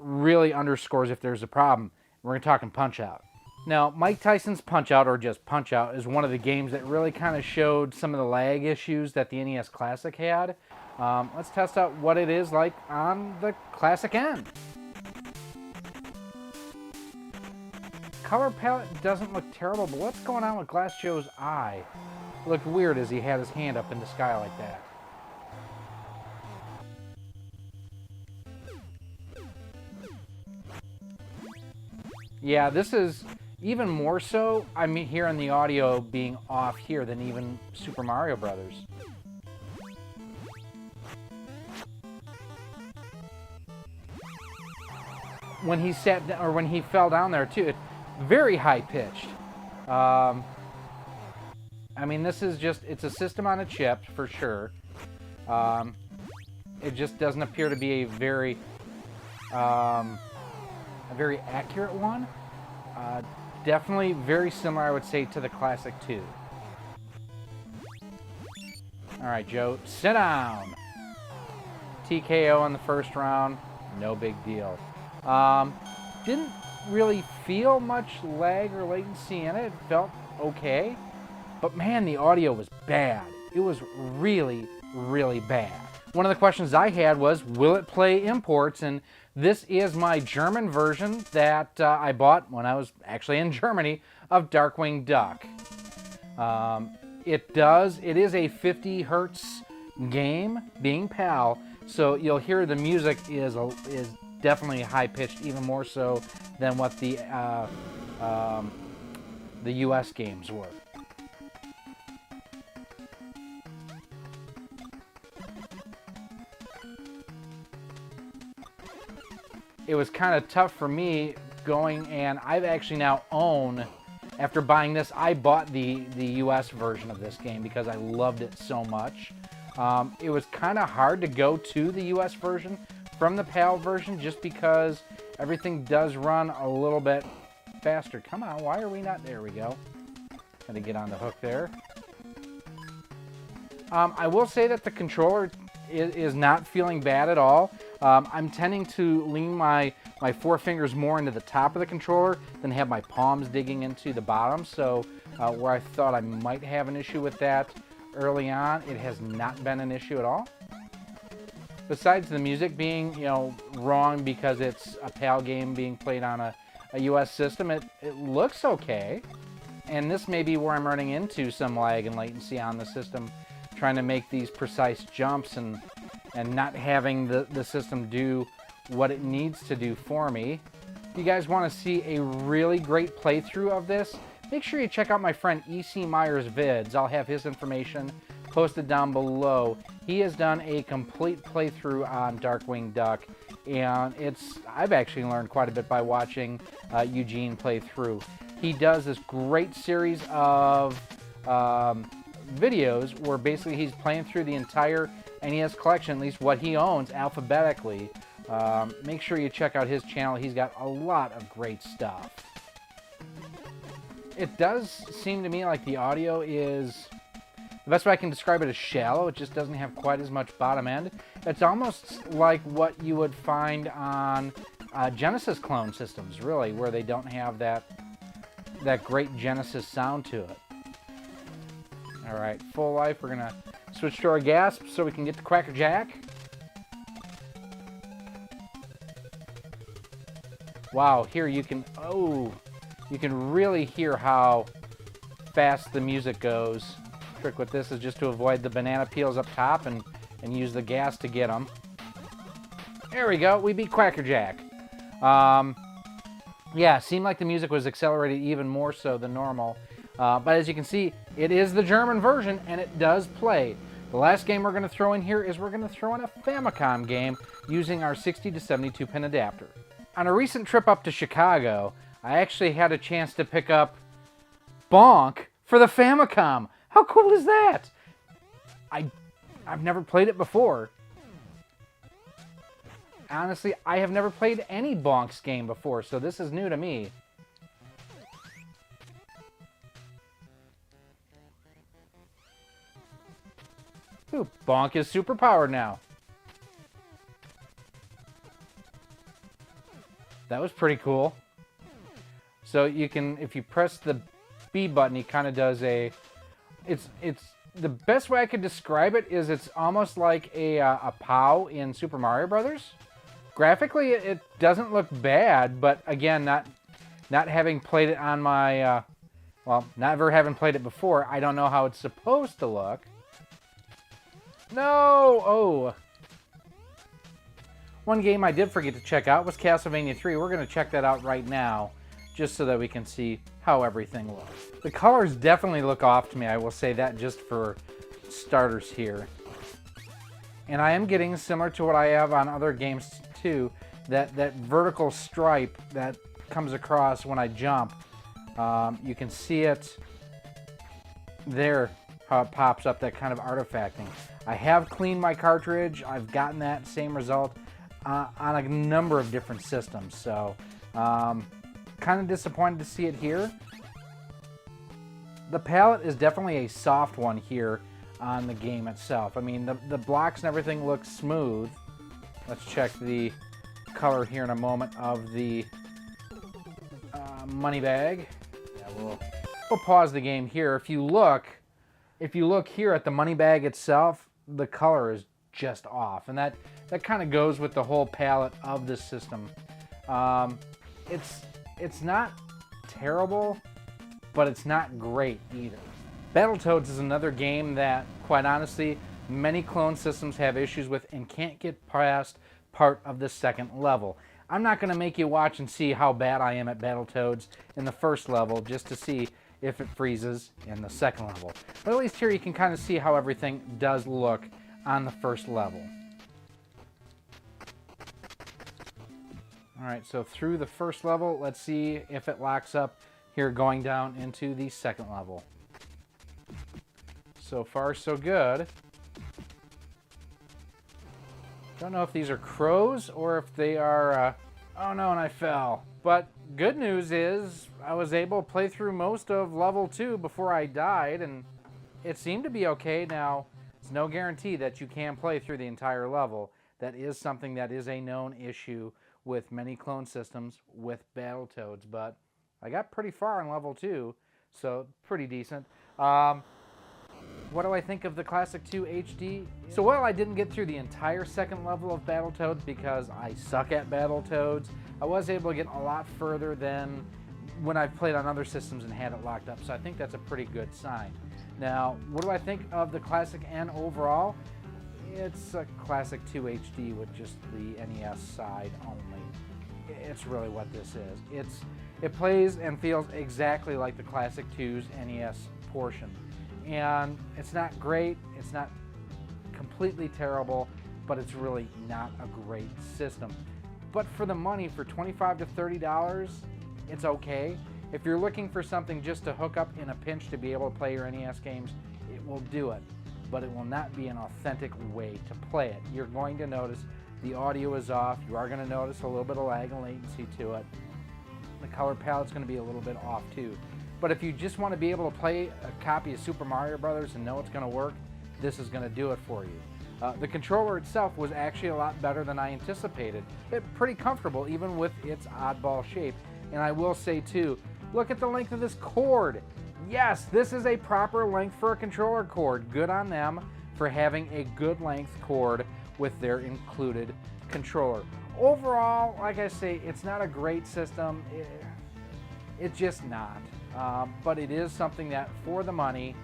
really underscores if there's a problem. We're going to talk Punch-Out. Now, Mike Tyson's Punch-Out, or just Punch-Out, is one of the games that really kind of showed some of the lag issues that the NES Classic had. Let's test out what it is like on the Classic N. Color palette doesn't look terrible, but what's going on with Glass Joe's eye? It looked weird as he had his hand up in the sky like that. Yeah, this is even more so, I'm hearing the audio being off here than even Super Mario Brothers. When he sat down, or when he fell down there too, very high pitched. I mean, this is just, it's a system on a chip for sure. It just doesn't appear to be a very accurate one. Definitely very similar, I would say, to the Classic 2. All right, Joe, sit down. TKO in the first round, no big deal. Didn't really feel much lag or latency in it. It felt okay. But man, the audio was bad. It was really, really bad. One of the questions I had was, will it play imports? And this is my German version that I bought when I was actually in Germany of Darkwing Duck. It is a 50 hertz game, being PAL, so you'll hear the music is definitely high-pitched, even more so than what the US games were. It was kind of tough for me going, and I've actually now own, after buying this, I bought the US version of this game because I loved it so much. It was kind of hard to go to the US version from the PAL version just because everything does run a little bit faster. Come on, why are we not? There we go. Got to get on the hook there. I will say that the controller is not feeling bad at all. I'm tending to lean my four fingers more into the top of the controller than have my palms digging into the bottom. So where I thought I might have an issue with that early on, it has not been an issue at all. Besides the music being, wrong because it's a PAL game being played on a US system, it looks okay. And this may be where I'm running into some lag and latency on the system, trying to make these precise jumps and not having the system do what it needs to do for me. If you guys want to see a really great playthrough of this, make sure you check out my friend E.C. Myers Vids. I'll have his information posted down below. He has done a complete playthrough on Darkwing Duck, and I've actually learned quite a bit by watching Eugene play through. He does this great series of videos where basically he's playing through the entire NES collection, at least what he owns, alphabetically. Make sure you check out his channel. He's got a lot of great stuff. It does seem to me like the audio is, the best way I can describe it is shallow. It just doesn't have quite as much bottom end. It's almost like what you would find on Genesis clone systems, really, where they don't have that great Genesis sound to it. All right, full life. We're gonna switch to our gas so we can get to Cracker Jack. Wow, here you can really hear how fast the music goes. Trick with this is just to avoid the banana peels up top and use the gas to get them. There we go, we beat Cracker Jack. Yeah, seemed like the music was accelerated even more so than normal. But as you can see, it is the German version, and it does play. The last game we're going to throw in here is we're going to throw in a Famicom game using our 60 to 72 pin adapter. On a recent trip up to Chicago, I actually had a chance to pick up Bonk for the Famicom. How cool is that? I I've never played it before. Honestly, I have never played any Bonks game before, so this is new to me. Ooh, Bonk is superpowered now. That was pretty cool. So you can, if you press the B button, he kind of does a, it's the best way I could describe it is it's almost like a POW in Super Mario Brothers. Graphically, it doesn't look bad, but again, not having played it on my, well, never having played it before, I don't know how it's supposed to look. No! Oh! One game I did forget to check out was Castlevania 3. We're going to check that out right now, just so that we can see how everything looks. The colors definitely look off to me, I will say that just for starters here. And I am getting similar to what I have on other games too, that vertical stripe that comes across when I jump. You can see it there, how it pops up, that kind of artifacting. I have cleaned my cartridge. I've gotten that same result on a number of different systems. So kind of disappointed to see it here. The palette is definitely a soft one here on the game itself. I mean, the blocks and everything look smooth. Let's check the color here in a moment of the money bag. Yeah, we'll pause the game here. If you look here at the money bag itself, the color is just off, and that kind of goes with the whole palette of this system. It's not terrible, but it's not great either. Battletoads is another game that, quite honestly, many clone systems have issues with and can't get past part of the second level. I'm not going to make you watch and see how bad I am at Battletoads in the first level just to see if it freezes in the second level. But at least here you can kind of see how everything does look on the first level. Alright, so through the first level, let's see if it locks up here going down into the second level. So far, so good. Don't know if these are crows or if they are... oh no, and I fell. But good news is I was able to play through most of level 2 before I died, and it seemed to be okay. Now, it's no guarantee that you can play through the entire level. That is something that is a known issue with many clone systems with Battletoads, but I got pretty far in level 2, so pretty decent. What do I think of the Classic 2 HD? So while I didn't get through the entire second level of Battletoads because I suck at Battletoads, I was able to get a lot further than when I've played on other systems and had it locked up, so I think that's a pretty good sign. Now, what do I think of the Classic N overall? It's a Classic 2 HD with just the NES side only. It's really what this is. It plays and feels exactly like the Classic 2's NES portion. And it's not great, it's not completely terrible, but it's really not a great system. But for the money, for $25 to $30, it's okay. If you're looking for something just to hook up in a pinch to be able to play your NES games, it will do it. But it will not be an authentic way to play it. You're going to notice the audio is off. You are going to notice a little bit of lag and latency to it. The color palette's going to be a little bit off too. But if you just want to be able to play a copy of Super Mario Brothers and know it's going to work, this is going to do it for you. The controller itself was actually a lot better than I anticipated. It's pretty comfortable even with its oddball shape. And I will say too, look at the length of this cord. Yes, this is a proper length for a controller cord. Good on them for having a good length cord with their included controller. Overall, like I say, it's not a great system. It's just not. But it is something that, for the money,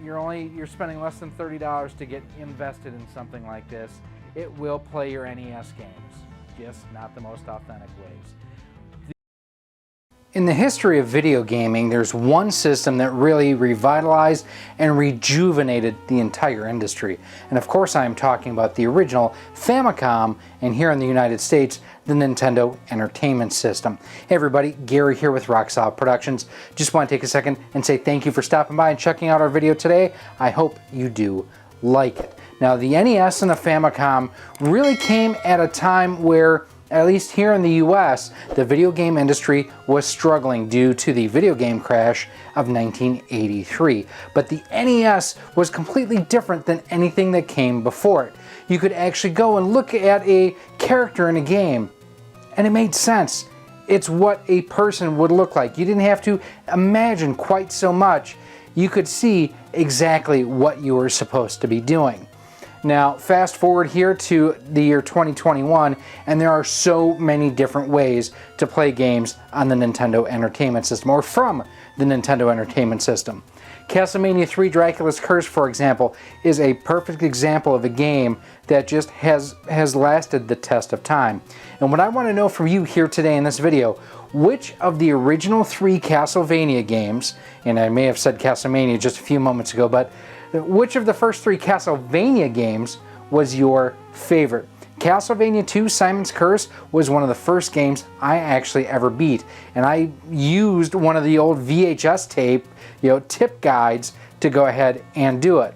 you're spending less than $30 to get invested in something like this. It will play your NES games, just not the most authentic ways. In the history of video gaming, there's one system that really revitalized and rejuvenated the entire industry. And of course I am talking about the original Famicom, and here in the United States, the Nintendo Entertainment System. Hey everybody, Gary here with Rock Solid Productions. Just want to take a second and say thank you for stopping by and checking out our video today. I hope you do like it. Now, the NES and the Famicom really came at a time where, at least here in the US, the video game industry was struggling due to the video game crash of 1983. But the NES was completely different than anything that came before it. You could actually go and look at a character in a game, and it made sense. It's what a person would look like. You didn't have to imagine quite so much. You could see exactly what you were supposed to be doing. Now, fast forward here to the year 2021, and there are so many different ways to play games on the Nintendo Entertainment System, or from the Nintendo Entertainment System. Castlevania 3 Dracula's Curse, for example, is a perfect example of a game that just has lasted the test of time. And what I want to know from you here today in this video, which of the original 3 Castlevania games, and I may have said Castlevania just a few moments ago, but which of the first 3 Castlevania games was your favorite? Castlevania 2 Simon's Curse was one of the first games I actually ever beat, and I used one of the old VHS tape, tip guides to go ahead and do it.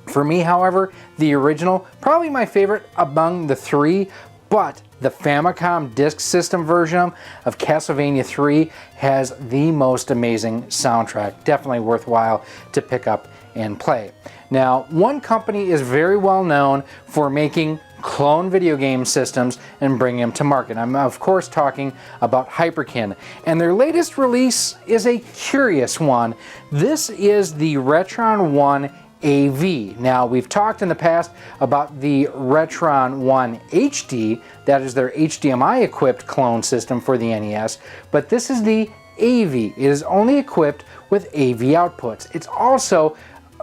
For me, however, the original, probably my favorite among the 3, but the Famicom Disk System version of Castlevania 3 has the most amazing soundtrack. Definitely worthwhile to pick up and play. Now, one company is very well known for making clone video game systems and bringing them to market. I'm of course talking about Hyperkin, and their latest release is a curious one. This is the Retron 1 AV. Now, we've talked in the past about the Retron 1 HD, that is their HDMI equipped clone system for the NES, but this is the AV. It is only equipped with AV outputs. It's also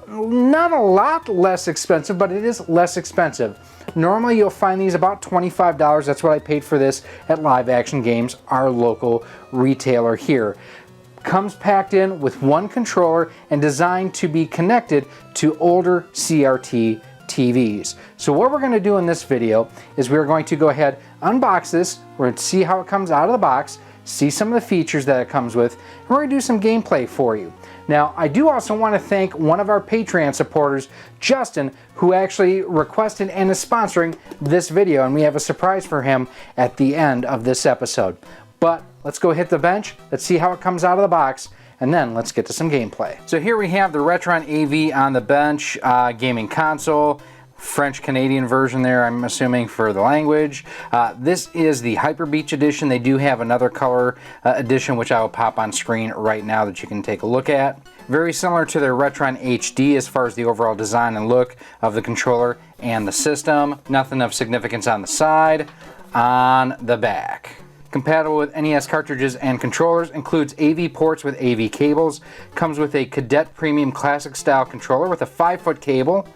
not a lot less expensive, but it is less expensive. Normally you'll find these about $25. That's what I paid for this at Live Action Games, our local retailer here. Comes packed in with one controller and designed to be connected to older CRT TVs. So what we're going to do in this video is we're going to go ahead, unbox this, we're going to see how it comes out of the box, see some of the features that it comes with, and we're going to do some gameplay for you. Now, I do also want to thank one of our Patreon supporters, Justin, who actually requested and is sponsoring this video, and we have a surprise for him at the end of this episode. But let's go hit the bench, let's see how it comes out of the box, and then let's get to some gameplay. So here we have the Retron AV on the bench, gaming console, French-Canadian version there, I'm assuming, for the language. This is the Hyper Beach edition. They do have another color edition, which I will pop on screen right now that you can take a look at. Very similar to their Retron HD as far as the overall design and look of the controller and the system. Nothing of significance on the side. On the back, compatible with NES cartridges and controllers, includes AV ports with AV cables, comes with a Cadet Premium Classic style controller with a 5-foot cable.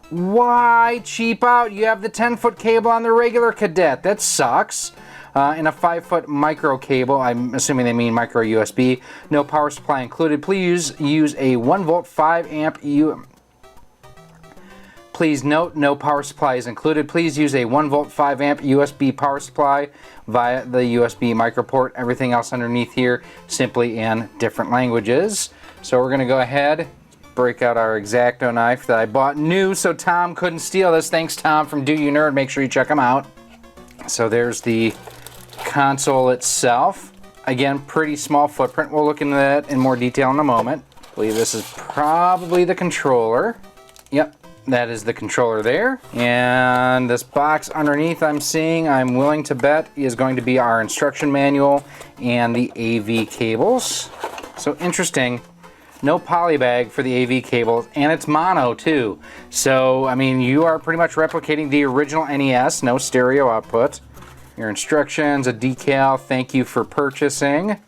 Why cheap out? You have the 10-foot cable on the regular Cadet. That sucks. And a 5-foot micro cable. I'm assuming they mean micro USB. No power supply included. Please use a 1-volt 5-amp Please note, no power supply is included. Please use a 1-volt 5-amp USB power supply via the USB micro port. Everything else underneath here simply in different languages. So we're going to go ahead, break out our X-Acto knife that I bought new so Tom couldn't steal this. Thanks, Tom, from Do You Nerd. Make sure you check him out. So there's the console itself. Again, pretty small footprint. We'll look into that in more detail in a moment. I believe this is probably the controller. Yep, that is the controller there. And this box underneath I'm willing to bet, is going to be our instruction manual and the AV cables. So interesting. No poly bag for the AV cables, and it's mono too. So, I mean, you are pretty much replicating the original NES, no stereo output. Your instructions, a decal, thank you for purchasing.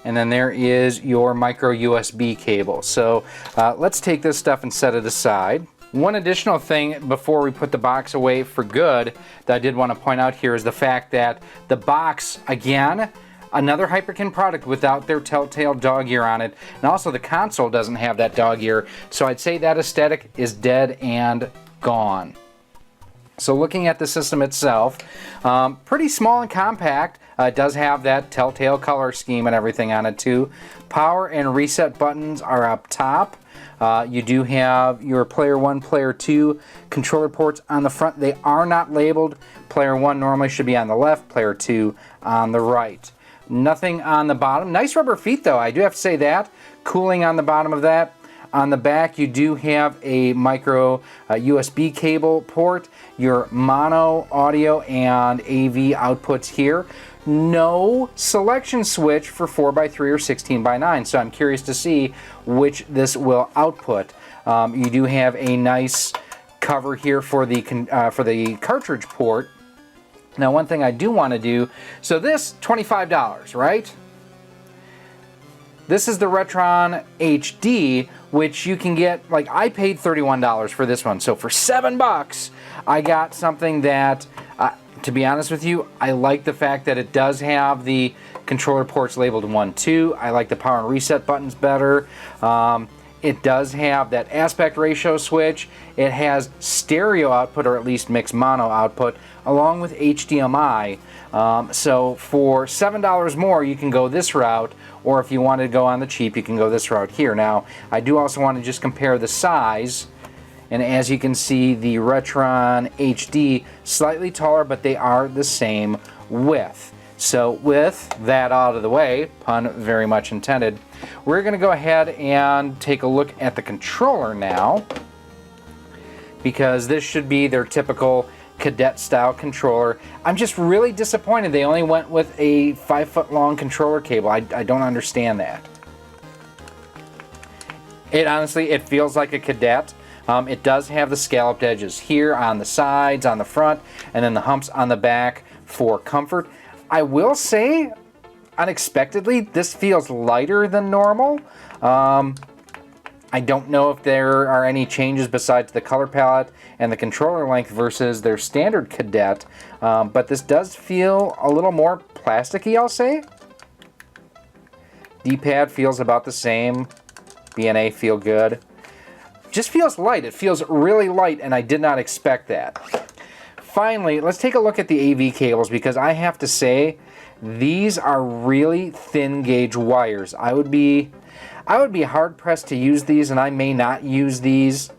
And then there is your micro USB cable. So let's take this stuff and set it aside. One additional thing before we put the box away for good that I did want to point out here is the fact that the box, again, another Hyperkin product without their telltale dog ear on it. And also the console doesn't have that dog ear. So I'd say that aesthetic is dead and gone. So looking at the system itself, pretty small and compact. It does have that telltale color scheme and everything on it too. Power and reset buttons are up top. You do have your player 1, player 2 controller ports on the front. They are not labeled. Player 1 normally should be on the left, player 2 on the right. Nothing on the bottom. Nice rubber feet though, I do have to say that. Cooling on the bottom of that. On the back you do have a micro USB cable port, your mono audio and AV outputs here. No selection switch for 4x3 or 16x9, so I'm curious to see which this will output. You do have a nice cover here for the cartridge port. Now one thing I do want to do, so this $25, right? This is the Retron HD, which you can get, like I paid $31 for this one. So for $7, I got something that, to be honest with you, I like the fact that it does have the controller ports labeled 1, 2. I like the power and reset buttons better. It does have that aspect ratio switch. It has stereo output, or at least mixed mono output, along with HDMI. So for $7 more, you can go this route, or if you want to go on the cheap, you can go this route here. Now, I do also want to just compare the size, and as you can see, the Retron HD slightly taller, but they are the same width. So with that out of the way, pun very much intended, we're going to go ahead and take a look at the controller now, because this should be their typical cadet style controller. I'm just really disappointed they only went with a 5-foot long controller cable. I don't understand that. It honestly, it feels like a cadet. It does have the scalloped edges here on the sides, on the front, and then the humps on the back for comfort. I will say, unexpectedly, this feels lighter than normal. I don't know if there are any changes besides the color palette and the controller length versus their standard cadet, but this does feel a little more plasticky, I'll say. D-pad feels about the same. BNA feel good. Just feels light. It feels really light, and I did not expect that. Finally, let's take a look at the AV cables, because I have to say, these are really thin gauge wires. I would be hard pressed to use these, and I may not use these.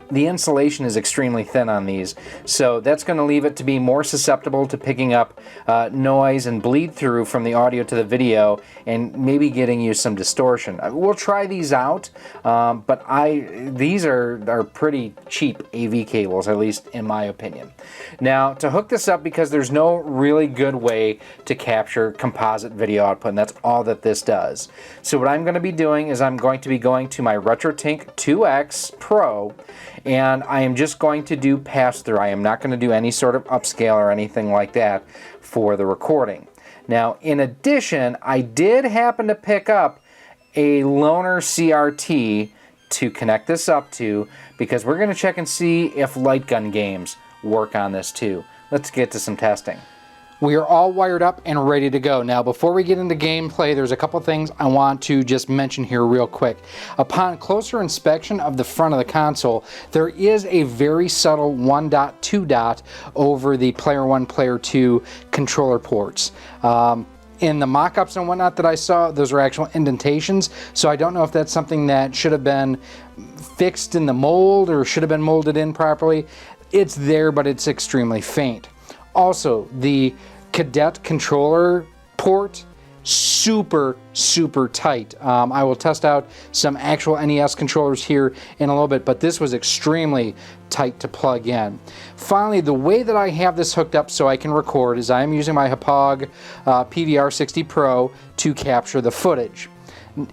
The insulation is extremely thin on these, so that's going to leave it to be more susceptible to picking up noise and bleed through from the audio to the video, and maybe getting you some distortion. We'll try these out, but these are pretty cheap AV cables, at least in my opinion. Now, to hook this up, because there's no really good way to capture composite video output, and that's all that this does. So what I'm going to be doing is I'm going to be going to my Retron 2X Pro, and I am just going to do pass-through. I am not going to do any sort of upscale or anything like that for the recording. Now, in addition, I did happen to pick up a loaner CRT to connect this up to, because we're going to check and see if light gun games work on this too. Let's get to some testing. We are all wired up and ready to go. Now, before we get into gameplay, there's a couple things I want to just mention here real quick. Upon closer inspection of the front of the console, there is a very subtle 1.2 dot over the player 1, player 2 controller ports. In the mock-ups and whatnot that I saw, those are actual indentations, so I don't know if that's something that should have been fixed in the mold or should have been molded in properly. It's there, but it's extremely faint. Also, the cadet controller port, super tight. I will test out some actual NES controllers here in a little bit, but this was extremely tight to plug in. Finally, the way that I have this hooked up so I can record is I am using my Hauppauge PVR60 Pro to capture the footage.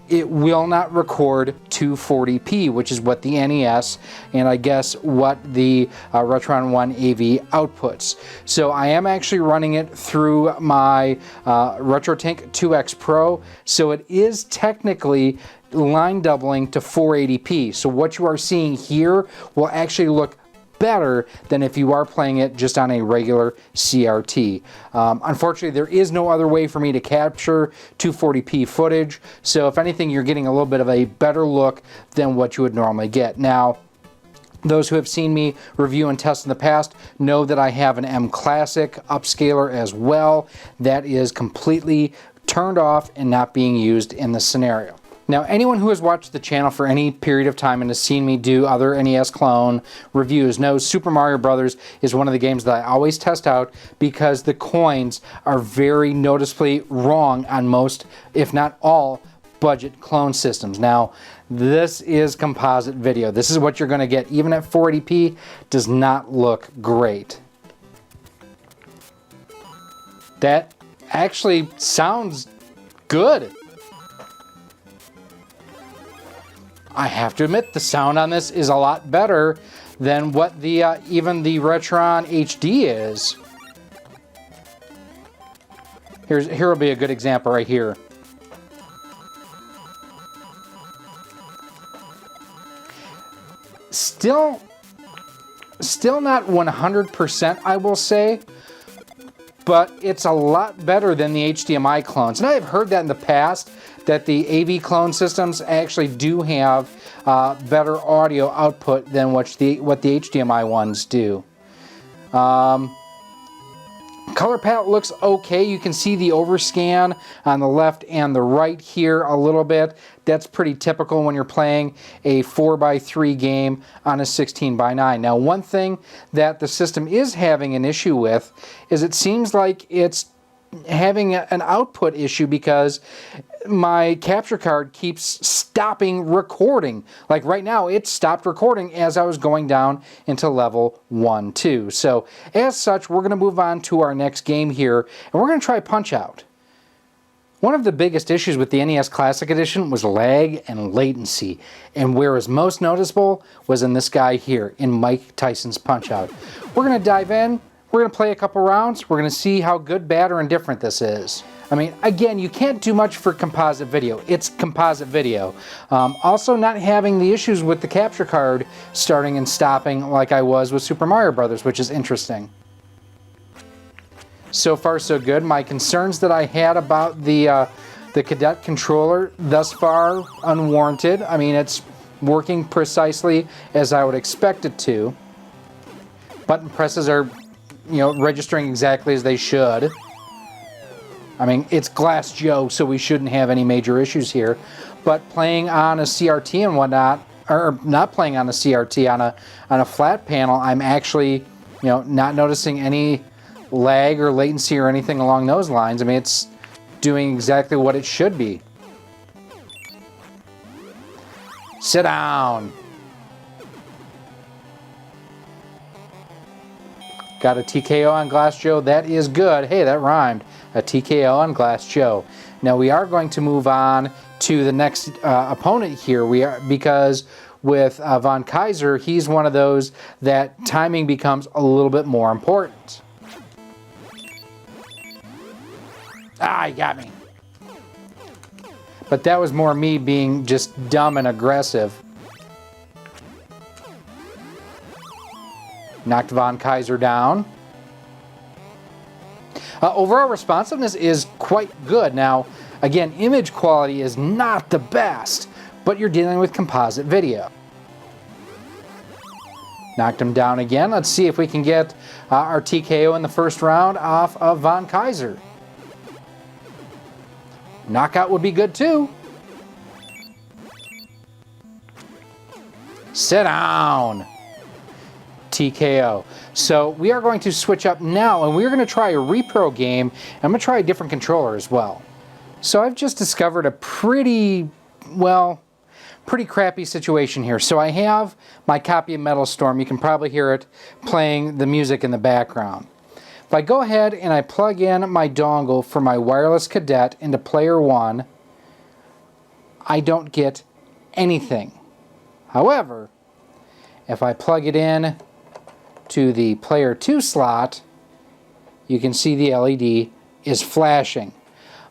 It will not record 240p, which is what the NES and I guess what the Retron 1 AV outputs. So I am actually running it through my Retron 2X Pro, so it is technically line doubling to 480p. So what you are seeing here will actually look better than if you are playing it just on a regular CRT. Unfortunately, there is no other way for me to capture 240p footage, so if anything, you're getting a little bit of a better look than what you would normally get. Now, Those who have seen me review and test in the past know that I have an M Classic upscaler as well that is completely turned off and not being used in this scenario. Now, anyone who has watched the channel for any period of time and has seen me do other NES Clone reviews knows Super Mario Brothers is one of the games that I always test out because the coins are very noticeably wrong on most, if not all, budget clone systems. Now, this is composite video. This is what you're going to get. Even at 480p, does not look great. That actually sounds good. I have to admit, the sound on this is a lot better than what the even the Retron HD is. Here will be a good example right here. Still not 100%, I will say, but it's a lot better than the HDMI clones. And I have heard that in the past, that the AV clone systems actually do have better audio output than what the HDMI ones do. Color palette looks okay. You can see the overscan on the left and the right here a little bit. That's pretty typical when you're playing a 4x3 game on a 16:9. Now, one thing that the system is having an issue with is it seems like it's having an output issue because my capture card keeps stopping recording. Like right now, it stopped recording as I was going down into level 1, 2. So as such, we're going to move on to our next game here, and we're going to try Punch-Out. One of the biggest issues with the NES Classic Edition was lag and latency, and where is most noticeable was in this guy here, in Mike Tyson's Punch-Out. We're going to dive in. We're going to play a couple rounds. We're going to see how good, bad, or indifferent this is. I mean, again, you can't do much for composite video. It's composite video. Also, not having the issues with the capture card starting and stopping like I was with Super Mario Brothers, which is interesting. So far, so good. My concerns that I had about the cadet controller thus far, unwarranted. I mean, it's working precisely as I would expect it to. Button presses are, you know, registering exactly as they should. I mean, it's Glass Joe, so we shouldn't have any major issues here. But playing on a CRT and whatnot, or not playing on a CRT, on a flat panel, I'm actually, you know, not noticing any lag or latency or anything along those lines. I mean, it's doing exactly what it should be. Sit down. Got a TKO on Glass Joe. That is good. Hey, that rhymed. A TKO on Glass Joe. Now we are going to move on to the next opponent here. Because with Von Kaiser, he's one of those that timing becomes a little bit more important. Ah, he got me. But that was more me being just dumb and aggressive. Knocked Von Kaiser down. Overall responsiveness is quite good. Now, again, image quality is not the best, but you're dealing with composite video. Knocked him down again. Let's see if we can get our TKO in the first round off of Von Kaiser. Knockout would be good too. Sit down. TKO. So we are going to switch up now, and we're going to try a repro game. I'm going to try a different controller as well. So I've just discovered a pretty crappy situation here. So I have my copy of Metal Storm. You can probably hear it playing the music in the background. If I go ahead and I plug in my dongle for my wireless cadet into player 1, I don't get anything. However, if I plug it in to the player 2 slot, you can see the LED is flashing.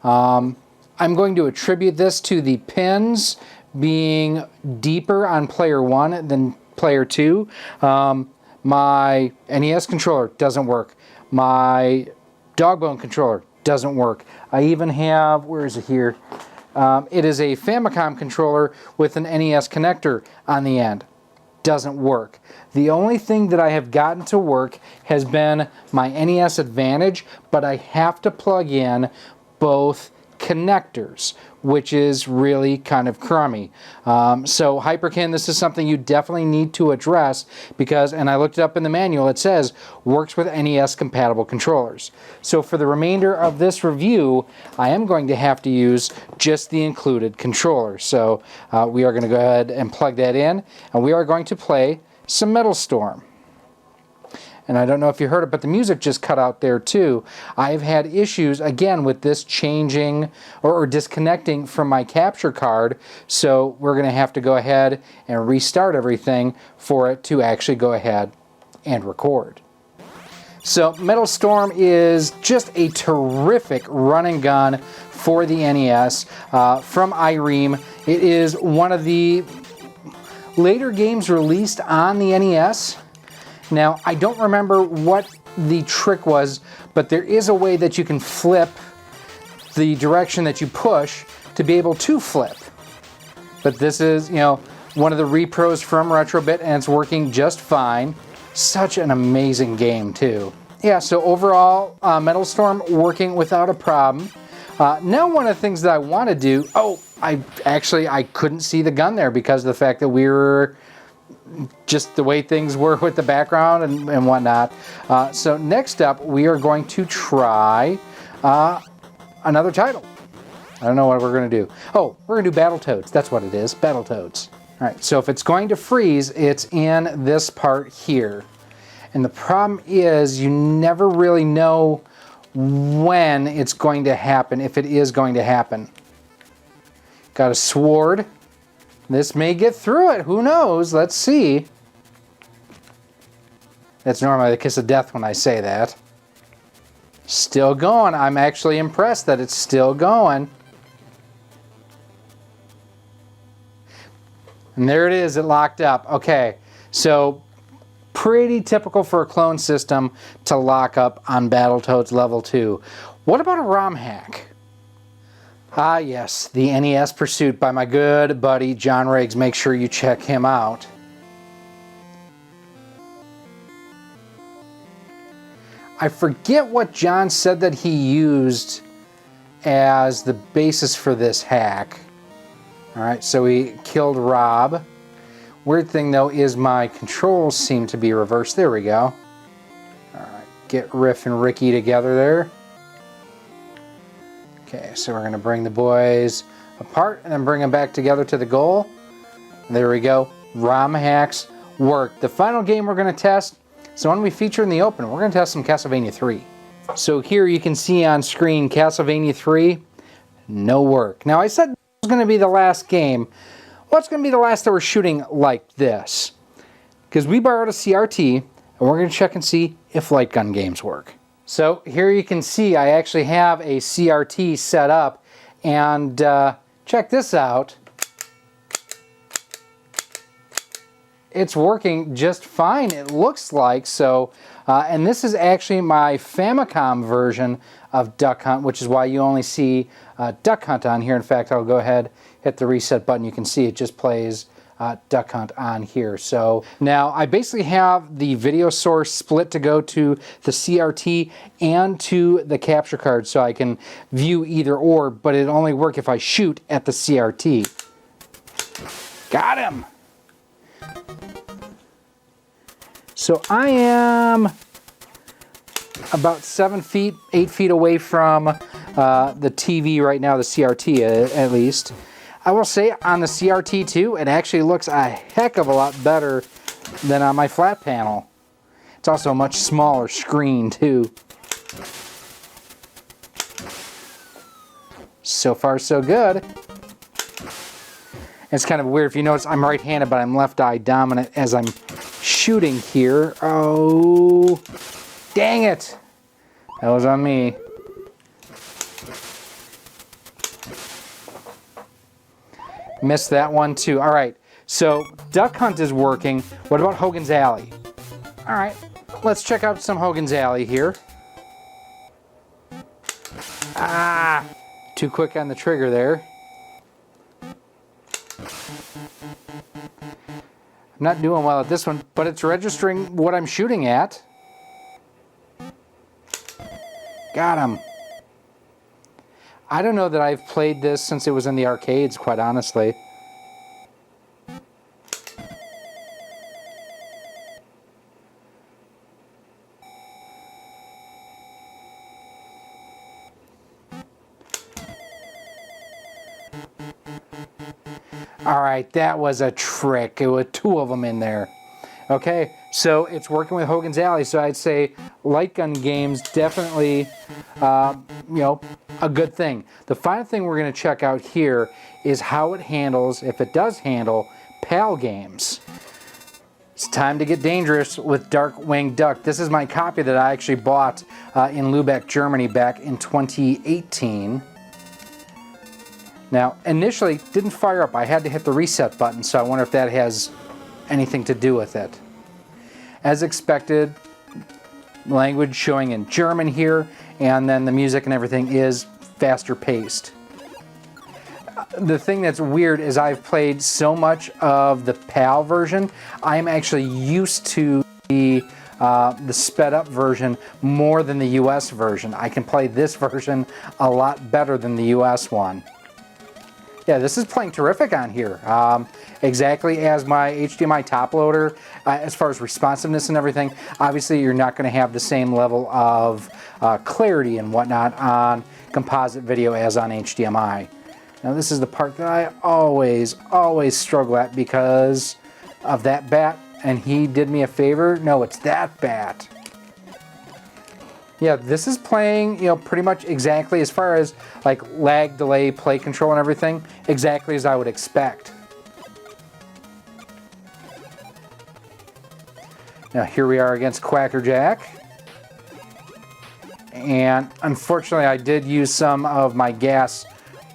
I'm going to attribute this to the pins being deeper on player 1 than player 2. My NES controller doesn't work. My Dogbone controller doesn't work. I even have, where is it here? It is a Famicom controller with an NES connector on the end. doesn't work. The only thing that I have gotten to work has been my NES Advantage, but I have to plug in both connectors, which is really kind of crummy. So Hyperkin, this is something you definitely need to address because, and I looked it up in the manual, it says works with NES compatible controllers. So for the remainder of this review, I am going to have to use just the included controller. So we are going to go ahead and plug that in, and we are going to play some Metal Storm. And I don't know if you heard it, but the music just cut out there too. I've had issues, again, with this changing or disconnecting from my capture card, so we're going to have to go ahead and restart everything for it to actually go ahead and record. So Metal Storm is just a terrific run and gun for the NES from Ireme. It is one of the later games released on the NES. Now, I don't remember what the trick was, but there is a way that you can flip the direction that you push to be able to flip. But this is, you know, one of the repros from Retrobit, and it's working just fine. Such an amazing game, too. Yeah, so overall, Metal Storm working without a problem. Now, one of the things that I want to do, I couldn't see the gun there because of the fact that we were just the way things were with the background and whatnot. So next up, we are going to try another title. I don't know what we're going to do. Oh, we're going to do Battletoads. That's what it is, Battletoads. All right, so if it's going to freeze, it's in this part here. And the problem is you never really know when it's going to happen, if it is going to happen. Got a sword. This may get through it. Who knows? Let's see. That's normally the kiss of death when I say that. Still going. I'm actually impressed that it's still going. And there it is. It locked up. Okay. So pretty typical for a clone system to lock up on Battletoads Level 2. What about a ROM hack? Ah yes, the NES Pursuit by my good buddy John Riggs. Make sure you check him out. I forget what John said that he used as the basis for this hack. Alright, so he killed Rob. Weird thing though is my controls seem to be reversed. There we go. Alright, get Riff and Ricky together there. Okay, so we're going to bring the boys apart and then bring them back together to the goal. There we go. ROM hacks work. The final game we're going to test is the one we feature in the open. We're going to test some Castlevania 3. So here you can see on screen Castlevania 3, no work. Now I said this was going to be the last game. What's going to be the last that we're shooting like this? Because we borrowed a CRT and we're going to check and see if light gun games work. So here you can see I actually have a CRT set up, and check this out. It's working just fine, it looks like. So, and this is actually my Famicom version of Duck Hunt, which is why you only see Duck Hunt on here. In fact, I'll go ahead, hit the reset button. You can see it just plays Duck Hunt on here. So now I basically have the video source split to go to the CRT and to the capture card, so I can view either or, but it only works if I shoot at the CRT. Got him! So I am about 7 feet, 8 feet away from the TV right now, the CRT at least. I will say on the CRT too, it actually looks a heck of a lot better than on my flat panel. It's also a much smaller screen too. So far so good. It's kind of weird. If you notice, I'm right-handed, but I'm left-eye dominant as I'm shooting here. Oh, dang it. That was on me. Missed that one too. All right, so Duck Hunt is working. What about Hogan's Alley? All right, let's check out some Hogan's Alley here. Ah, too quick on the trigger there. not doing well at this one, but it's registering what I'm shooting at. Got him. I don't know that I've played this since it was in the arcades, quite honestly. All right, that was a trick. It was 2 of them in there. Okay, so it's working with Hogan's Alley, so I'd say light gun games definitely, a good thing. The final thing we're going to check out here is how it handles, if it does handle, PAL games. It's time to get dangerous with Darkwing Duck. This is my copy that I actually bought in Lübeck, Germany back in 2018. Now, initially, didn't fire up. I had to hit the reset button, so I wonder if that has anything to do with it. As expected, language showing in German here, and then the music and everything is faster paced. The thing that's weird is I've played so much of the PAL version, I'm actually used to the sped up version more than the US version. I can play this version a lot better than the US one. Yeah, this is playing terrific on here. Exactly as my HDMI top loader, as far as responsiveness and everything. Obviously, you're not going to have the same level of clarity and whatnot on composite video as on HDMI. Now, this is the part that I always struggle at because of that bat, and he did me a favor. No, it's that bat. Yeah, this is playing, pretty much exactly as far as like lag, delay, play control and everything, exactly as I would expect. Now here we are against Quackerjack. And unfortunately I did use some of my gas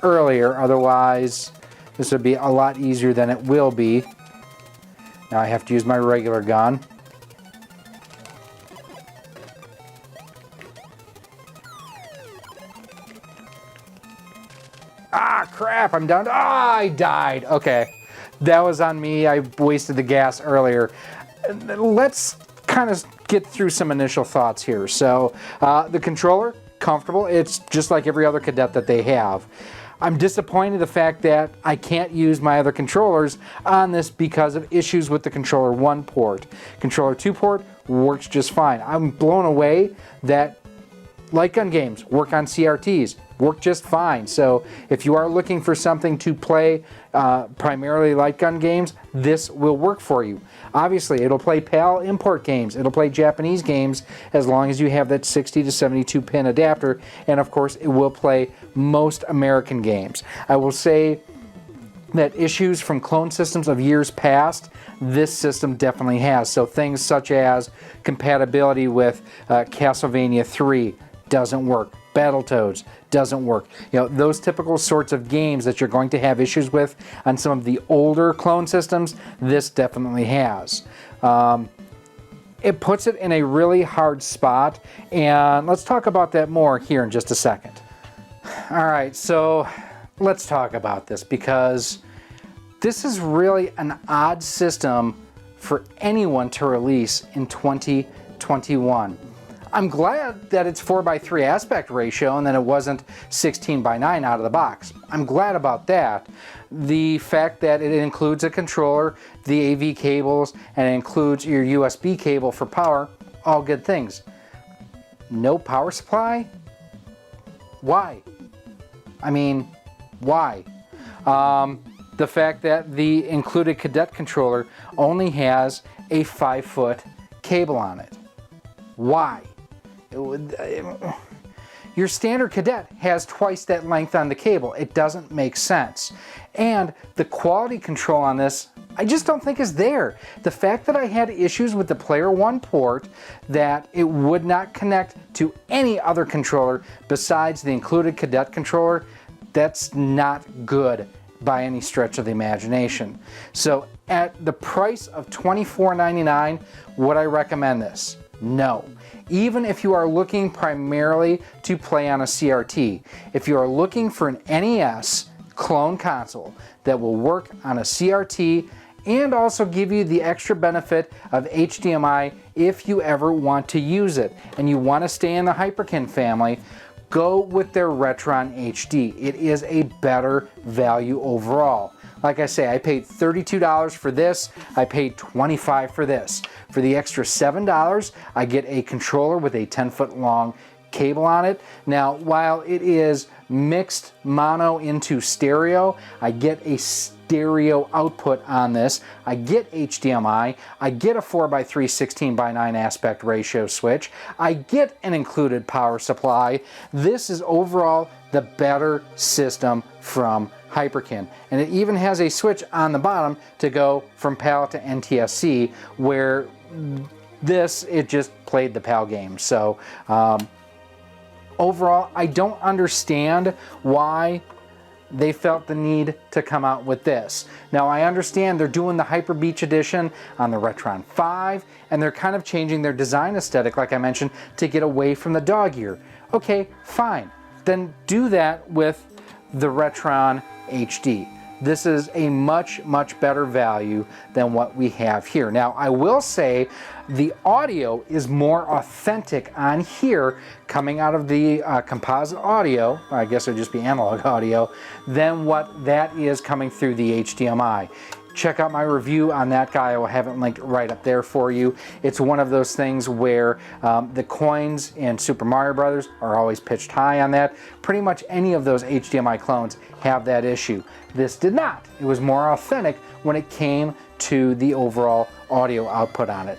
earlier, otherwise this would be a lot easier than it will be. Now I have to use my regular gun. Ah, crap, I'm down. Ah, I died. Okay, that was on me. I wasted the gas earlier. Let's kind of get through some initial thoughts here. So, the controller, comfortable. It's just like every other cadet that they have. I'm disappointed the fact that I can't use my other controllers on this because of issues with the controller 1 port. Controller 2 port works just fine. I'm blown away that light gun games work on CRTs. Work just fine. So if you are looking for something to play primarily light gun games, this will work for you. Obviously, it'll play PAL import games. It'll play Japanese games as long as you have that 60 to 72 pin adapter. And of course, it will play most American games. I will say that issues from clone systems of years past, this system definitely has. So things such as compatibility with Castlevania 3 doesn't work. Battletoads doesn't work. Those typical sorts of games that you're going to have issues with on some of the older clone systems, this definitely has. It puts it in a really hard spot, and let's talk about that more here in just a second. All right, so let's talk about this because this is really an odd system for anyone to release in 2021. I'm glad that it's 4:3 aspect ratio and that it wasn't 16:9 out of the box. I'm glad about that. The fact that it includes a controller, the AV cables, and it includes your USB cable for power, all good things. No power supply? Why? I mean, why? The fact that the included cadet controller only has a 5-foot cable on it. Why? Your standard cadet has twice that length on the cable. It doesn't make sense. And the quality control on this, I just don't think is there. The fact that I had issues with the Player 1 port, that it would not connect to any other controller besides the included cadet controller, that's not good by any stretch of the imagination. So at the price of $24.99, would I recommend this? No. Even if you are looking primarily to play on a CRT, if you are looking for an NES clone console that will work on a CRT and also give you the extra benefit of HDMI if you ever want to use it and you want to stay in the Hyperkin family. Go with their Retron HD. It is a better value overall. Like I say, I paid $32 for this. I paid $25 for this. For the extra $7, I get a controller with a 10-foot long cable on it. Now, while it is mixed mono into stereo, I get a stereo output on this. I get HDMI. I get a 4x3 16:9 aspect ratio switch. I get an included power supply. This is overall the better system from Hyperkin, and it even has a switch on the bottom to go from PAL to NTSC, where it just played the PAL game. So overall, I don't understand why they felt the need to come out with this. Now, I understand they're doing the Hyper Beach edition on the Retron 5, and they're kind of changing their design aesthetic, like I mentioned, to get away from the dog ear. Okay, fine. Then do that with the Retron HD. This is a much, much better value than what we have here. Now, I will say the audio is more authentic on here, coming out of the composite audio, I guess it would just be analog audio, than what that is coming through the HDMI. Check out my review on that guy. I will have it linked right up there for you. It's one of those things where the coins in Super Mario Brothers are always pitched high on that. Pretty much any of those HDMI clones have that issue. This did not. It was more authentic when it came to the overall audio output on it.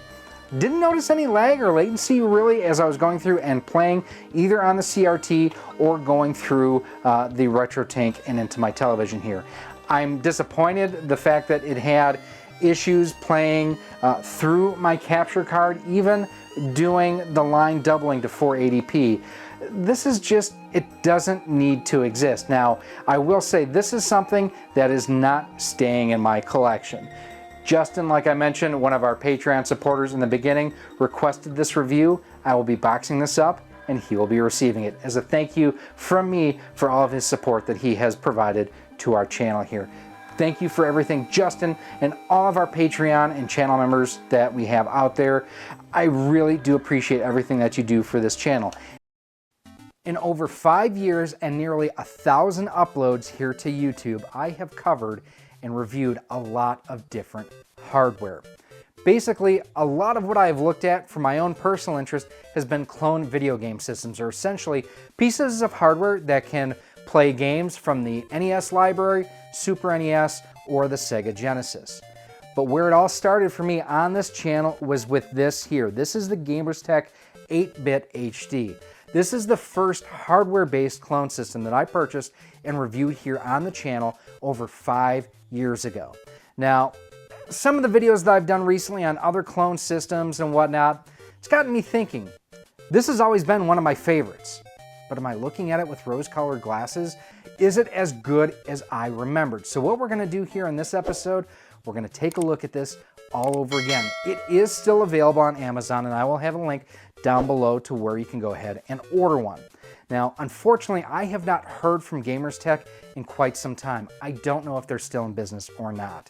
Didn't notice any lag or latency really as I was going through and playing either on the CRT or going through the Retro Tank and into my television here. I'm disappointed the fact that it had issues playing through my capture card, even doing the line doubling to 480p. This is just, it doesn't need to exist. Now, I will say this is something that is not staying in my collection. Justin, like I mentioned, one of our Patreon supporters in the beginning, requested this review. I will be boxing this up and he will be receiving it as a thank you from me for all of his support that he has provided to our channel here. Thank you for everything, Justin, and all of our Patreon and channel members that we have out there. I really do appreciate everything that you do for this channel. In over 5 years and nearly 1,000 uploads here to YouTube, I have covered and reviewed a lot of different hardware. Basically, a lot of what I have looked at for my own personal interest has been clone video game systems, or essentially pieces of hardware that can play games from the NES library, Super NES, or the Sega Genesis. But where it all started for me on this channel was with this here. This is the Gamerz Tek 8-bit HD. This is the first hardware-based clone system that I purchased and reviewed here on the channel over 5 years ago. Now, some of the videos that I've done recently on other clone systems and whatnot, it's gotten me thinking. This has always been one of my favorites. But am I looking at it with rose-colored glasses? Is it as good as I remembered? So what we're going to do here in this episode, we're going to take a look at this all over again. It is still available on Amazon, and I will have a link down below to where you can go ahead and order one. Now, unfortunately, I have not heard from Gamerz Tek in quite some time. I don't know if they're still in business or not.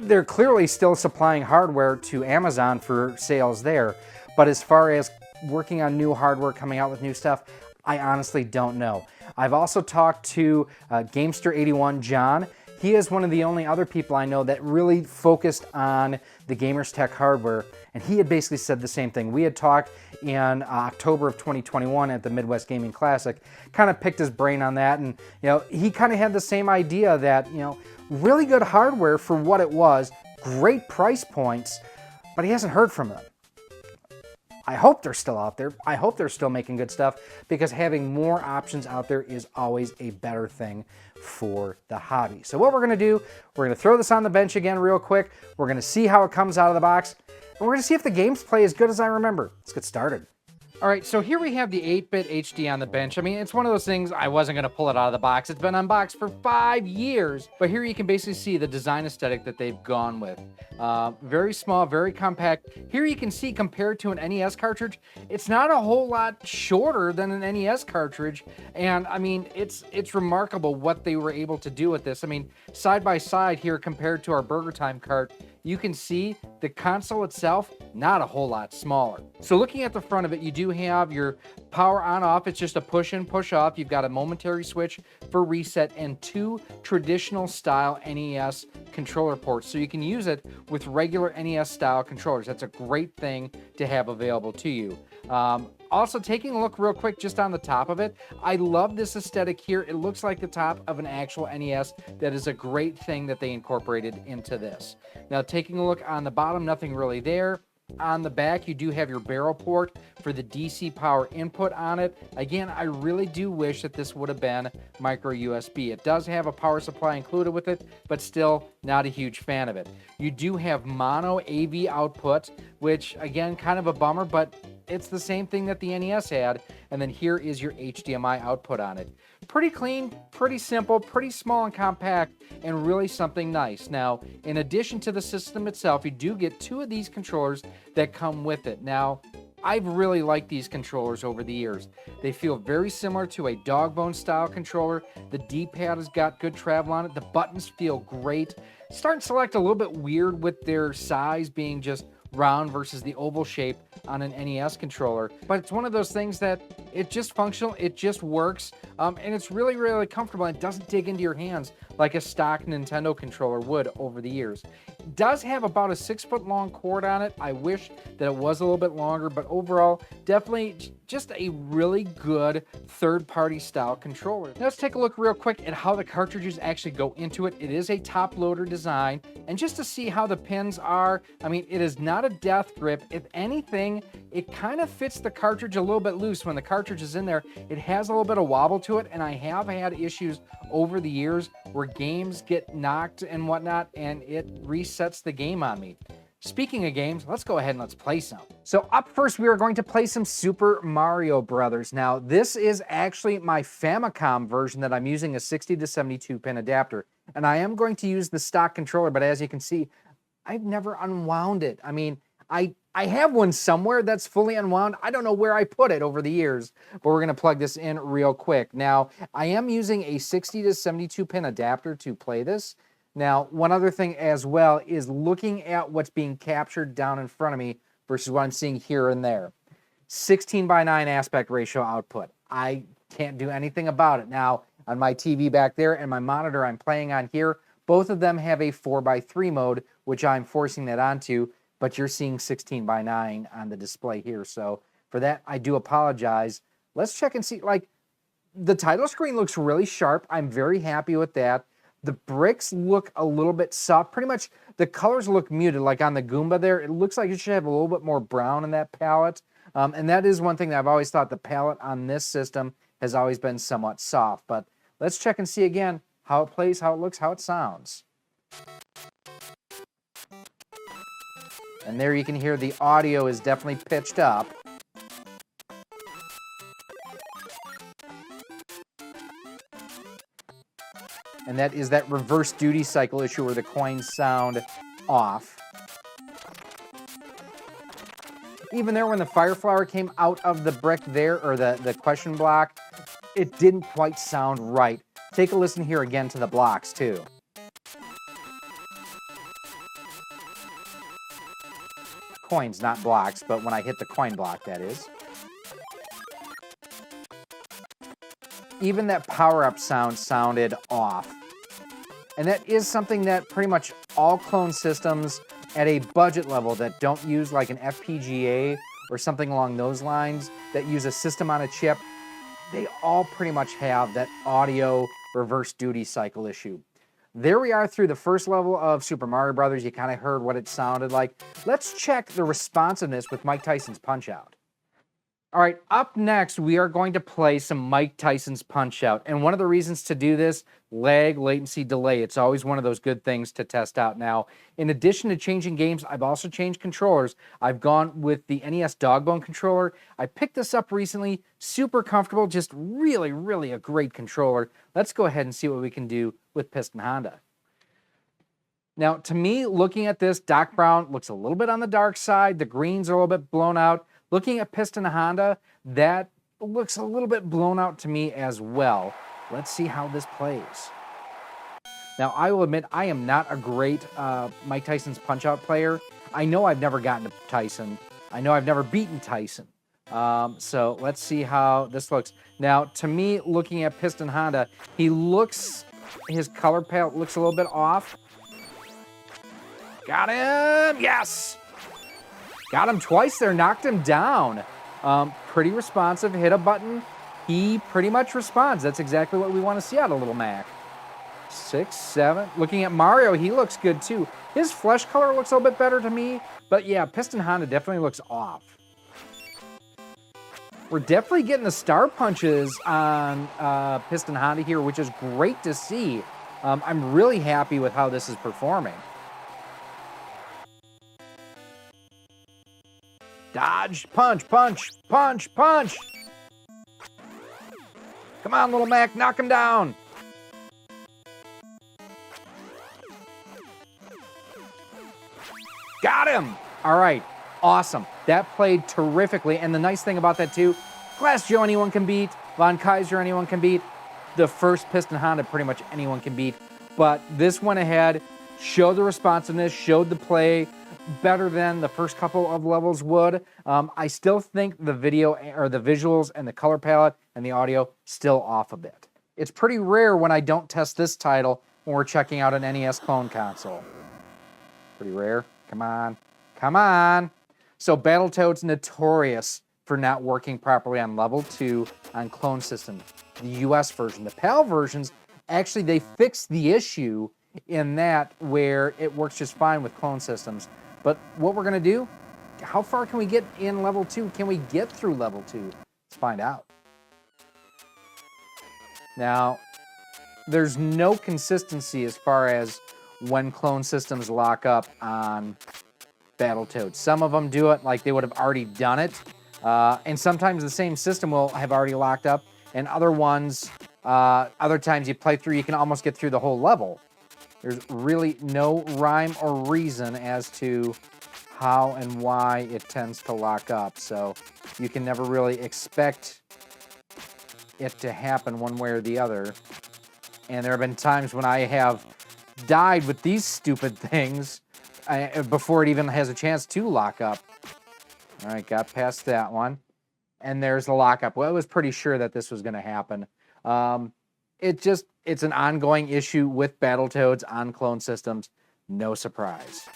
They're clearly still supplying hardware to Amazon for sales there, but as far as working on new hardware, coming out with new stuff, I honestly don't know. I've also talked to Gamester81 John. He is one of the only other people I know that really focused on the Gamerz Tek hardware, and he had basically said the same thing. We had talked in October of 2021 at the Midwest Gaming Classic, kind of picked his brain on that, and he kind of had the same idea that really good hardware for what it was, great price points, but he hasn't heard from them. I hope they're still out there. I hope they're still making good stuff, because having more options out there is always a better thing for the hobby. So what we're going to do, we're going to throw this on the bench again real quick. We're going to see how it comes out of the box, and we're going to see if the games play as good as I remember. Let's get started. All right, so here we have the 8-bit HD on the bench. I mean, it's one of those things, I wasn't gonna pull it out of the box. It's been unboxed for 5 years, but here you can basically see the design aesthetic that they've gone with. Very small, very compact. Here you can see, compared to an NES cartridge, it's not a whole lot shorter than an NES cartridge. And I mean, it's remarkable what they were able to do with this. I mean, side by side here compared to our Burger Time cart, you can see the console itself, not a whole lot smaller. So looking at the front of it, you do have your power on off. It's just a push in, push off. You've got a momentary switch for reset and 2 traditional style NES controller ports. So you can use it with regular NES style controllers. That's a great thing to have available to you. Also, taking a look real quick just on the top of it, I love this aesthetic here. It looks like the top of an actual NES. That is a great thing that they incorporated into this. Now, taking a look on the bottom, nothing really there. On the back, you do have your barrel port for the DC power input on it. Again, I really do wish that this would have been micro USB. It does have a power supply included with it, but still not a huge fan of it. You do have mono AV output, which again, kind of a bummer, but it's the same thing that the NES had. And then here is your HDMI output on it. Pretty clean, pretty simple, pretty small and compact, and really something nice. Now, in addition to the system itself, you do get 2 of these controllers that come with it. Now, I've really liked these controllers over the years. They feel very similar to a dog bone style controller. The D-pad has got good travel on it. The buttons feel great. Start and select a little bit weird with their size being just round versus the oval shape on an NES controller, but it's one of those things that it's just functional, it just works, and it's really, really comfortable, and it doesn't dig into your hands like a stock Nintendo controller would over the years. It does have about a 6-foot long cord on it. I wish that it was a little bit longer, but overall, definitely just a really good third-party style controller. Now let's take a look real quick at how the cartridges actually go into it. It is a top-loader design, and just to see how the pins are, I mean, it is not a death grip. If anything, it kind of fits the cartridge a little bit loose. When the cartridge is in there, it has a little bit of wobble to it, and I have had issues over the years where games get knocked and whatnot, and it resets the game on me. Speaking of games, let's go ahead and let's play some. So up first, we are going to play some Super Mario Brothers. Now, this is actually my Famicom version that I'm using a 60 to 72 pin adapter. And I am going to use the stock controller, but as you can see, I've never unwound it. I mean, I have one somewhere that's fully unwound. I don't know where I put it over the years, but we're gonna plug this in real quick. Now, I am using a 60 to 72 pin adapter to play this. Now, one other thing as well is looking at what's being captured down in front of me versus what I'm seeing here and there. 16:9 aspect ratio output. I can't do anything about it. Now, on my TV back there and my monitor I'm playing on here, both of them have a 4:3 mode, which I'm forcing that onto, but you're seeing 16:9 on the display here. So for that, I do apologize. Let's check and see, like, the title screen looks really sharp. I'm very happy with that. The bricks look a little bit soft. Pretty much the colors look muted, like on the Goomba there. It looks like it should have a little bit more brown in that palette. And that is one thing that I've always thought, the palette on this system has always been somewhat soft. But let's check and see again how it plays, how it looks, how it sounds. And there you can hear the audio is definitely pitched up. And that is that reverse duty cycle issue where the coins sound off. Even there, when the fire flower came out of the brick there, or the question block, it didn't quite sound right. Take a listen here again to the blocks, too. Coins, not blocks, but when I hit the coin block, that is. Even that power-up sound sounded off. And that is something that pretty much all clone systems at a budget level that don't use like an FPGA or something along those lines, that use a system on a chip, they all pretty much have that audio reverse duty cycle issue. There we are through the first level of Super Mario Brothers. You kind of heard what it sounded like. Let's check the responsiveness with Mike Tyson's Punch-Out! All right, up next, we are going to play some Mike Tyson's Punch-Out. And one of the reasons to do this, lag, latency, delay. It's always one of those good things to test out. Now, in addition to changing games, I've also changed controllers. I've gone with the NES Dogbone controller. I picked this up recently, super comfortable, just really, really a great controller. Let's go ahead and see what we can do with Piston Honda. Now, to me, looking at this, Doc Brown looks a little bit on the dark side. The greens are a little bit blown out. Looking at Piston Honda, that looks a little bit blown out to me as well. Let's see how this plays. Now, I will admit, I am not a great Mike Tyson's Punch-Out player. I know I've never gotten to Tyson. I know I've never beaten Tyson. So let's see how this looks. Now, to me, looking at Piston Honda, his color palette looks a little bit off. Got him! Yes! Got him twice there, knocked him down. Pretty responsive, hit a button. He pretty much responds. That's exactly what we want to see out of Little Mac. 6, 7. Looking at Mario, he looks good too. His flesh color looks a little bit better to me. But yeah, Piston Honda definitely looks off. We're definitely getting the star punches on Piston Honda here, which is great to see. I'm really happy with how this is performing. Dodge, punch, punch, punch, punch. Come on, Little Mac, knock him down. Got him. All right, awesome. That played terrifically. And the nice thing about that too, Glass Joe anyone can beat, Von Kaiser anyone can beat, the first Piston Honda pretty much anyone can beat. But this went ahead, showed the responsiveness, showed the play, better than the first couple of levels would. I still think the video or the visuals and the color palette and the audio still off a bit. It's pretty rare when I don't test this title when we're checking out an NES Clone console. Pretty rare. Come on. Come on. So Battletoads notorious for not working properly on level 2 on clone system. The US version. The PAL versions, actually they fixed the issue in that where it works just fine with clone systems. But what we're going to do, how far can we get in level 2? Can we get through level 2? Let's find out. Now, there's no consistency as far as when clone systems lock up on Battletoads. Some of them do it like they would have already done it. And sometimes the same system will have already locked up. And other ones, other times you play through, you can almost get through the whole level. There's really no rhyme or reason as to how and why it tends to lock up. So you can never really expect it to happen one way or the other. And there have been times when I have died with these stupid things before it even has a chance to lock up. All right, got past that one. And there's the lockup. Well, I was pretty sure that this was going to happen. It's an ongoing issue with Battletoads on clone systems. No surprise.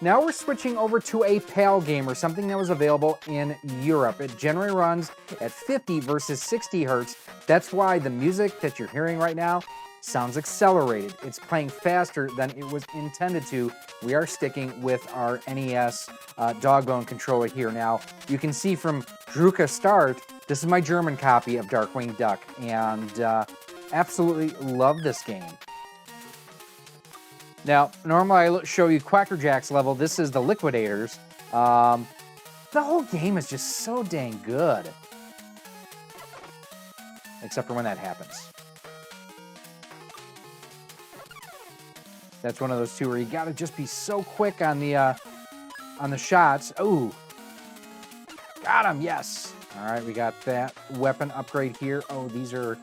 Now we're switching over to a PAL game, or something that was available in Europe. It generally runs at 50 versus 60 hertz. That's why the music that you're hearing right now sounds accelerated. It's playing faster than it was intended to. We are sticking with our NES Dogbone controller here. Now, you can see from Drucke Start, this is my German copy of Darkwing Duck, and absolutely love this game. Now, normally I show you Quacker Jack's level. This is the Liquidators. The whole game is just so dang good. Except for when that happens. That's one of those two where you gotta just be so quick on the shots. Ooh. Got him, yes. All right, we got that weapon upgrade here. Oh, these are...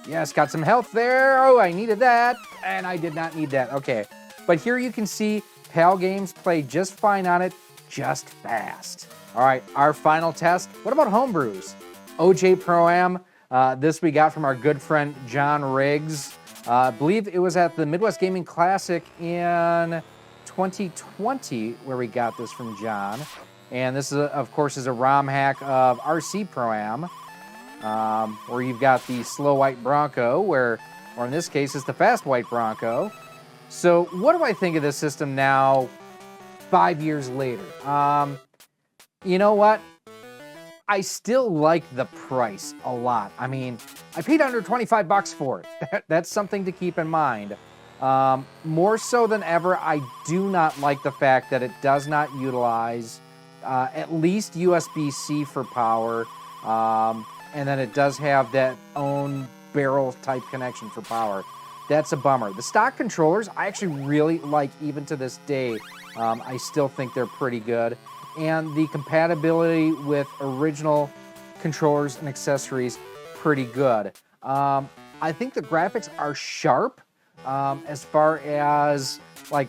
Yes, got some health there. Oh, I needed that. And I did not need that. Okay. But here you can see PAL games play just fine on it, just fast. All right, our final test. What about homebrews? OJ Pro-Am. This we got from our good friend John Riggs. I believe it was at the Midwest Gaming Classic in 2020 where we got this from John. And this, is of course, is a ROM hack of RC Pro-Am. Where you've got the slow white Bronco, or in this case, it's the fast white Bronco. So what do I think of this system now, 5 years later? You know what? I still like the price a lot. I mean, I paid under 25 bucks for it. That's something to keep in mind. More so than ever, I do not like the fact that it does not utilize at least USB-C for power, and then it does have that own barrel type connection for power. That's a bummer. The stock controllers, I actually really like even to this day. I still think they're pretty good. And the compatibility with original controllers and accessories, pretty good. I think the graphics are sharp as far as like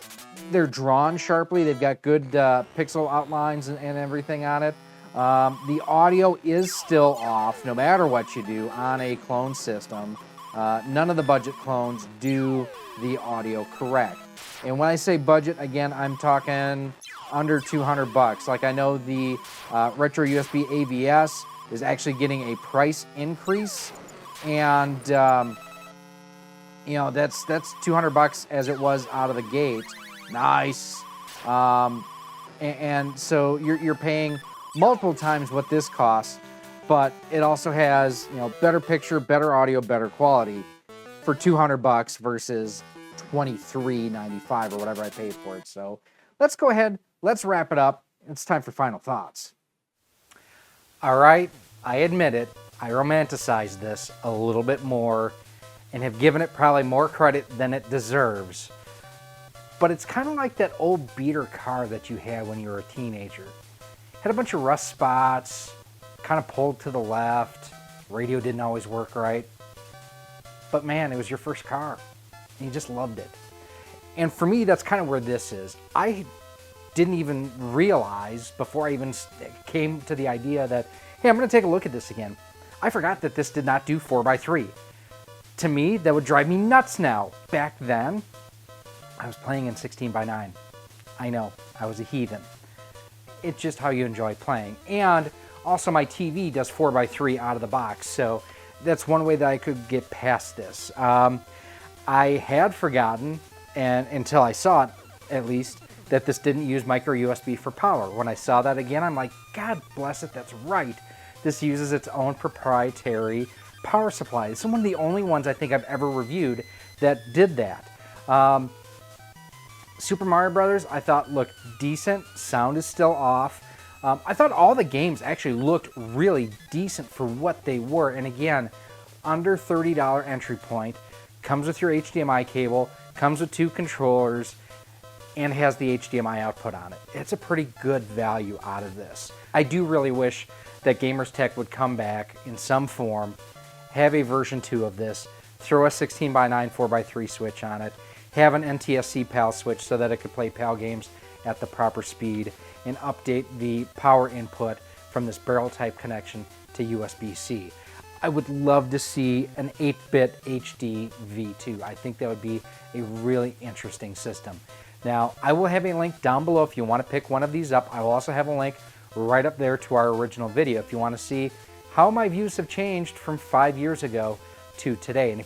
they're drawn sharply. They've got good pixel outlines and everything on it. The audio is still off no matter what you do on a clone system. None of the budget clones do the audio correct. And when I say budget, again, I'm talking under 200 bucks. Like I know the Retro USB AVS is actually getting a price increase, and you know, that's 200 bucks as it was out of the gate. Nice. And so you're paying multiple times what this costs, but it also has, you know, better picture, better audio, better quality for 200 bucks versus $23.95 or whatever I paid for it. So let's go ahead, let's wrap it up. It's time for final thoughts. All right, I admit it, I romanticized this a little bit more and have given it probably more credit than it deserves. But it's kind of like that old beater car that you had when you were a teenager. Had a bunch of rust spots, kind of pulled to the left, radio didn't always work right. But man, it was your first car, and you just loved it. And for me, that's kind of where this is. I didn't even realize before I even came to the idea that, hey, I'm gonna take a look at this again. I forgot that this did not do 4x3. To me, that would drive me nuts now. Back then, I was playing in 16:9. I know, I was a heathen. It's just how you enjoy playing. And also my TV does 4x3 out of the box, so that's one way that I could get past this. I had forgotten, and until I saw it, at least, that this didn't use micro USB for power. When I saw that again, I'm like, God bless it, that's right. This uses its own proprietary power supply. It's one of the only ones I think I've ever reviewed that did that. Super Mario Brothers, I thought looked decent. Sound is still off. I thought all the games actually looked really decent for what they were. And again, under $30 entry point, comes with your HDMI cable, comes with 2 controllers, and has the HDMI output on it. It's a pretty good value out of this. I do really wish that Gamerz Tek would come back in some form, have a version 2 of this, throw a 16:9 4x3 switch on it, have an NTSC PAL switch so that it could play PAL games at the proper speed, and update the power input from this barrel type connection to USB-C. I would love to see an 8-bit HD V2. I think that would be a really interesting system. Now, I will have a link down below if you want to pick one of these up. I will also have a link right up there to our original video if you want to see how my views have changed from 5 years ago to today. And if